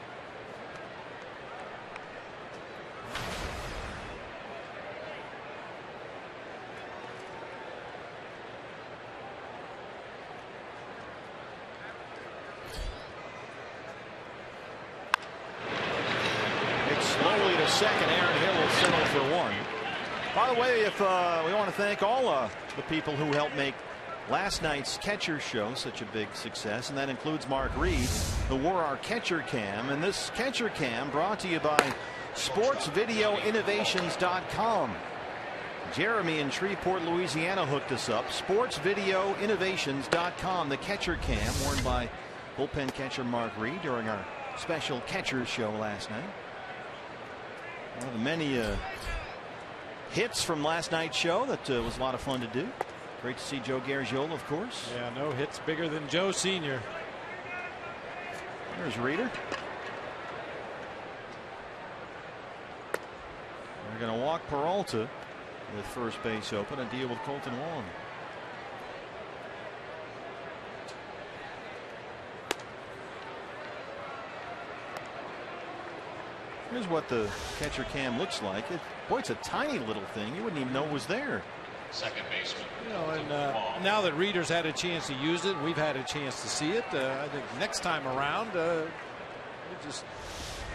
Second, Aaron Hill will settle for 1. By the way, if we want to thank all the people who helped make last night's catcher show such a big success, and that includes Mark Reed, who wore our catcher cam. And this catcher cam brought to you by sportsvideoinnovations.com. Jeremy in Shreveport, Louisiana hooked us up. sportsvideoinnovations.com. The catcher cam worn by bullpen catcher Mark Reed during our special catchers show last night. One of the many hits from last night's show that was a lot of fun to do. Great to see Joe Garagiola, of course. Yeah, no hits bigger than Joe Sr. There's Reeder. They're going to walk Peralta with first base open and deal with Colton Wong. Here's what the catcher cam looks like. Boy, it's a tiny little thing. You wouldn't even know it was there. Second baseman. You know, and now that Reeder's had a chance to use it, we've had a chance to see it. I think next time around, we just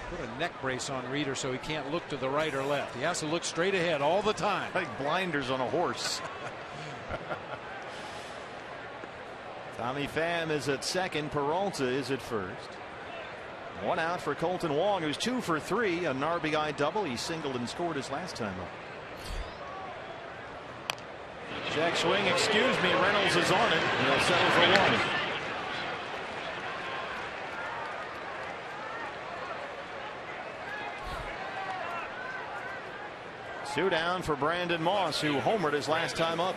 put a neck brace on Reeder so he can't look to the right or left. He has to look straight ahead all the time. Like blinders on a horse. Tommy Pham is at second. Peralta is at first. One out for Colton Wong, who's 2 for 3, an RBI double. He singled and scored his last time up. Check swing, excuse me, Reynolds is on it. He'll settle for 1. Two down for Brandon Moss, who homered his last time up.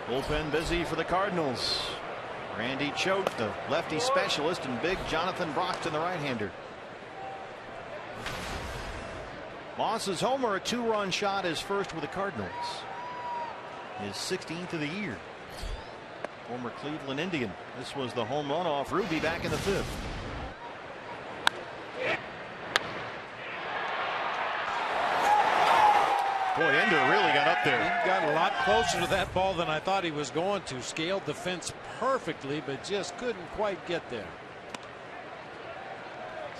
Bullpen busy for the Cardinals. Randy Choate, the lefty specialist, and big Jonathan Brockton, the right-hander. Moss's homer, a 2-run shot, is first with the Cardinals. His 16th of the year. Former Cleveland Indian. This was the home run off Ruby back in the 5th. Boy, Ender really got up there. He got a lot closer to that ball than I thought he was going to. Scaled the fence perfectly, but just couldn't quite get there.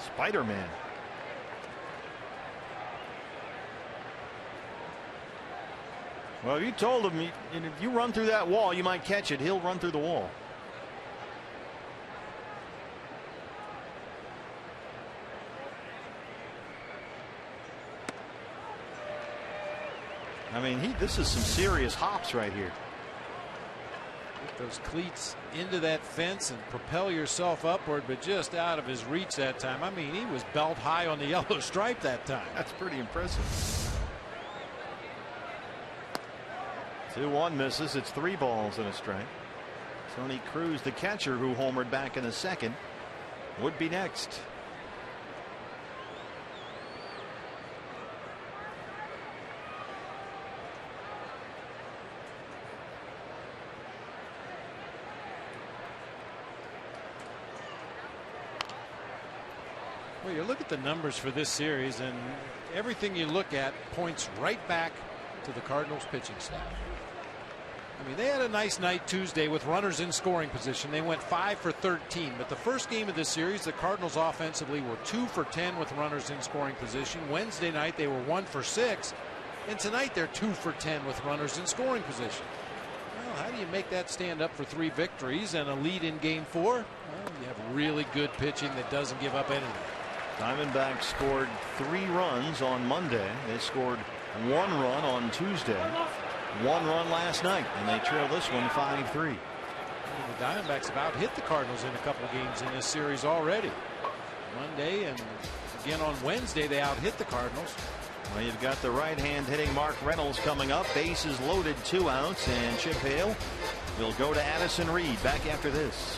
Spider-Man. Well, you told him if you run through that wall, you might catch it. He'll run through the wall. I mean, this is some serious hops right here. Get those cleats into that fence and propel yourself upward, but just out of his reach that time. I mean, he was belt high on the yellow stripe that time. That's pretty impressive. 2-1 misses. It's 3 balls and a strike. Tony Cruz, the catcher who homered back in the 2nd, would be next. Well, you look at the numbers for this series, and everything you look at points right back to the Cardinals pitching staff. I mean, they had a nice night Tuesday with runners in scoring position. They went 5 for 13, but the first game of this series, the Cardinals offensively were 2 for 10 with runners in scoring position. Wednesday night they were 1 for 6, and tonight they're 2 for 10 with runners in scoring position. Well, how do you make that stand up for 3 victories and a lead in game 4? Well, you have really good pitching that doesn't give up anything. Diamondbacks scored 3 runs on Monday. They scored 1 run on Tuesday, 1 run last night, and they trail this one 5-3. The Diamondbacks have out-hit the Cardinals in a couple of games in this series already. Monday and again on Wednesday they out-hit the Cardinals. Well, you've got the right-hand hitting Mark Reynolds coming up. Bases loaded, 2 outs, and Chip Hale will go to Addison Reed back after this.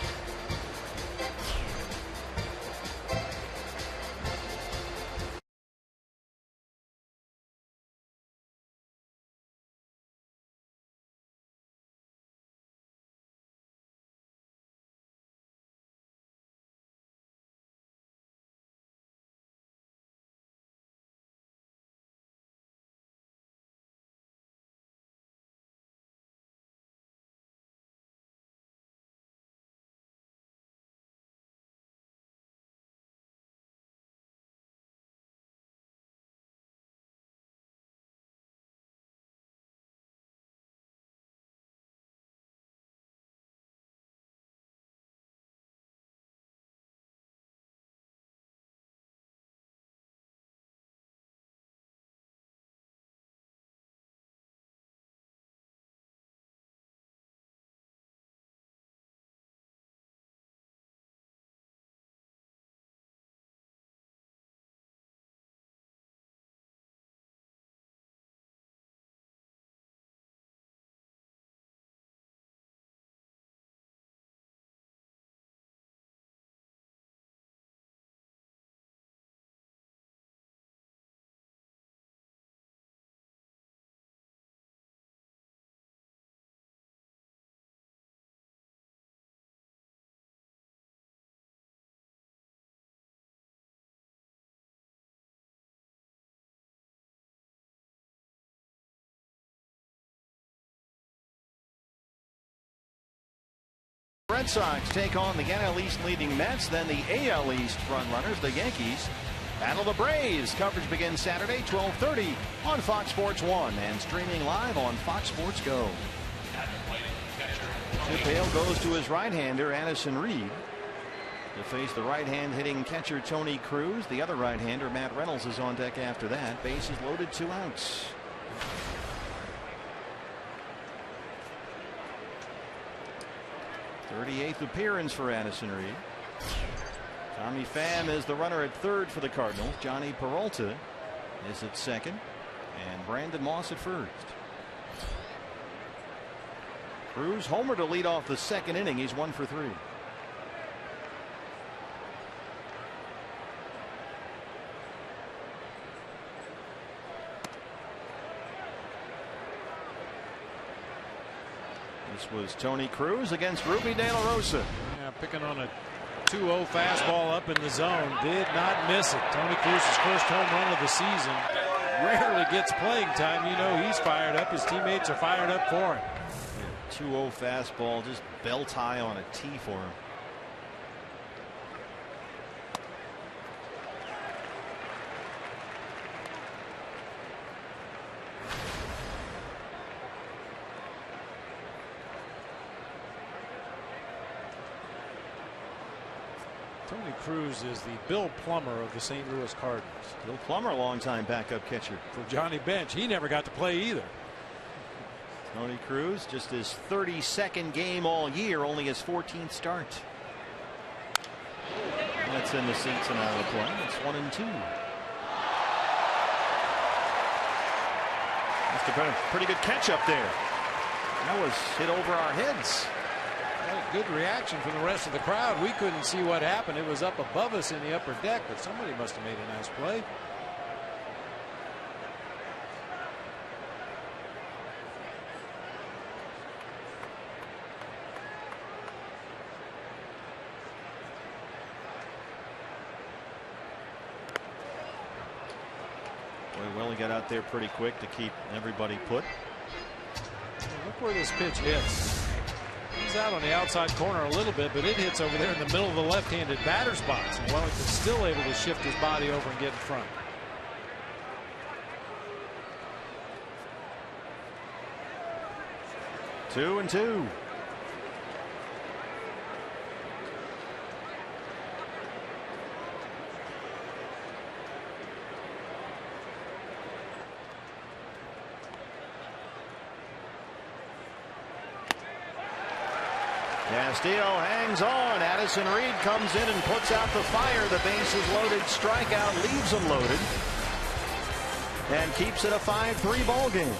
Red Sox take on the NL East leading Mets. Then the AL East frontrunners, the Yankees, battle the Braves. Coverage begins Saturday, 12:30 on Fox Sports 1 and streaming live on Fox Sports Go. Chip Hale goes to his right-hander, Addison Reed, to face the right-hand hitting catcher Tony Cruz. The other right-hander, Matt Reynolds, is on deck after that. Bases loaded, 2 outs. '38th appearance for Addison Reed. Tommy Pham is the runner at third for the Cardinals. Johnny Peralta is at second, and Brandon Moss at first. Cruz homer to lead off the second inning. He's 1 for 3. This was Tony Cruz against Ruby De La Rosa. Yeah, picking on a 2-0 fastball up in the zone. Did not miss it. Tony Cruz's first home run of the season. Rarely gets playing time. You know he's fired up. His teammates are fired up for him. 2-0 fastball, just belt high on a tee for him. Tony Cruz is the Bill Plummer of the St. Louis Cardinals. Bill Plummer, longtime backup catcher for Johnny Bench. He never got to play either. Tony Cruz, just his 32nd game all year, only his 14th start. That's in the seats and out of the play. It's 1-2. Must have been a pretty good catch up there. That was hit over our heads. Good reaction from the rest of the crowd. We couldn't see what happened. It was up above us in the upper deck, but somebody must have made a nice play. Boy, Willie got out there pretty quick to keep everybody put. Look where this pitch hits. He's out on the outside corner a little bit, but it hits over there in the middle of the left-handed batter's box. And Wellington's still able to shift his body over and get in front. Two and two. Castillo hangs on. Addison Reed comes in and puts out the fire. The base is loaded. Strikeout leaves them loaded and keeps it a 5-3 ball game.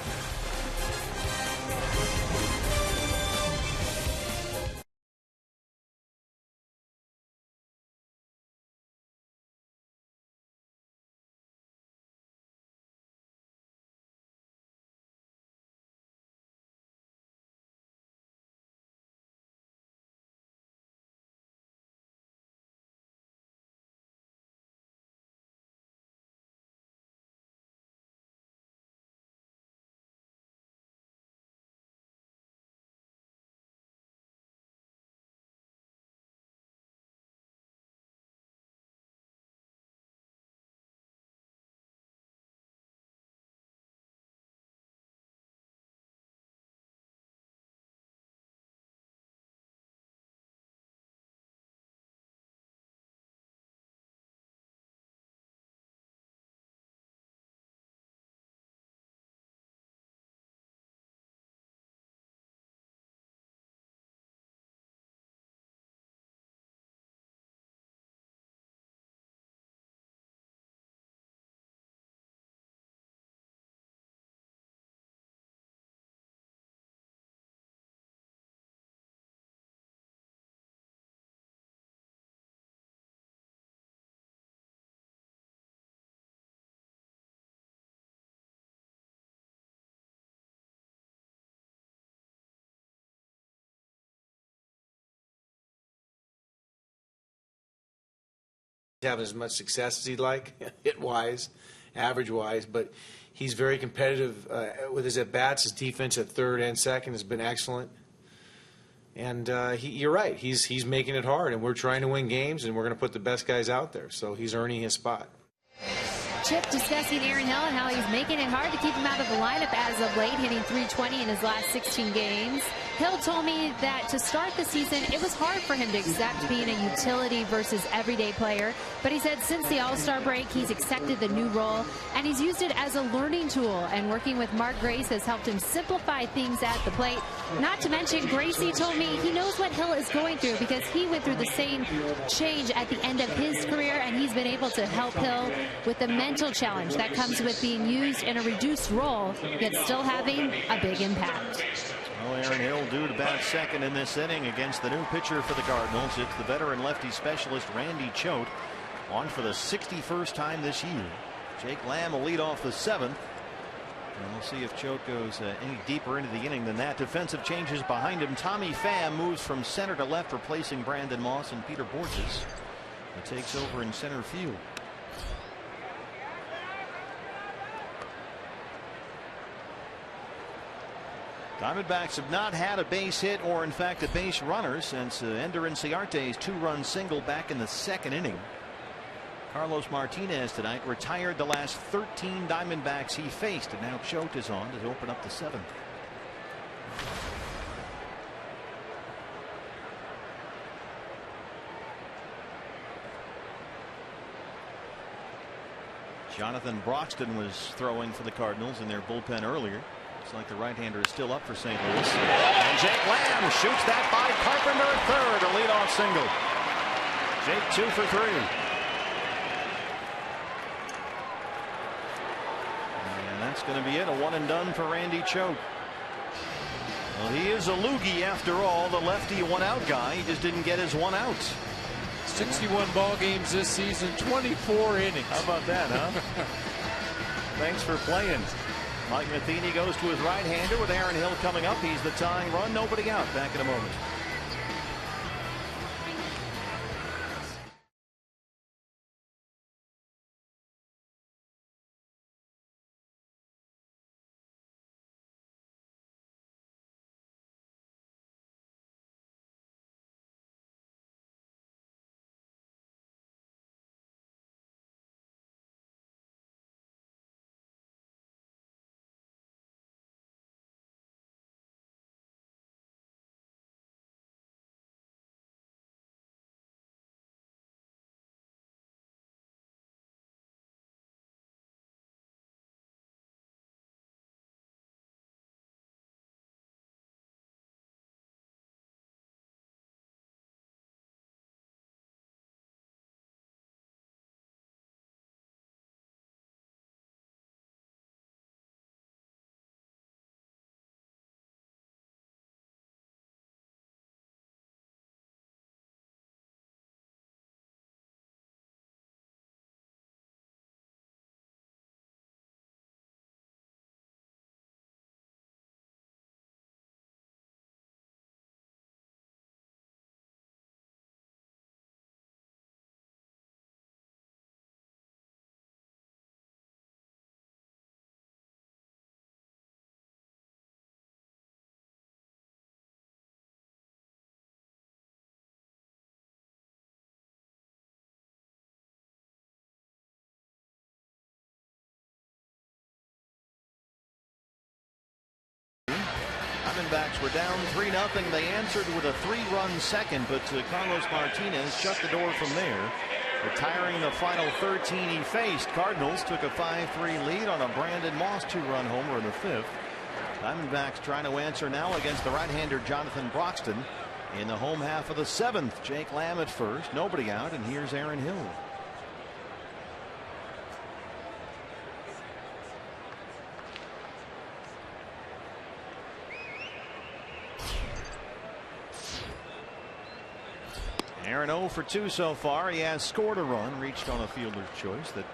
Have as much success as he'd like, hit-wise, average-wise, but he's very competitive with his at-bats. His defense at third and second has been excellent. And you're right. He's making it hard, and we're trying to win games, and we're going to put the best guys out there. So he's earning his spot. Chip discussing Aaron Hill and how he's making it hard to keep him out of the lineup as of late, hitting .320 in his last 16 games. Hill told me that to start the season, it was hard for him to accept being a utility versus everyday player. But he said since the All-Star break, he's accepted the new role, and he's used it as a learning tool. And working with Mark Grace has helped him simplify things at the plate. Not to mention, Gracie told me he knows what Hill is going through because he went through the same change at the end of his career, and he's been able to help Hill with the mental challenge that comes with being used in a reduced role, yet still having a big impact. Well, Aaron Hill due to bat second in this inning against the new pitcher for the Cardinals. It's the veteran lefty specialist Randy Choate, on for the 61st time this year. Jake Lamb will lead off the 7th. And we'll see if Choate goes any deeper into the inning than that. Defensive changes behind him. Tommy Pham moves from center to left, replacing Brandon Moss, and Peter Borges takes over in center field. Diamondbacks have not had a base hit or, in fact, a base runner since Ender Inciarte's 2-run single back in the 2nd inning. Carlos Martinez tonight retired the last 13 Diamondbacks he faced, and now Choate is on to open up the 7th. Jonathan Broxton was throwing for the Cardinals in their bullpen earlier. Looks like the right-hander is still up for St. Louis. And Jake Lamb shoots that by Carpenter at third, a leadoff single. Jake 2 for 3. And that's going to be it, a one and done for Randy Choate. Well, he is a loogie after all, the lefty one-out guy. He just didn't get his one out. 61 ball games this season, 24 innings. How about that, huh? Thanks for playing. Mike Matheny goes to his right-hander with Aaron Hill coming up. He's the tying run. Nobody out. Back in a moment. Diamondbacks were down 3-0. They answered with a 3-run second, but Carlos Martinez shut the door from there, retiring the final 13 he faced. Cardinals took a 5-3 lead on a Brandon Moss 2-run homer in the 5th. Diamondbacks trying to answer now against the right-hander Jonathan Broxton in the home half of the 7th. Jake Lamb at first, nobody out, and here's Aaron Hill. Aaron 0 for 2 so far. He has scored a run, reached on a fielder's choice that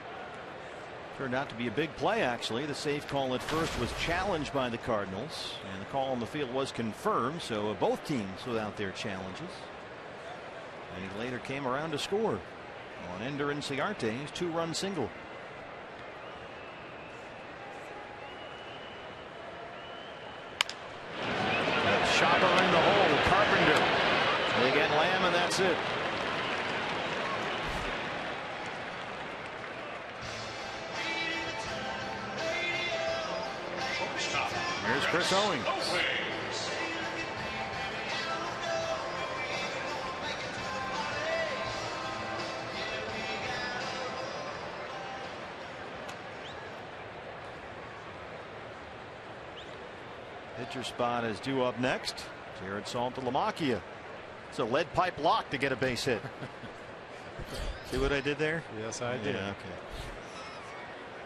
turned out to be a big play, actually. The safe call at first was challenged by the Cardinals, and the call on the field was confirmed, so both teams without their challenges. And he later came around to score on Ender Inciarte's 2-run single. Chopper in the hole. Carpenter it. Here's Chris Owings. Pitcher spot is due up next. Jared Saltalamacchia. It's a lead pipe lock to get a base hit. See what I did there? Yes, I did. Yeah,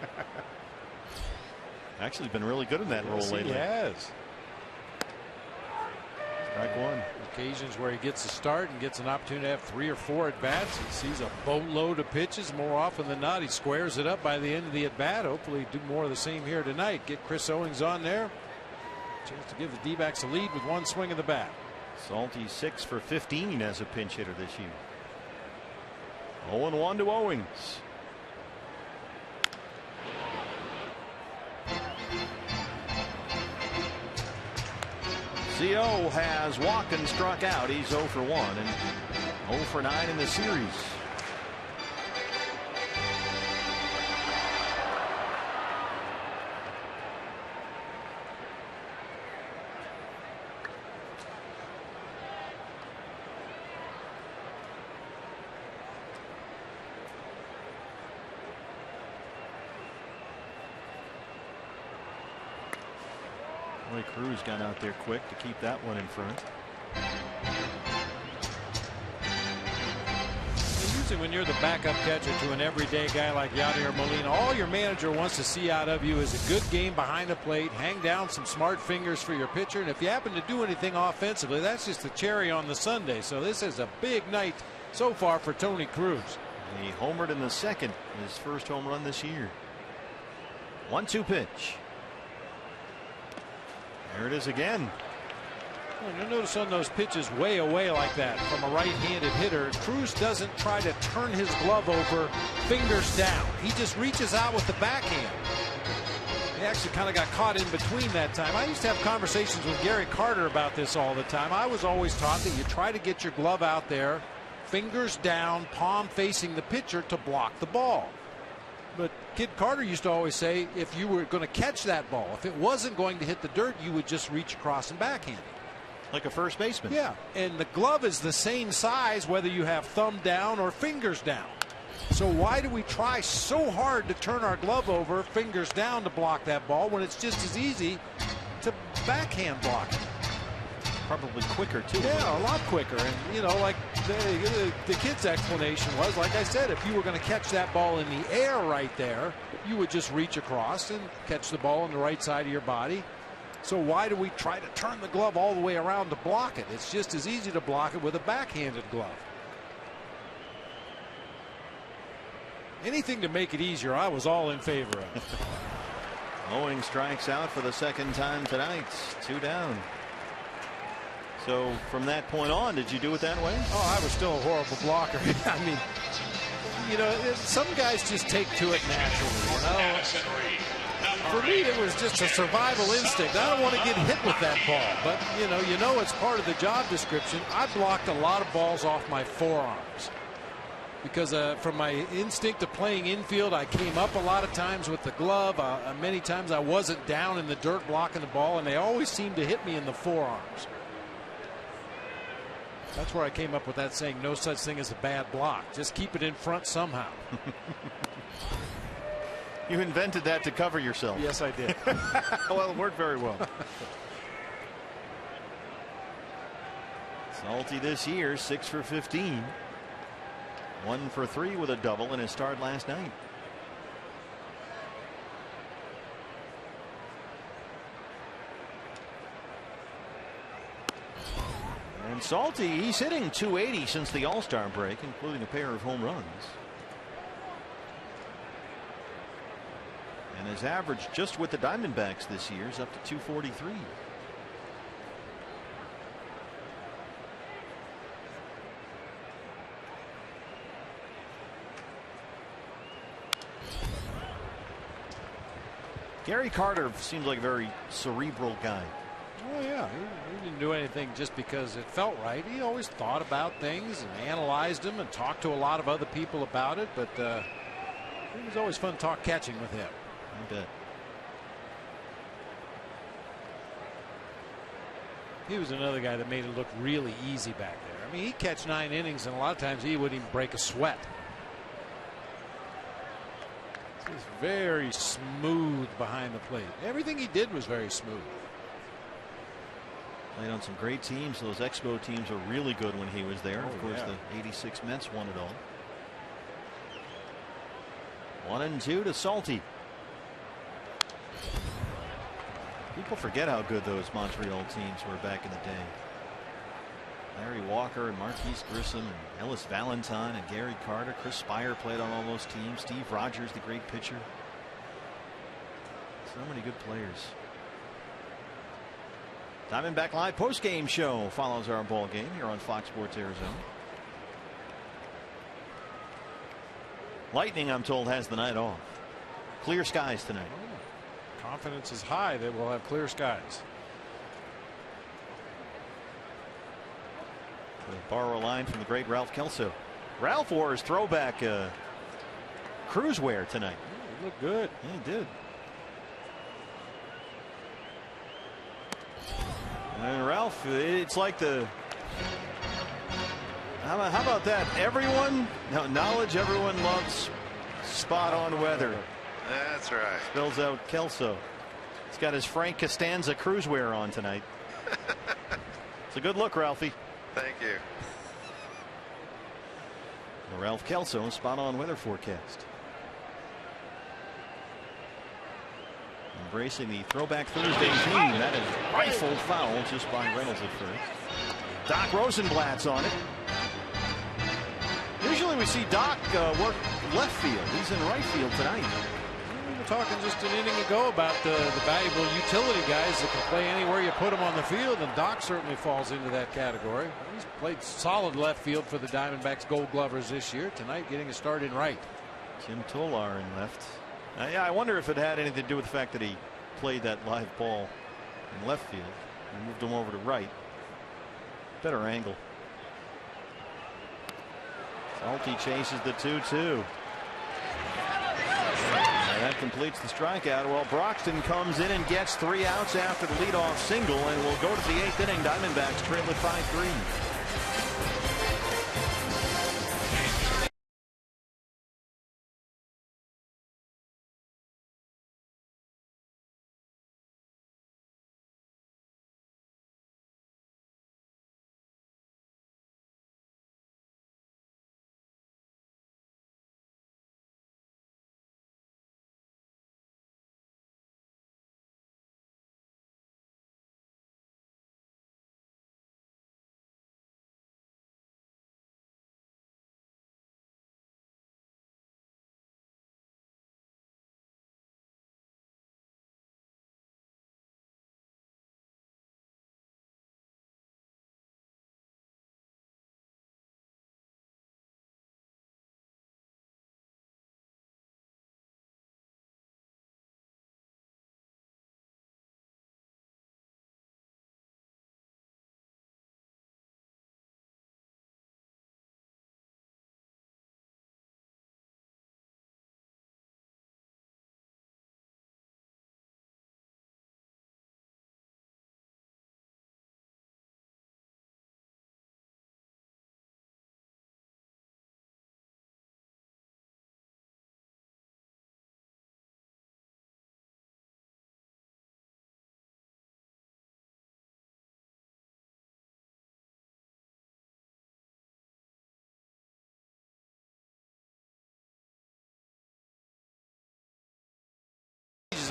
okay. Actually been really good in that role lately. He has. Strike one. Occasions where he gets a start and gets an opportunity to have 3 or 4 at bats. He sees a boatload of pitches. More often than not, he squares it up by the end of the at bat. Hopefully, do more of the same here tonight. Get Chris Owings on there. Chance to give the D-backs a lead with 1 swing of the bat. Salty 6 for 15 as a pinch hitter this year. 0-1 to Owings. CO has walked and struck out. He's 0 for 1 and 0 for 9 in the series. Cruz got out there quick to keep that one in front. Usually when you're the backup catcher to an everyday guy like Yadier Molina, all your manager wants to see out of you is a good game behind the plate, hang down some smart fingers for your pitcher, and if you happen to do anything offensively, that's just the cherry on the sundae. So this is a big night so far for Tony Cruz. He homered in the second, his first home run this year. 1-2 pitch. There it is again. Well, you'll notice on those pitches way away like that from a right-handed hitter, Cruz doesn't try to turn his glove over fingers down. He just reaches out with the backhand. He actually kind of got caught in between that time. I used to have conversations with Gary Carter about this all the time. I was always taught that you try to get your glove out there, fingers down, palm facing the pitcher to block the ball. But Kid Carter used to always say if you were going to catch that ball, if it wasn't going to hit the dirt, you would just reach across and backhand it. Like a first baseman. Yeah, and the glove is the same size whether you have thumb down or fingers down. So why do we try so hard to turn our glove over fingers down to block that ball when it's just as easy to backhand block it? Probably quicker too. Yeah, a lot quicker. And you know, like the kid's explanation was, like I said, if you were going to catch that ball in the air right there, you would just reach across and catch the ball on the right side of your body. So why do we try to turn the glove all the way around to block it? It's just as easy to block it with a backhanded glove. Anything to make it easier, I was all in favor of. Owings strikes out for the second time tonight. 2 down. So from that point on, did you do it that way? Oh, I was still a horrible blocker. I mean, you know, some guys just take to it naturally. You know? For me, it was just a survival instinct. I don't want to get hit with that ball, but you know, it's part of the job description. I blocked a lot of balls off my forearms because from my instinct of playing infield, I came up a lot of times with the glove. Many times I wasn't down in the dirt blocking the ball, and they always seemed to hit me in the forearms. That's where I came up with that saying, no such thing as a bad block. Just keep it in front somehow. You invented that to cover yourself. Yes, I did. Well, it worked very well. Salty this year, 6 for 15. 1 for 3 with a double in his start last night. And Salty, he's hitting .280 since the All-Star break, including a pair of home runs. And his average just with the Diamondbacks this year is up to .243. Gary Carter seems like a very cerebral guy. Oh yeah, didn't do anything just because it felt right. He always thought about things and analyzed them and talked to a lot of other people about it. But it was always fun talk catching with him. I bet. He was another guy that made it look really easy back there. I mean, he'd catch 9 innings, and a lot of times he wouldn't even break a sweat. He was very smooth behind the plate. Everything he did was very smooth. Played on some great teams. Those Expo teams were really good when he was there. Oh, of course, yeah. the '86 Mets won it all. 1-2 to Salty. People forget how good those Montreal teams were back in the day. Larry Walker and Marquise Grissom and Ellis Valentine and Gary Carter. Chris Spire played on all those teams. Steve Rogers, the great pitcher. So many good players. Diamondback Live postgame show follows our ball game here on Fox Sports Arizona. Lightning, I'm told, has the night off. Clear skies tonight. Confidence is high that we'll have clear skies. We'll borrow a line from the great Ralph Kelso. Ralph wore his throwback cruise wear tonight. He looked good. Yeah, he did. And Ralph, it's like the. How about that? Everyone, knowledge, everyone loves spot on weather. That's right. Spells out Kelso. He's got his Frank Costanza cruise wear on tonight. It's a good look, Ralphie. Thank you. Well, Ralph Kelso, spot on weather forecast. Embracing the Throwback Thursday theme. That is rifled foul just by Reynolds at first. Doc Rosenblatt's on it. Usually we see Doc work left field. He's in right field tonight. We were talking just an inning ago about the valuable utility guys that can play anywhere you put them on the field, and Doc certainly falls into that category. He's played solid left field for the Diamondbacks Gold Glovers this year. Tonight getting a start in right. Jim Tolar in left. Yeah, I wonder if it had anything to do with the fact that he played that live ball in left field and moved him over to right. Better angle. Salty chases the 2-2. That completes the strikeout. Well, Broxton comes in and gets 3 outs after the leadoff single, and we'll go to the 8th inning. Diamondbacks trail at 5-3.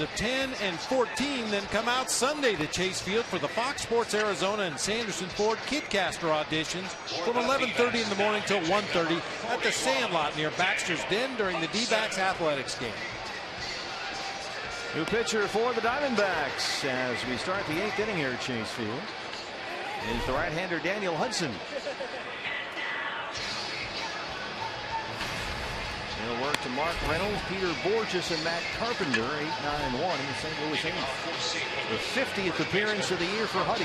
Of 10 and 14 then come out Sunday to Chase Field for the Fox Sports Arizona and Sanderson Ford Kidcaster auditions from 11:30 in the morning till 1:30 at the Sandlot near Baxter's Den during the D-backs athletics game. New pitcher for the Diamondbacks as we start the 8th inning here at Chase Field is the right-hander Daniel Hudson. He'll work to Mark Reynolds, Peter Borges, and Matt Carpenter, 8-9-1 in the St. Louis innings. The 50th appearance of the year for Huddy.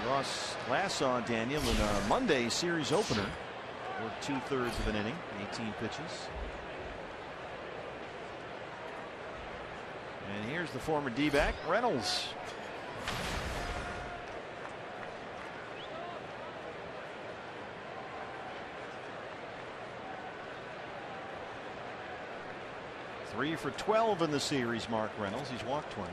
Ross last saw Daniel in a Monday series opener. Worked 2/3 of an inning, 18 pitches. And here's the former D-back, Reynolds. Three for 12 in the series, Mark Reynolds. He's walked twice.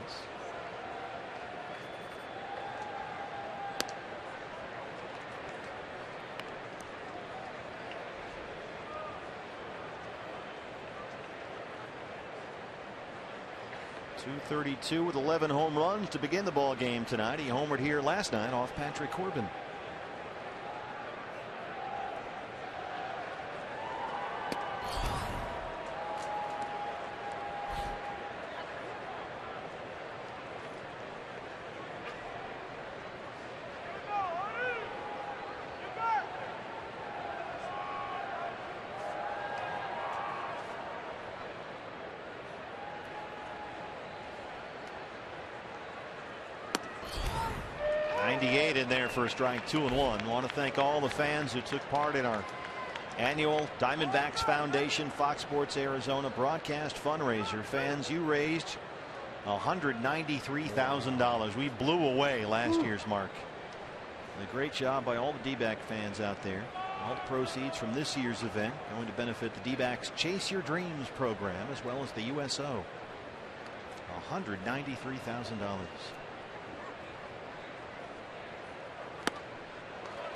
.232 with 11 home runs to begin the ball game tonight. He homered here last night off Patrick Corbin. In there for a strike, 2-1. Want to thank all the fans who took part in our annual Diamondbacks Foundation Fox Sports Arizona broadcast fundraiser. Fans, you raised $193,000. We blew away last year's mark. A great job by all the D-back fans out there. All the proceeds from this year's event going to benefit the D-backs Chase Your Dreams program as well as the USO. $193,000.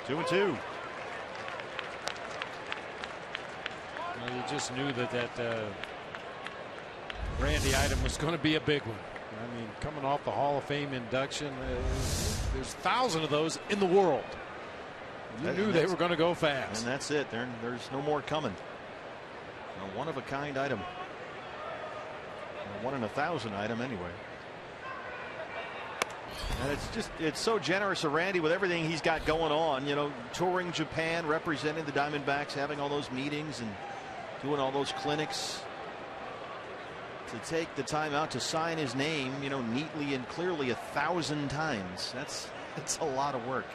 2-2. Well, you just knew that Randy item was going to be a big one. I mean, coming off the Hall of Fame induction, there's 1,000 of those in the world. You knew they were going to go fast. And that's it. There's no more coming. A one-of-a-kind item. A 1 in 1,000 item anyway. And it's so generous of Randy with everything he's got going on, you know, touring Japan, representing the Diamondbacks, having all those meetings and doing all those clinics. To take the time out to sign his name, you know, neatly and clearly 1,000 times. That's a lot of work.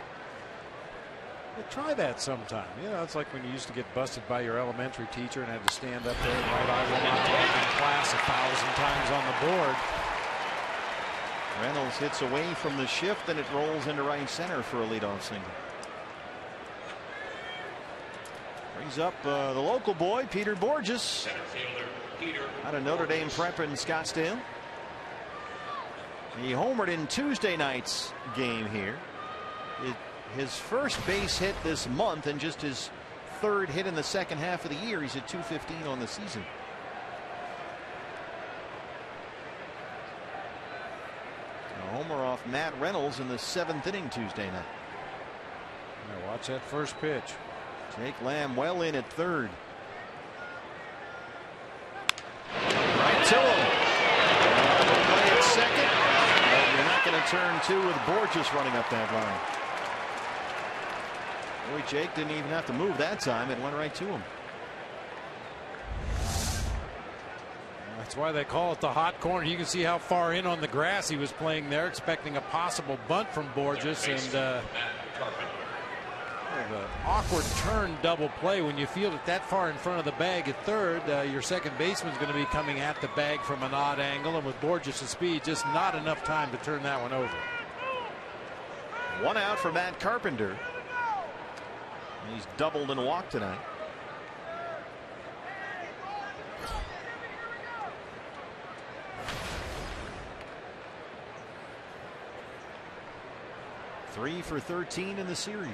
Well, try that sometime. You know, it's like when you used to get busted by your elementary teacher and had to stand up there and write "I will not talk in class" 1,000 times on the board. Reynolds hits away from the shift and it rolls into right center for a leadoff single. Brings up the local boy, Peter Borges, out of Notre Dame Prep in Scottsdale. He homered in Tuesday night's game here. His first base hit this month and just his third hit in the second half of the year. He's at .215 on the season. Homer off Matt Reynolds in the 7th inning Tuesday night. Yeah, watch that first pitch. Jake Lamb well in at third. Right to him. Play at second. But you're not going to turn two with Borges running up that line. Boy, Jake didn't even have to move that time. It went right to him. That's why they call it the hot corner. You can see how far in on the grass he was playing there, expecting a possible bunt from Borges, and an awkward turn double play. When you field it that far in front of the bag at third, your second baseman's going to be coming at the bag from an odd angle, and with Borges' speed, just not enough time to turn that one over. One out for Matt Carpenter. He's doubled and walked tonight. Three for 13 in the series.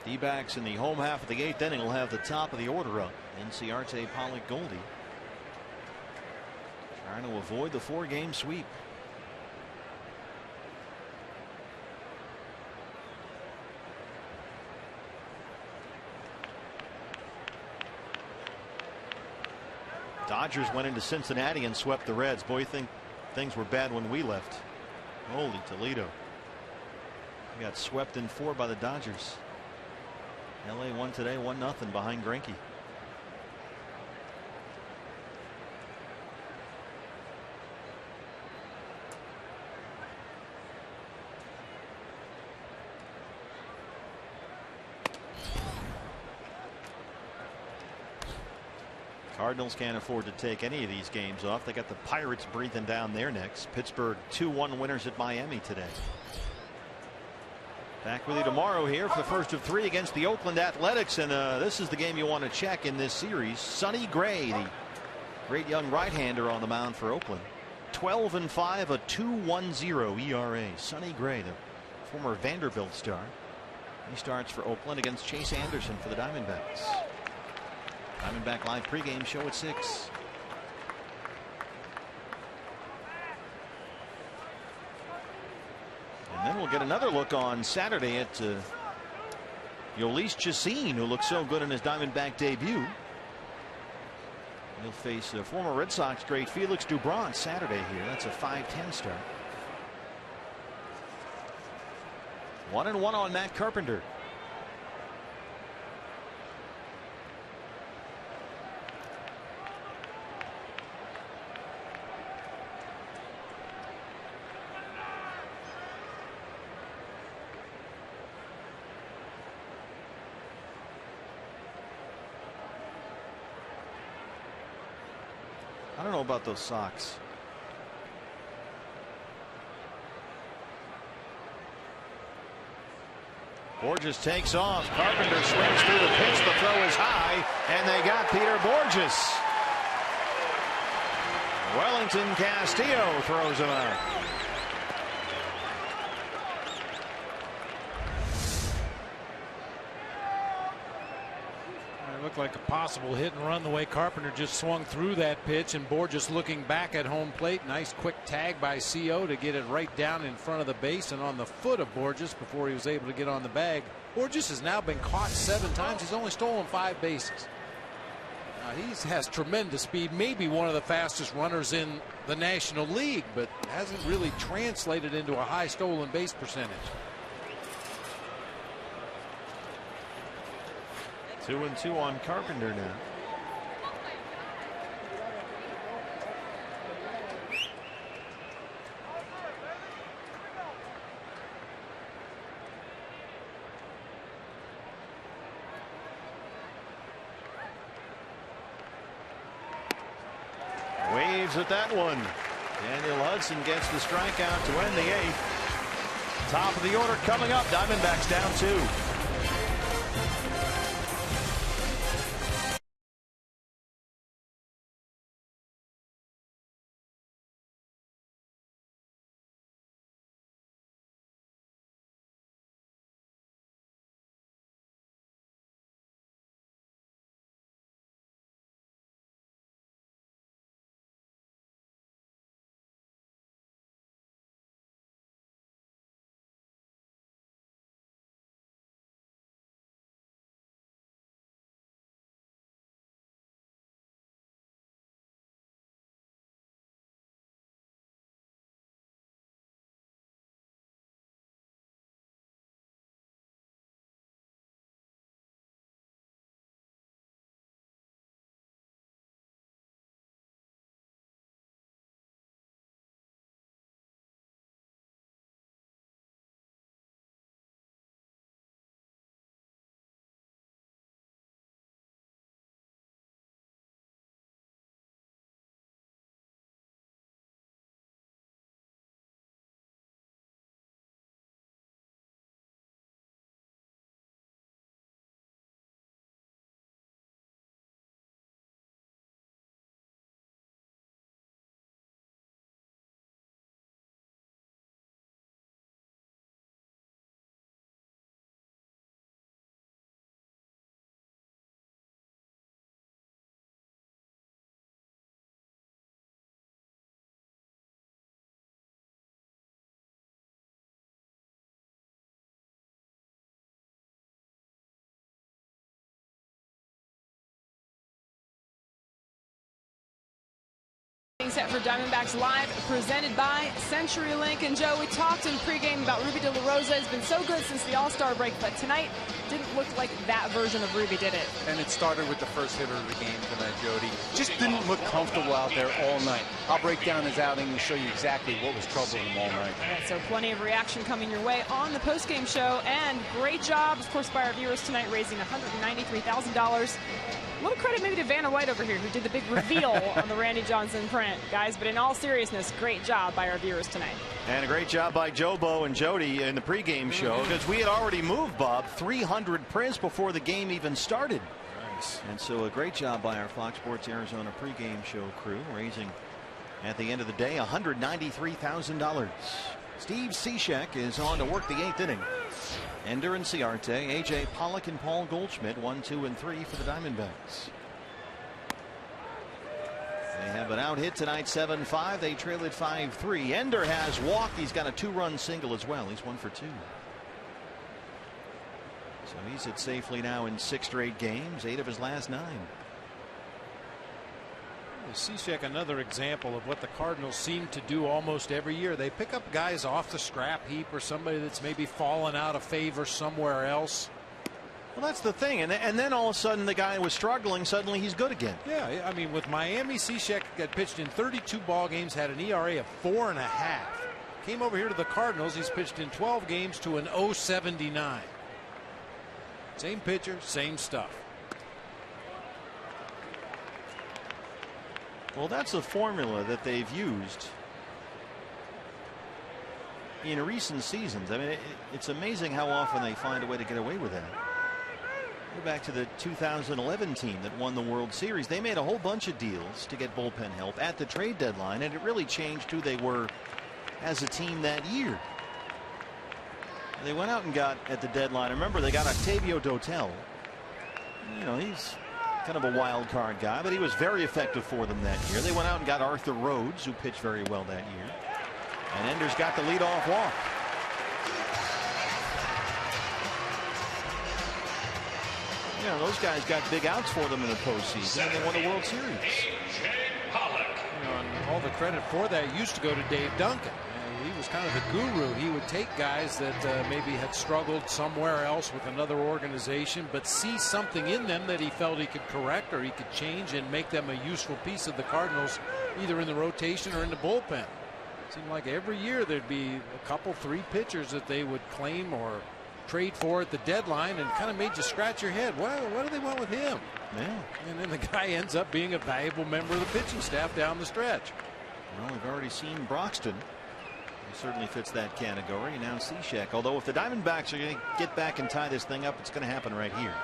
D-backs in the home half of the 8th inning will have the top of the order up. Inciarte, Pollock, Goldie. Trying to avoid the 4-game sweep. Dodgers went into Cincinnati and swept the Reds. Boy, you think things were bad when we left. Holy Toledo. We got swept in 4 by the Dodgers. LA won today 1-0 behind Greinke. Cardinals can't afford to take any of these games off. They got the Pirates breathing down their necks. Pittsburgh 2-1 winners at Miami today. Back with you tomorrow here for the first of 3 against the Oakland Athletics, and this is the game you want to check in this series. Sonny Gray, the great young right-hander on the mound for Oakland. 12-5, a 2.10 ERA. Sonny Gray, the former Vanderbilt star. He starts for Oakland against Chase Anderson for the Diamondbacks. Diamondback Live pregame show at 6. And then we'll get another look on Saturday at Yolis Chacin, who looked so good in his Diamondback debut. He'll face former Red Sox great Felix Dubron Saturday here. That's a 5-10 start. 1-1 on Matt Carpenter. I don't know about those Sox. Borges takes off. Carpenter swings through the pitch. The throw is high, and they got Peter Borges. Wellington Castillo throws him out. Looked like a possible hit and run the way Carpenter just swung through that pitch, and Borges looking back at home plate. Nice quick tag by CO to get it right down in front of the base and on the foot of Borges before he was able to get on the bag. Borges has now been caught 7 times. He's only stolen 5 bases. He has tremendous speed, maybe one of the fastest runners in the National League, but hasn't really translated into a high stolen base percentage. 2-2 on Carpenter now. Waves at that one. Daniel Hudson gets the strikeout to end the 8th. Top of the order coming up. Diamondbacks down 2. Set for Diamondbacks Live, presented by CenturyLink. And Joe, we talked in pregame about Ruby De La Rosa has been so good since the All-Star break, but tonight didn't look like that version of Ruby, did it? And it started with the first hitter of the game tonight, Jody. Just didn't look comfortable out there all night. I'll break down his outing and show you exactly what was troubling him all night. All right, so plenty of reaction coming your way on the postgame show, and great job, of course, by our viewers tonight, raising $193,000. A little credit maybe to Vanna White over here, who did the big reveal on the Randy Johnson print, guys. But in all seriousness, great job by our viewers tonight. And a great job by Jobo and Jody in the pregame show, because we had already moved, Bob, 300 prints before the game even started. Nice. And so a great job by our Fox Sports Arizona pregame show crew, raising at the end of the day $193,000. Steve Cishek is on to work the 8th inning. Ender and Ciarte, A.J. Pollock and Paul Goldschmidt, 1, 2, and 3 for the Diamondbacks. They have an out hit tonight, 7-5. They trail it 5-3. Ender has walked. He's got a 2-run single as well. He's 1 for 2. So he's hit safely now in 6 straight games, 8 of his last 9. Cishek, another example of what the Cardinals seem to do almost every year. They pick up guys off the scrap heap or somebody that's maybe fallen out of favor somewhere else. Well, that's the thing. And then all of a sudden the guy was struggling. Suddenly he's good again. Yeah, I mean, with Miami, Cishek got pitched in 32 ball games, had an ERA of 4.5. Came over here to the Cardinals. He's pitched in 12 games to an 0.79. Same pitcher, same stuff. Well, that's a formula that they've used in recent seasons. I mean, it's amazing how often they find a way to get away with that. Go back to the 2011 team that won the World Series. They made a whole bunch of deals to get bullpen help at the trade deadline, and it really changed who they were as a team that year. They went out and got at the deadline. Remember, they got Octavio Dotel. You know, he's kind of a wild card guy, but he was very effective for them that year. They went out and got Arthur Rhodes, who pitched very well that year. And Ender's got the leadoff walk. You know, those guys got big outs for them in the postseason, and they won the World Series. You know, and all the credit for that used to go to Dave Duncan. He was kind of the guru. He would take guys that maybe had struggled somewhere else with another organization, but see something in them that he felt he could correct or he could change and make them a useful piece of the Cardinals, either in the rotation or in the bullpen. It seemed like every year there'd be a couple, 3 pitchers that they would claim or trade for at the deadline, and kind of made you scratch your head. What do they want with him? Yeah. And then the guy ends up being a valuable member of the pitching staff down the stretch. Well, we've already seen Broxton. He certainly fits that category. And now Cishek. Although if the Diamondbacks are going to get back and tie this thing up, it's going to happen right here.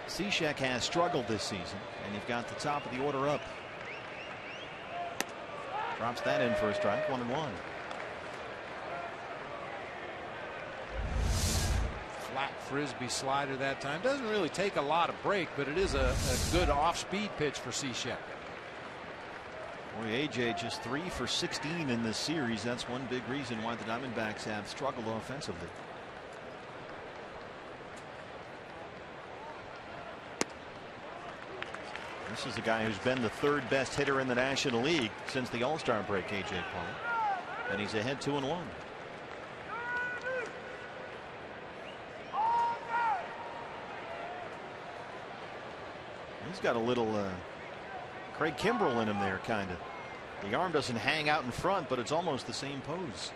Cishek has struggled this season, and you've got the top of the order up. Drops that in for a strike, 1-1. Flat frisbee slider that time. Doesn't really take a lot of break, but it is a good off-speed pitch for Cishek. Boy, AJ just 3 for 16 in this series. That's one big reason why the Diamondbacks have struggled offensively. This is a guy who's been the 3rd best hitter in the National League since the All-Star break, AJ Pollock. And he's ahead 2-1. He's got a little Craig Kimbrell in him there, kind of. The arm doesn't hang out in front, but it's almost the same pose.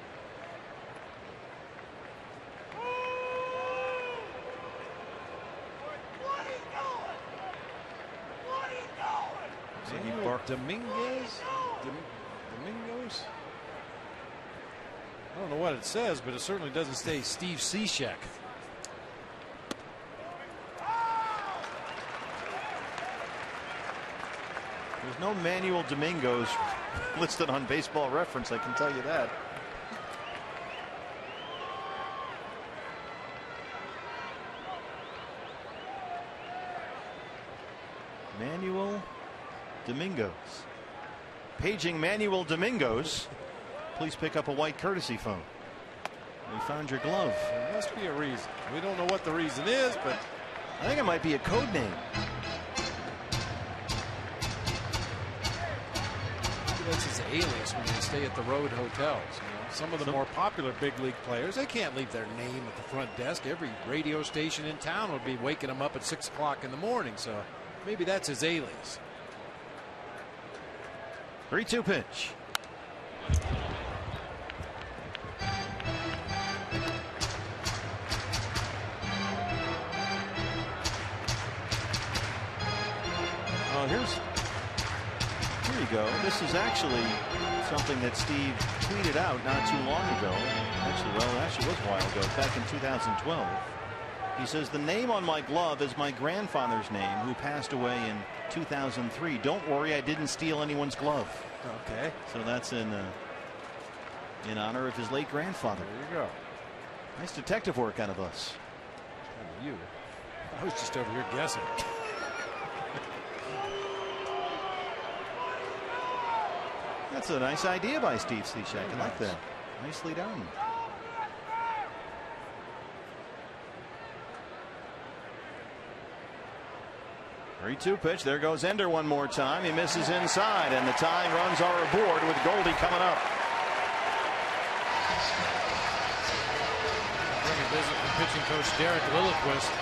Domingos? I don't know what it says, but it certainly doesn't say Steve Cishek. There's no Manuel Domingos listed on Baseball Reference, I can tell you that. Manuel Domingos. Paging Manuel Domingos. Please pick up a white courtesy phone. We found your glove. There must be a reason. We don't know what the reason is, but I think it might be a code name. That's his alias when they stay at the road hotels. Some of the more popular big league players, they can't leave their name at the front desk. Every radio station in town would be waking them up at 6 o'clock in the morning. So maybe that's his alias. 3-2 pitch. Here you go. This is actually something that Steve tweeted out not too long ago. Actually it was a while ago, back in 2012. He says, the name on my glove is my grandfather's name, who passed away in 2003. Don't worry, I didn't steal anyone's glove. Okay. So that's in honor of his late grandfather. There you go. Nice detective work out of us. You. I was just over here guessing. That's a nice idea by Steve Cishek. I like that. Nicely done. 3-2 pitch. There goes Ender one more time. He misses inside, and the tying runs are aboard with Goldie coming up. Bring a visit from pitching coach Derek Lilliquist.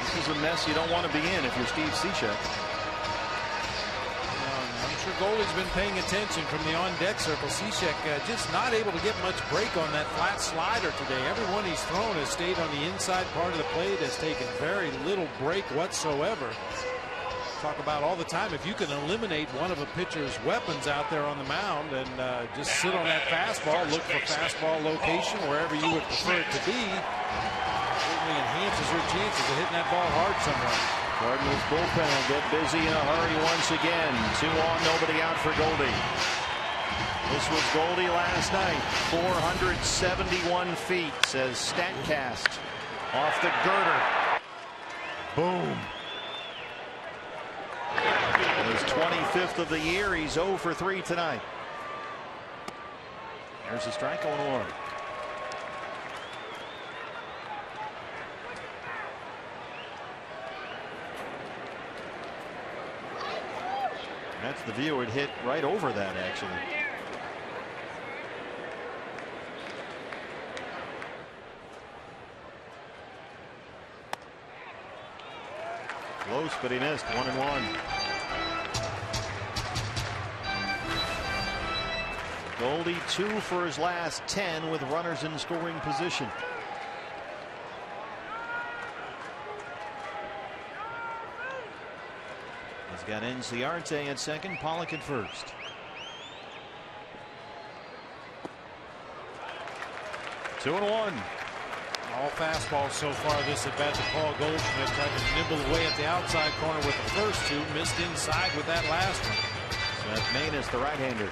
This is a mess you don't want to be in if you're Steve Cishek. I'm sure Goldie's been paying attention from the on-deck circle. Cishek just not able to get much break on that flat slider today. Every one he's thrown has stayed on the inside part of the plate, has taken very little break whatsoever. Talk about all the time, if you can eliminate one of a pitcher's weapons out there on the mound and just sit on that fastball, look for fastball location wherever you would prefer it to be, certainly enhances your chances of hitting that ball hard somewhere. Cardinals bullpen will get busy in a hurry once again. 2 on, nobody out for Goldie. This was Goldie last night. 471 feet, says StatCast. Off the girder. Boom. His 25th of the year. He's 0 for 3 tonight. There's a strike on 1. That's the view. It hit right over that, actually. Close, but he missed. 1-1. Goldie 2 for his last 10 with runners in scoring position. He's got Inciarte at second, Pollock at first. Two and 1. All fastballs so far this at bat to Paul Goldschmidt. Tried to nibble away at the outside corner with the first 2. Missed inside with that last one. Seth Maness, the right-hander.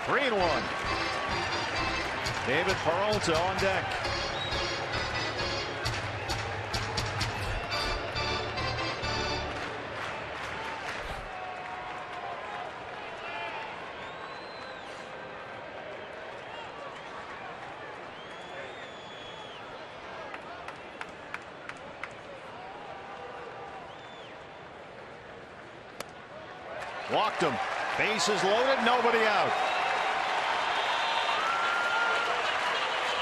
Three and 1. David Peralta on deck. Walked him. Bases loaded. Nobody out.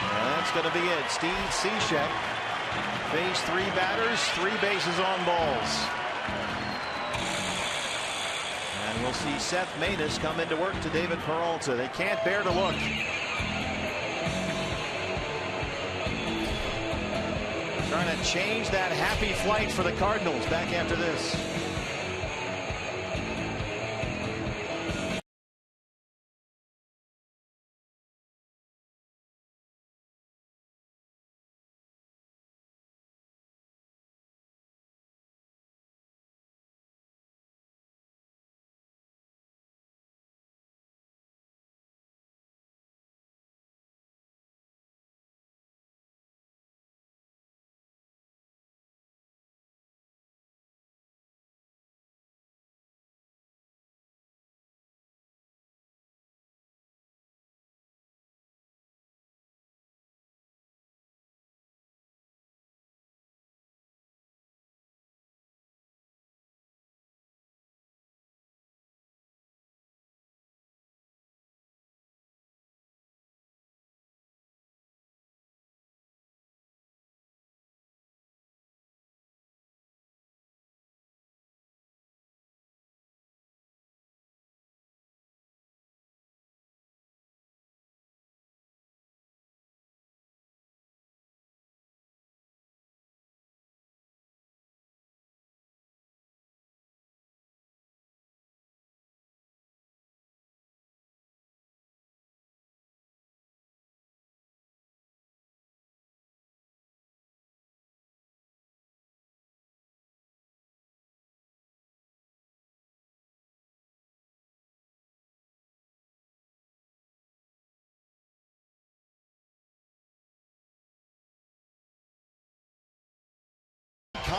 And that's going to be it. Steve Cishek faced 3 batters, 3 bases on balls. And we'll see Seth Maness come into work to David Peralta. They can't bear to look. Trying to change that happy flight for the Cardinals back after this.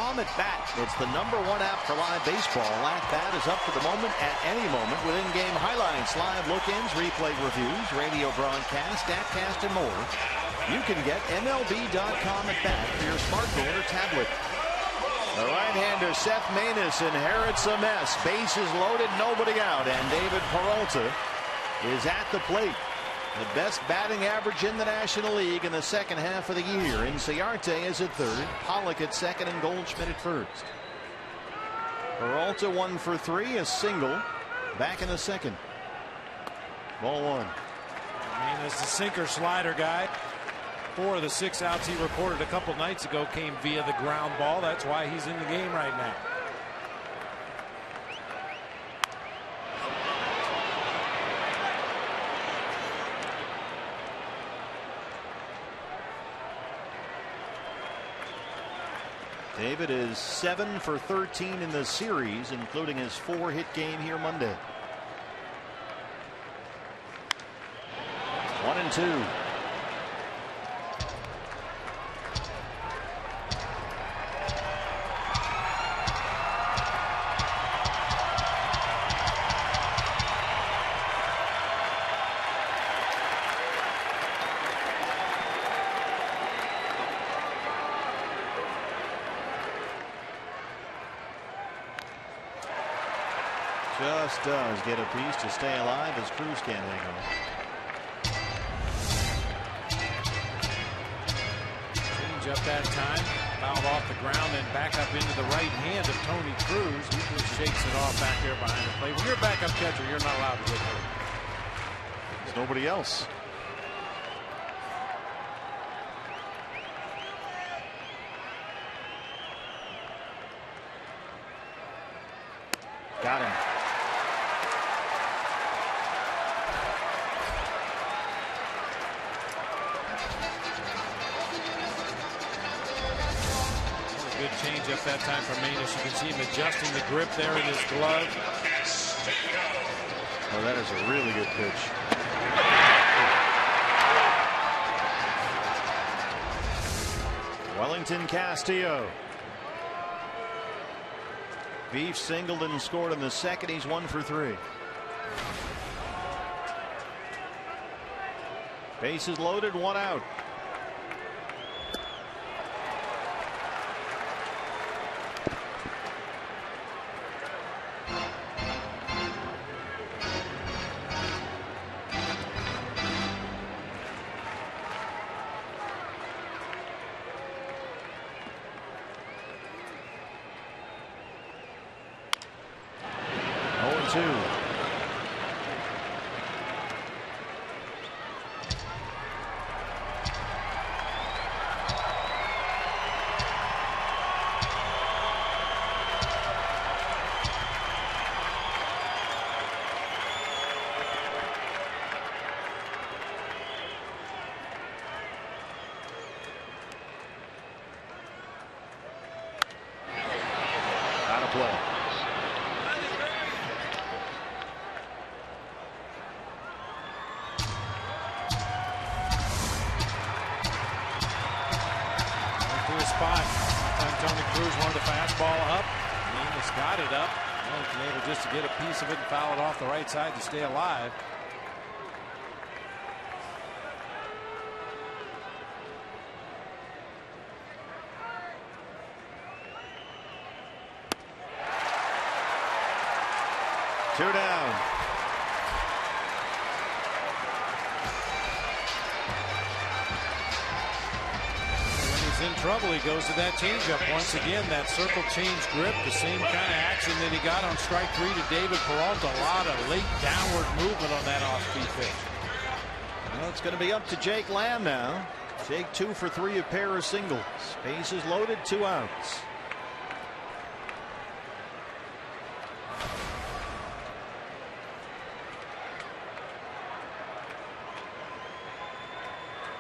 AtBattlegrounds.com. At-Bat, it's the #1 app for live baseball. At-Bat is up for the moment at any moment with in-game highlights, live look-ins, replay reviews, radio broadcast, statcast, and more. You can get MLB.com At-Bat for your smartphone or tablet. The right-hander Seth Maness inherits a mess. Bases loaded, nobody out, and David Peralta is at the plate. The best batting average in the National League in the second half of the year. Inciarte is at third, Pollock at second, and Goldschmidt at first. Peralta 1 for 3, a single, back in the second. Ball one. Maness, the sinker slider guy. 4 of the 6 outs he recorded a couple nights ago came via the ground ball. That's why he's in the game right now. David is 7 for 13 in the series, including his 4-hit game here Monday. 1-2. Just does get a piece to stay alive as Cruz can't hang on. Change up that time, fouled off the ground and back up into the right hand of Tony Cruz. He just shakes it off back there behind the plate. When you're a backup catcher, you're not allowed to get hurt. There's nobody else. Got him. Good change up that time for Maness. You can see him adjusting the grip there in his glove. Oh, that is a really good pitch. Wellington Castillo. Beef singled and scored in the second. He's 1 for 3. Bases loaded, 1 out. Of it and foul it off the right side to stay alive. Two down. In trouble, he goes to that changeup once again. That circle change grip, the same kind of action that he got on strike 3 to David Peralta. A lot of late downward movement on that off-speed pitch. Well, it's going to be up to Jake Lamb now. Jake 2 for 3, a pair of singles. Bases loaded, 2 outs.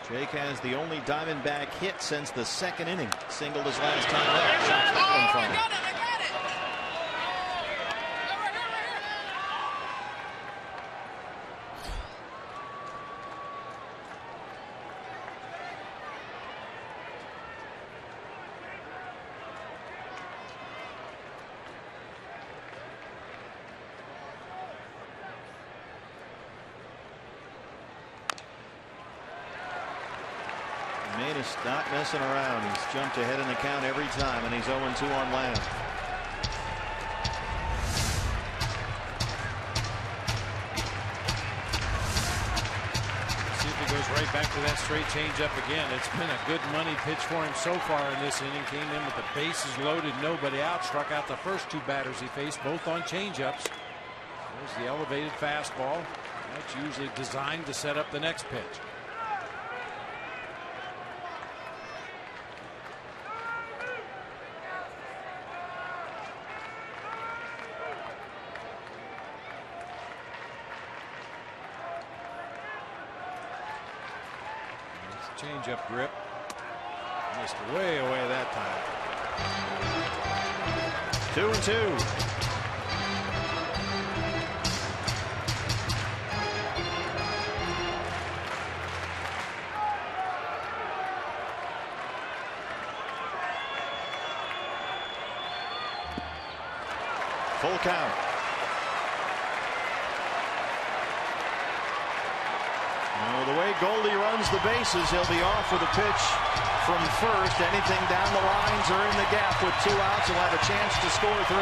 Jake has the only Diamondback hit since the second inning. Singled his last time up. I got it. Manus not messing around. He's jumped ahead in the count every time, and he's 0-2 on land. See if he goes right back to that straight changeup again. It's been a good money pitch for him so far in this inning. Came in with the bases loaded, nobody out. Struck out the first two batters he faced, both on changeups. There's the elevated fastball. That's usually designed to set up the next pitch. Change-up grip. Missed way away that time. 2-2. Full count. The way Goldie runs the bases, he'll be off with a pitch from first. Anything down the lines or in the gap with 2 outs, he'll have a chance to score 3.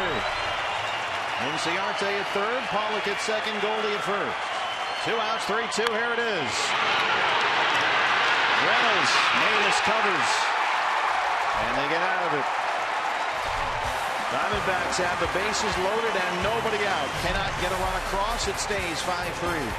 Inciarte at third, Pollock at second, Goldie at first. 2 outs, 3-2. Here it is. Reynolds, Manus covers, and they get out of it. Diamondbacks have the bases loaded and nobody out. Cannot get a run across. It stays 5-3.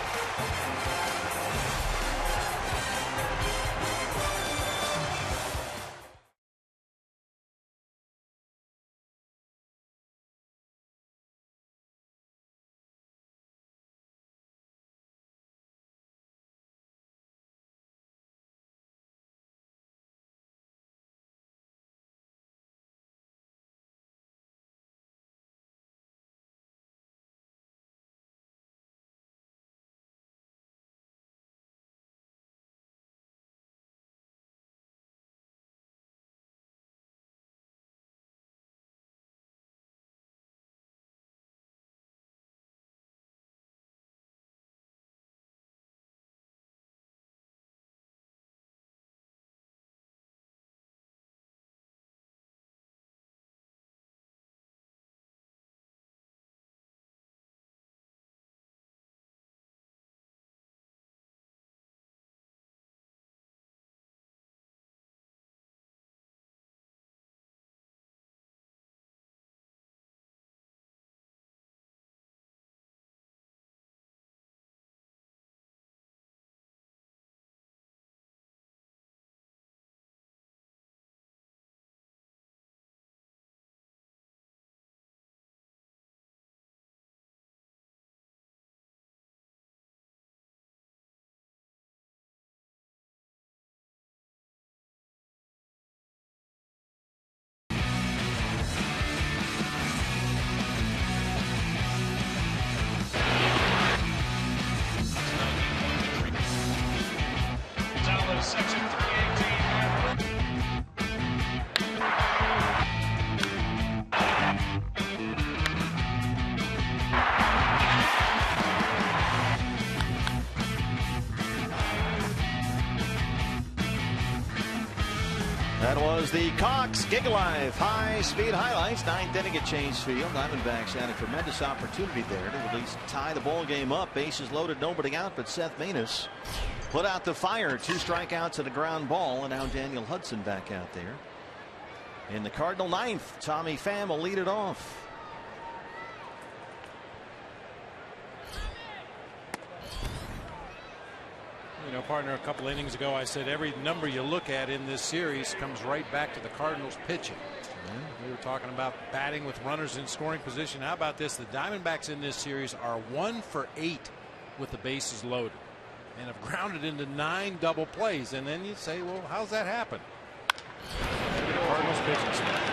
Section 318. That was the Cox Gig Life high-speed highlights. 9th inning at Chase Field. Diamondbacks had a tremendous opportunity there to at least tie the ball game up. Bases loaded, nobody out, but Seth Manus put out the fire. 2 strikeouts and a ground ball, and now Daniel Hudson back out there. In the Cardinal 9th, Tommy Pham will lead it off. You know, partner, a couple innings ago I said every number you look at in this series comes right back to the Cardinals pitching. We were talking about batting with runners in scoring position. How about this? The Diamondbacks in this series are 1 for 8 with the bases loaded and have grounded into 9 double plays. And then you say, well, how's that happen? Cardinals pitching staff.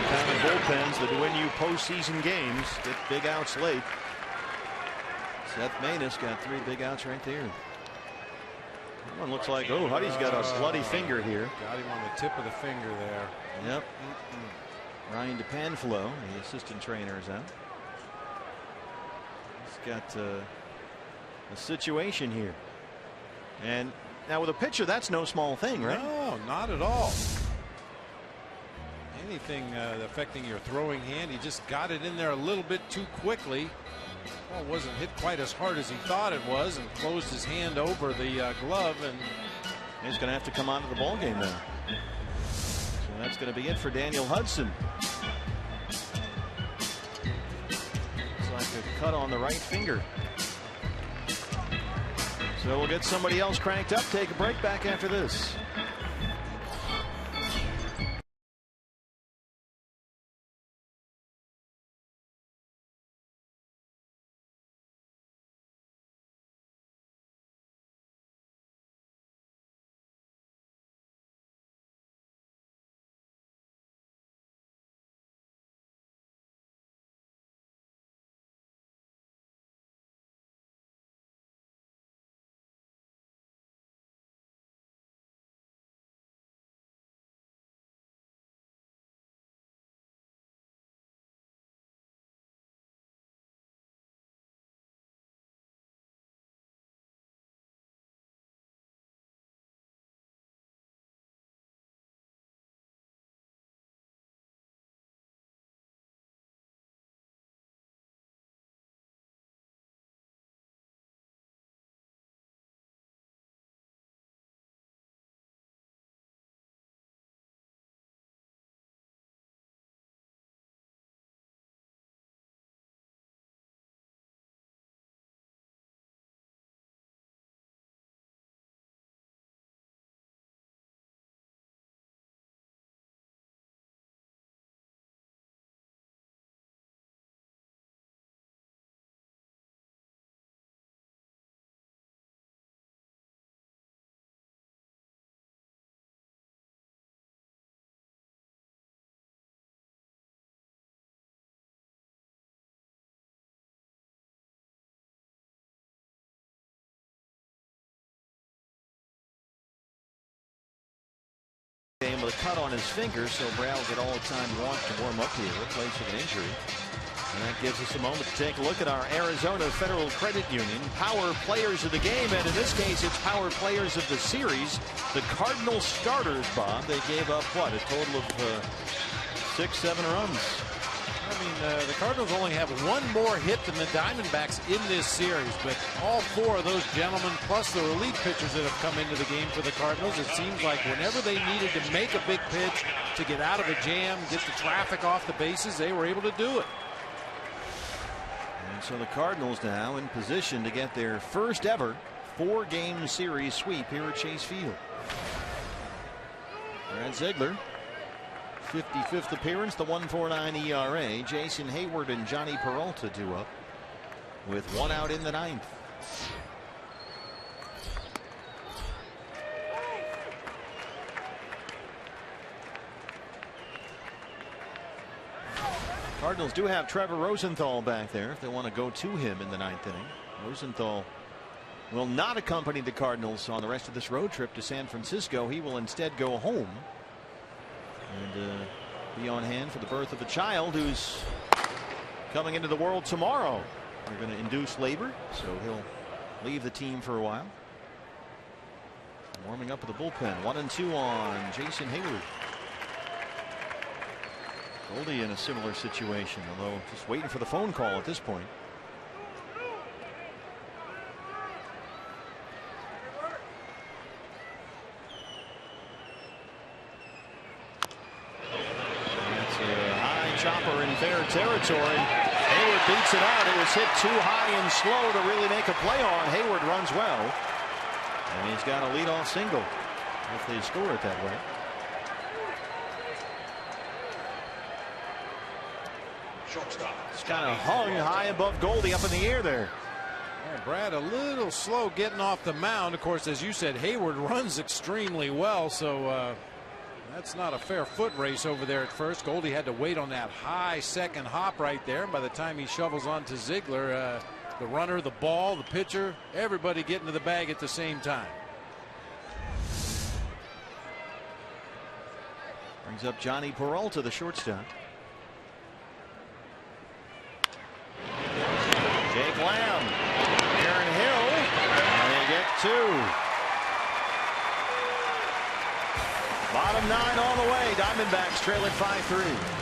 Kind of bullpens that win you postseason games get big outs late. Seth Manus got 3 big outs right there. That one looks like, oh, Huddy's got a bloody finger here. Got him on the tip of the finger there. Yep. Ryan DePanfilo, the assistant trainer, is out. He's got a situation here. And Now with a pitcher, that's no small thing, right? No, not at all. Anything affecting your throwing hand, he just got it in there a little bit too quickly. Ball wasn't hit quite as hard as he thought it was, and closed his hand over the glove, and he's going to have to come onto the ball game now. So that's going to be it for Daniel Hudson. Looks like a cut on the right finger. So we'll get somebody else cranked up. Take a break. Back after this. Game with a cut on his finger, so Brown will get all the time he wants to warm up here, replacing an injury. And that gives us a moment to take a look at our Arizona Federal Credit Union Power Players of the game, and in this case it's Power Players of the series. The Cardinals starters, Bob, they gave up what, a total of 6-7 runs. I mean, the Cardinals only have one more hit than the Diamondbacks in this series, but all four of those gentlemen, plus the relief pitchers that have come into the game for the Cardinals, it seems like whenever they needed to make a big pitch to get out of a jam, get the traffic off the bases, they were able to do it. And so the Cardinals now in position to get their first ever 4-game series sweep here at Chase Field. Brad Ziegler, 55th appearance, the 1.49 ERA. Jason Hayward and Johnny Peralta due up with one out in the ninth. Cardinals do have Trevor Rosenthal back there if they want to go to him in the ninth inning. Rosenthal will not accompany the Cardinals on the rest of this road trip to San Francisco. He will instead go home and be on hand for the birth of a child who's coming into the world tomorrow. They're going to induce labor, so he'll leave the team for a while. Warming up with the bullpen. 1-2 on Jason Hayward. Goldie in a similar situation, although just waiting for the phone call at this point. That's a high chopper in fair territory. Hayward beats it out. It was hit too high and slow to really make a play on. Hayward runs well, and he's got a leadoff single if they score it that way. Shortstop. It's kind of hung high above Goldie up in the air there. Yeah, Brad a little slow getting off the mound. Of course, as you said, Hayward runs extremely well, so that's not a fair foot race over there at first. Goldie had to wait on that high second hop right there. By the time he shovels onto Ziegler, the runner, the ball, the pitcher, everybody getting to the bag at the same time. Brings up Johnny Peralta, the shortstop. Jake Lamb, Aaron Hill, and they get two. Bottom 9 all the way. Diamondbacks trail at 5-3.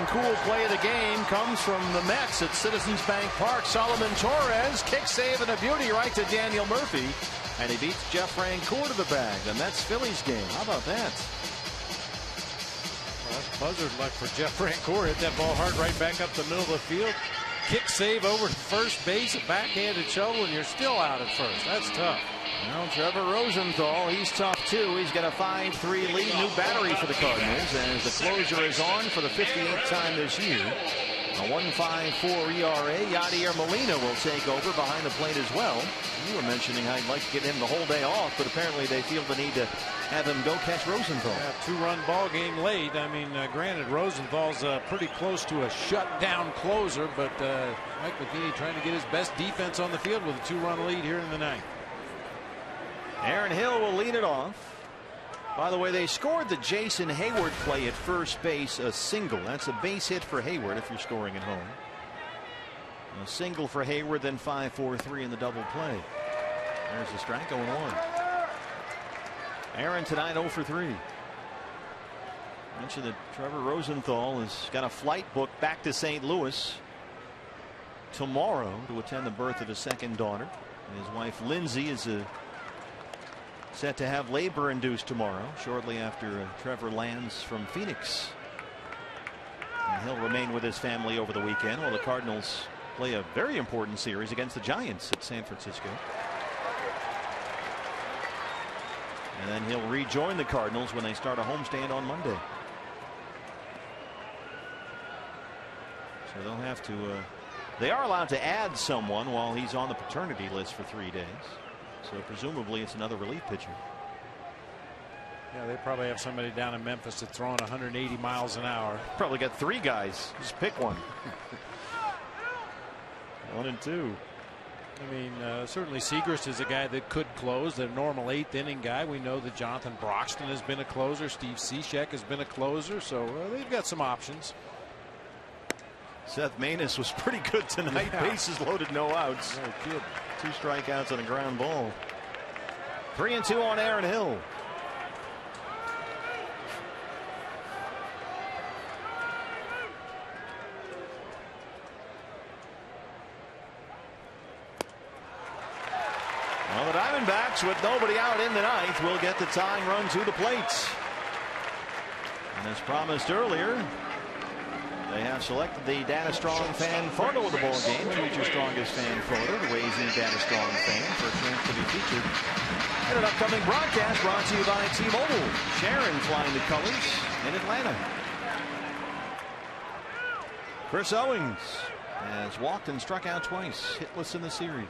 Cool play of the game comes from the Mets at Citizens Bank Park. Solomon Torres, kick save and a beauty right to Daniel Murphy, and he beats Jeff Francoeur to the bag. The Mets Phillies game. How about that? Well, that's buzzard luck for Jeff Francoeur. Hit that ball hard right back up the middle of the field. Kick save over to first base, a backhanded shovel, and you're still out at first. That's tough. Well, Trevor Rosenthal, he's tough too. He's got a 5-3 lead. New battery for the Cardinals as the closer is on for the 58th time this year. A 1.54 ERA. Yadier Molina will take over behind the plate as well. You were mentioning how you'd like to get him the whole day off, but apparently they feel the need to have him go catch Rosenthal. Yeah, two-run ball game late. I mean, granted, Rosenthal's pretty close to a shutdown closer, but Mike McKinney trying to get his best defense on the field with a 2-run lead here in the ninth. Aaron Hill will lead it off. By the way, they scored the Jason Hayward play at first base, a single. That's a base hit for Hayward if you're scoring at home. A single for Hayward, then 5-4-3 in the double play. There's the strike, 0-1. Aaron tonight 0 for 3. Mentioned that Trevor Rosenthal has got a flight booked back to St. Louis tomorrow to attend the birth of his second daughter. His wife Lindsay is set to have labor induced tomorrow, shortly after Trevor lands from Phoenix. And he'll remain with his family over the weekend while the Cardinals play a very important series against the Giants at San Francisco. And then he'll rejoin the Cardinals when they start a homestand on Monday. So they'll have to they are allowed to add someone while he's on the paternity list for 3 days. So presumably it's another relief pitcher. Yeah, they probably have somebody down in Memphis that's throwing 180 miles an hour. Probably got 3 guys. Just pick one. 1 and 2. I mean, certainly Segrist is a guy that could close, the normal 8th inning guy. We know that Jonathan Broxton has been a closer. Steve Cishek has been a closer. So they've got some options. Seth Maness was pretty good tonight. Yeah. Bases loaded, no outs. No kid. 2 strikeouts on a ground ball. 3-2 on Aaron Hill. Well, the Diamondbacks, with nobody out in the ninth, will get the tying run to the plate. And as promised earlier, they have selected the Data Strong fan photo of the ball game. Choose your strongest fan photo to raise in Data Strong fan for a chance to be featured in an upcoming broadcast brought to you by T-Mobile. Sharon flying the colors in Atlanta. Chris Owings has walked and struck out twice, hitless in the series.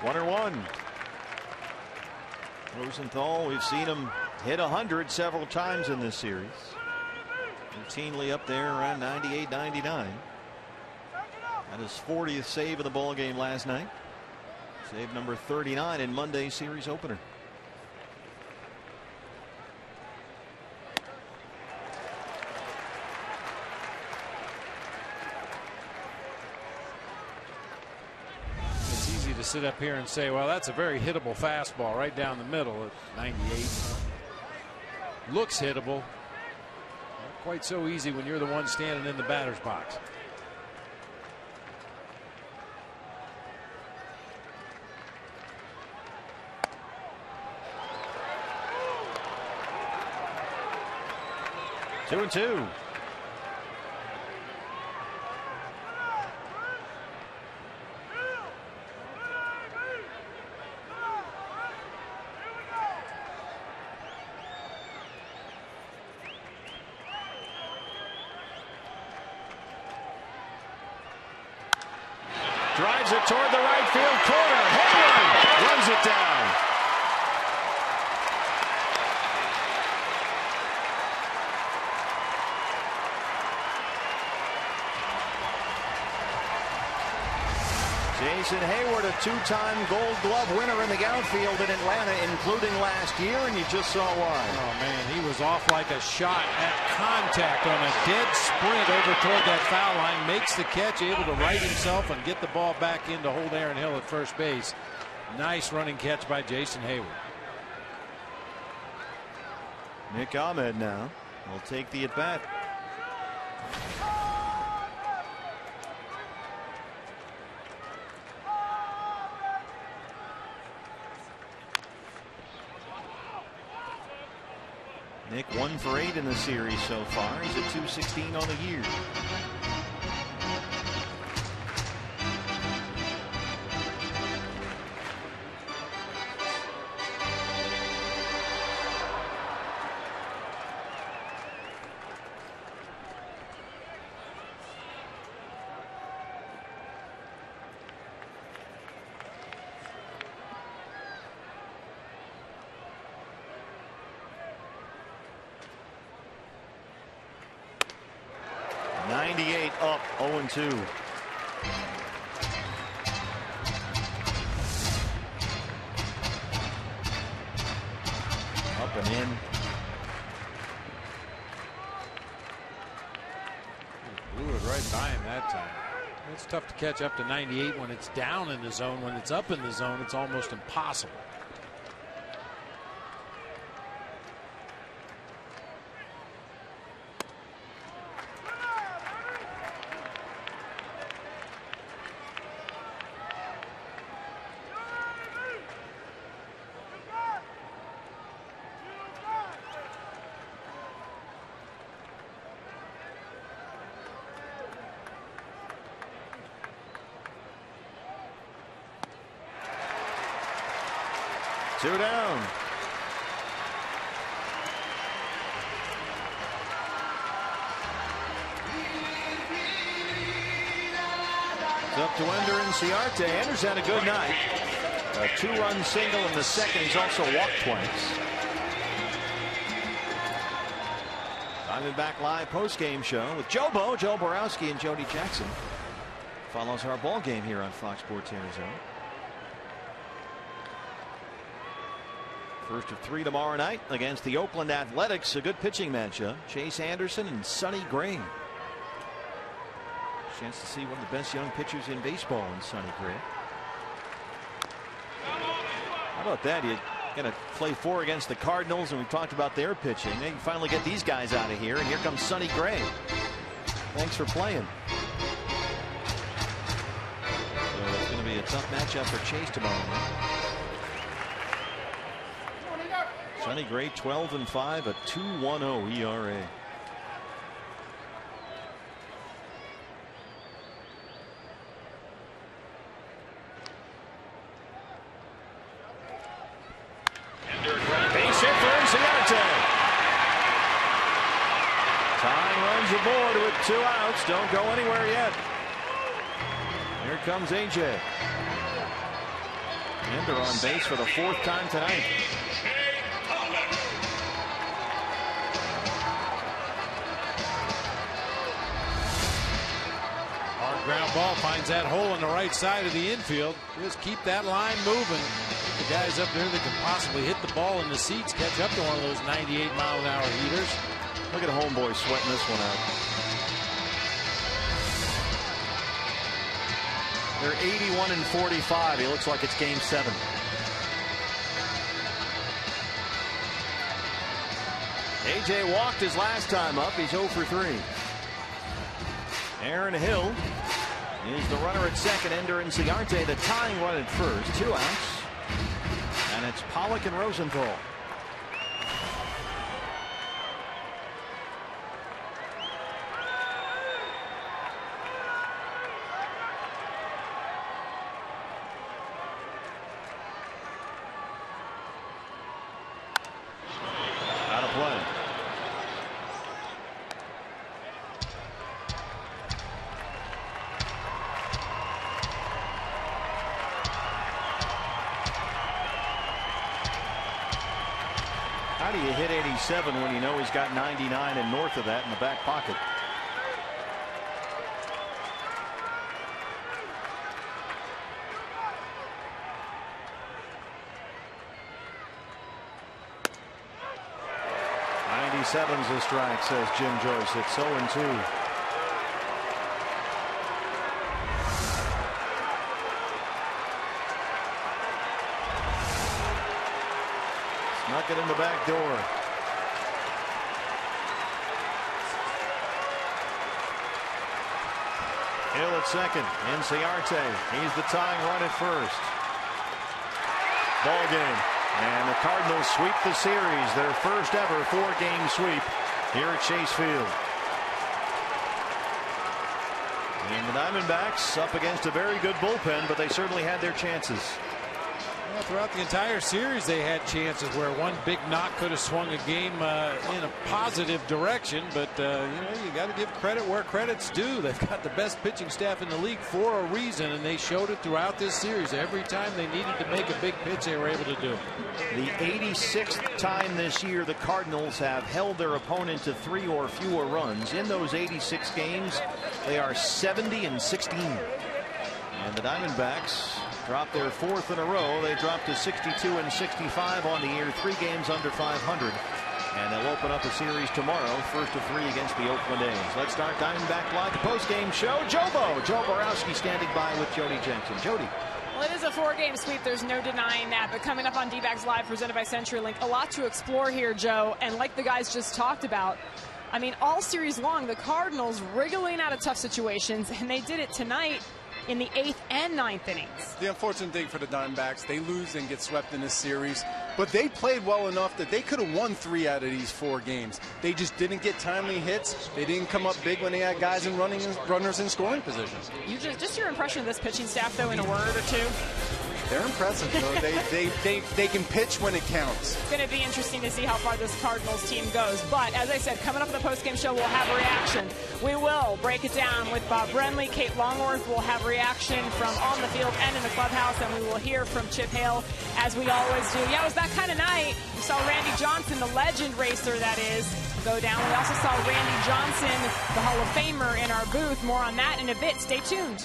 1-1. Rosenthal, we've seen him hit 100 several times in this series. Routinely up there around 98, 99. Had his 40th save of the ball game last night. Save number 39 in Monday's series opener. It's easy to sit up here and say, well, that's a very hittable fastball right down the middle at 98. Looks hittable. Not quite so easy when you're the one standing in the batter's box. Two and two. Drives it toward the right field corner. Hayward runs it down. Jason Hayward, a two-time Gold Glove winner in the outfield in Atlanta, including last year, and you just saw why. Oh, man, he was off like a shot at contact on a dead sprint over toward that foul line. Makes the catch, able to right himself and get the ball back in to hold Aaron Hill at first base. Nice running catch by Jason Hayward. Nick Ahmed now will take the at-bat. Nick 1 for 8 in the series so far. He's at .216 on the year. Up 0-2. Up and in. Blew it right by him that time. It's tough to catch up to 98 when it's down in the zone. When it's up in the zone, it's almost impossible. Two down. It's up to Ender and Ciarte. Ender's had a good night. A 2-run single in the second. He's also walked twice. Diamondback Live post-game show with Joe Borowski, and Jody Jackson. Follows our ball game here on Fox Sports Arizona. First of 3 tomorrow night against the Oakland Athletics. A good pitching matchup. Chase Anderson and Sonny Gray. Chance to see one of the best young pitchers in baseball in Sonny Gray. How about that? You're going to play 4 against the Cardinals, and we talked about their pitching. They can finally get these guys out of here, and here comes Sonny Gray. Thanks for playing. So it's going to be a tough matchup for Chase tomorrow night. Sonny Gray 12-5, a 2.10 ERA. Base hit for Cincinnati. Time runs aboard with 2 outs. Don't go anywhere yet. Here comes AJ. Ender on base for the 4th time tonight. Hard ground ball finds that hole on the right side of the infield. Just keep that line moving. The guys up there that can possibly hit the ball in the seats catch up to one of those 98-mile-an-hour heaters. Look at homeboy sweating this one out. They're 81-45. It looks like it's game 7. AJ walked his last time up. He's 0 for 3. Aaron Hill is the runner at second. Ender and Ciarte the tying run at first. 2 outs. And it's Pollock and Rosenthal. Out of play. How do you hit 87 when you know he's got 99 and north of that in the back pocket? '97's a strike, says Jim Joyce. It's 0-2. Snuck it in the back door. Hill at second. Ciarte. He's the tying run at first. Ball game. And the Cardinals sweep the series. Their first ever 4-game sweep here at Chase Field. And the Diamondbacks up against a very good bullpen, but they certainly had their chances. Well, throughout the entire series, they had chances where one big knock could have swung a game in a positive direction. But you know, you got to give credit where credit's due. They've got the best pitching staff in the league for a reason, and they showed it throughout this series. Every time they needed to make a big pitch, they were able to do it. The 86th time this year the Cardinals have held their opponent to 3 or fewer runs. In those 86 games, they are 70-16. And the Diamondbacks dropped their 4th in a row. They dropped to 62-65 on the year, 3 games under 500. And they'll open up a series tomorrow, first of 3 against the Oakland A's. Let's start Diamondback Live, the post-game show. Joe Borowski standing by with Jody Jackson. Jody. Well, it is a 4-game sweep. There's no denying that. But coming up on D-Backs Live, presented by CenturyLink, a lot to explore here, Joe. And like the guys just talked about, I mean, all series long, the Cardinals wriggling out of tough situations, and they did it tonight in the 8th and 9th innings. The unfortunate thing for the Diamondbacks, they lose and get swept in this series, but they played well enough that they could have won 3 out of these 4 games. They just didn't get timely hits. They didn't come up big when they had guys and runners in scoring positions. You just your impression of this pitching staff, though, in a word or two? They're impressive, though. they can pitch when it counts. It's going to be interesting to see how far this Cardinals team goes. But as I said, coming up in the postgame show, we'll have a reaction. We will break it down with Bob Brenly. Kate Longworth will have reaction from on the field and in the clubhouse, and we will hear from Chip Hale, as we always do. Yeah, it was that kind of night. We saw Randy Johnson, the legend racer that is, go down. We also saw Randy Johnson, the Hall of Famer, in our booth. More on that in a bit. Stay tuned.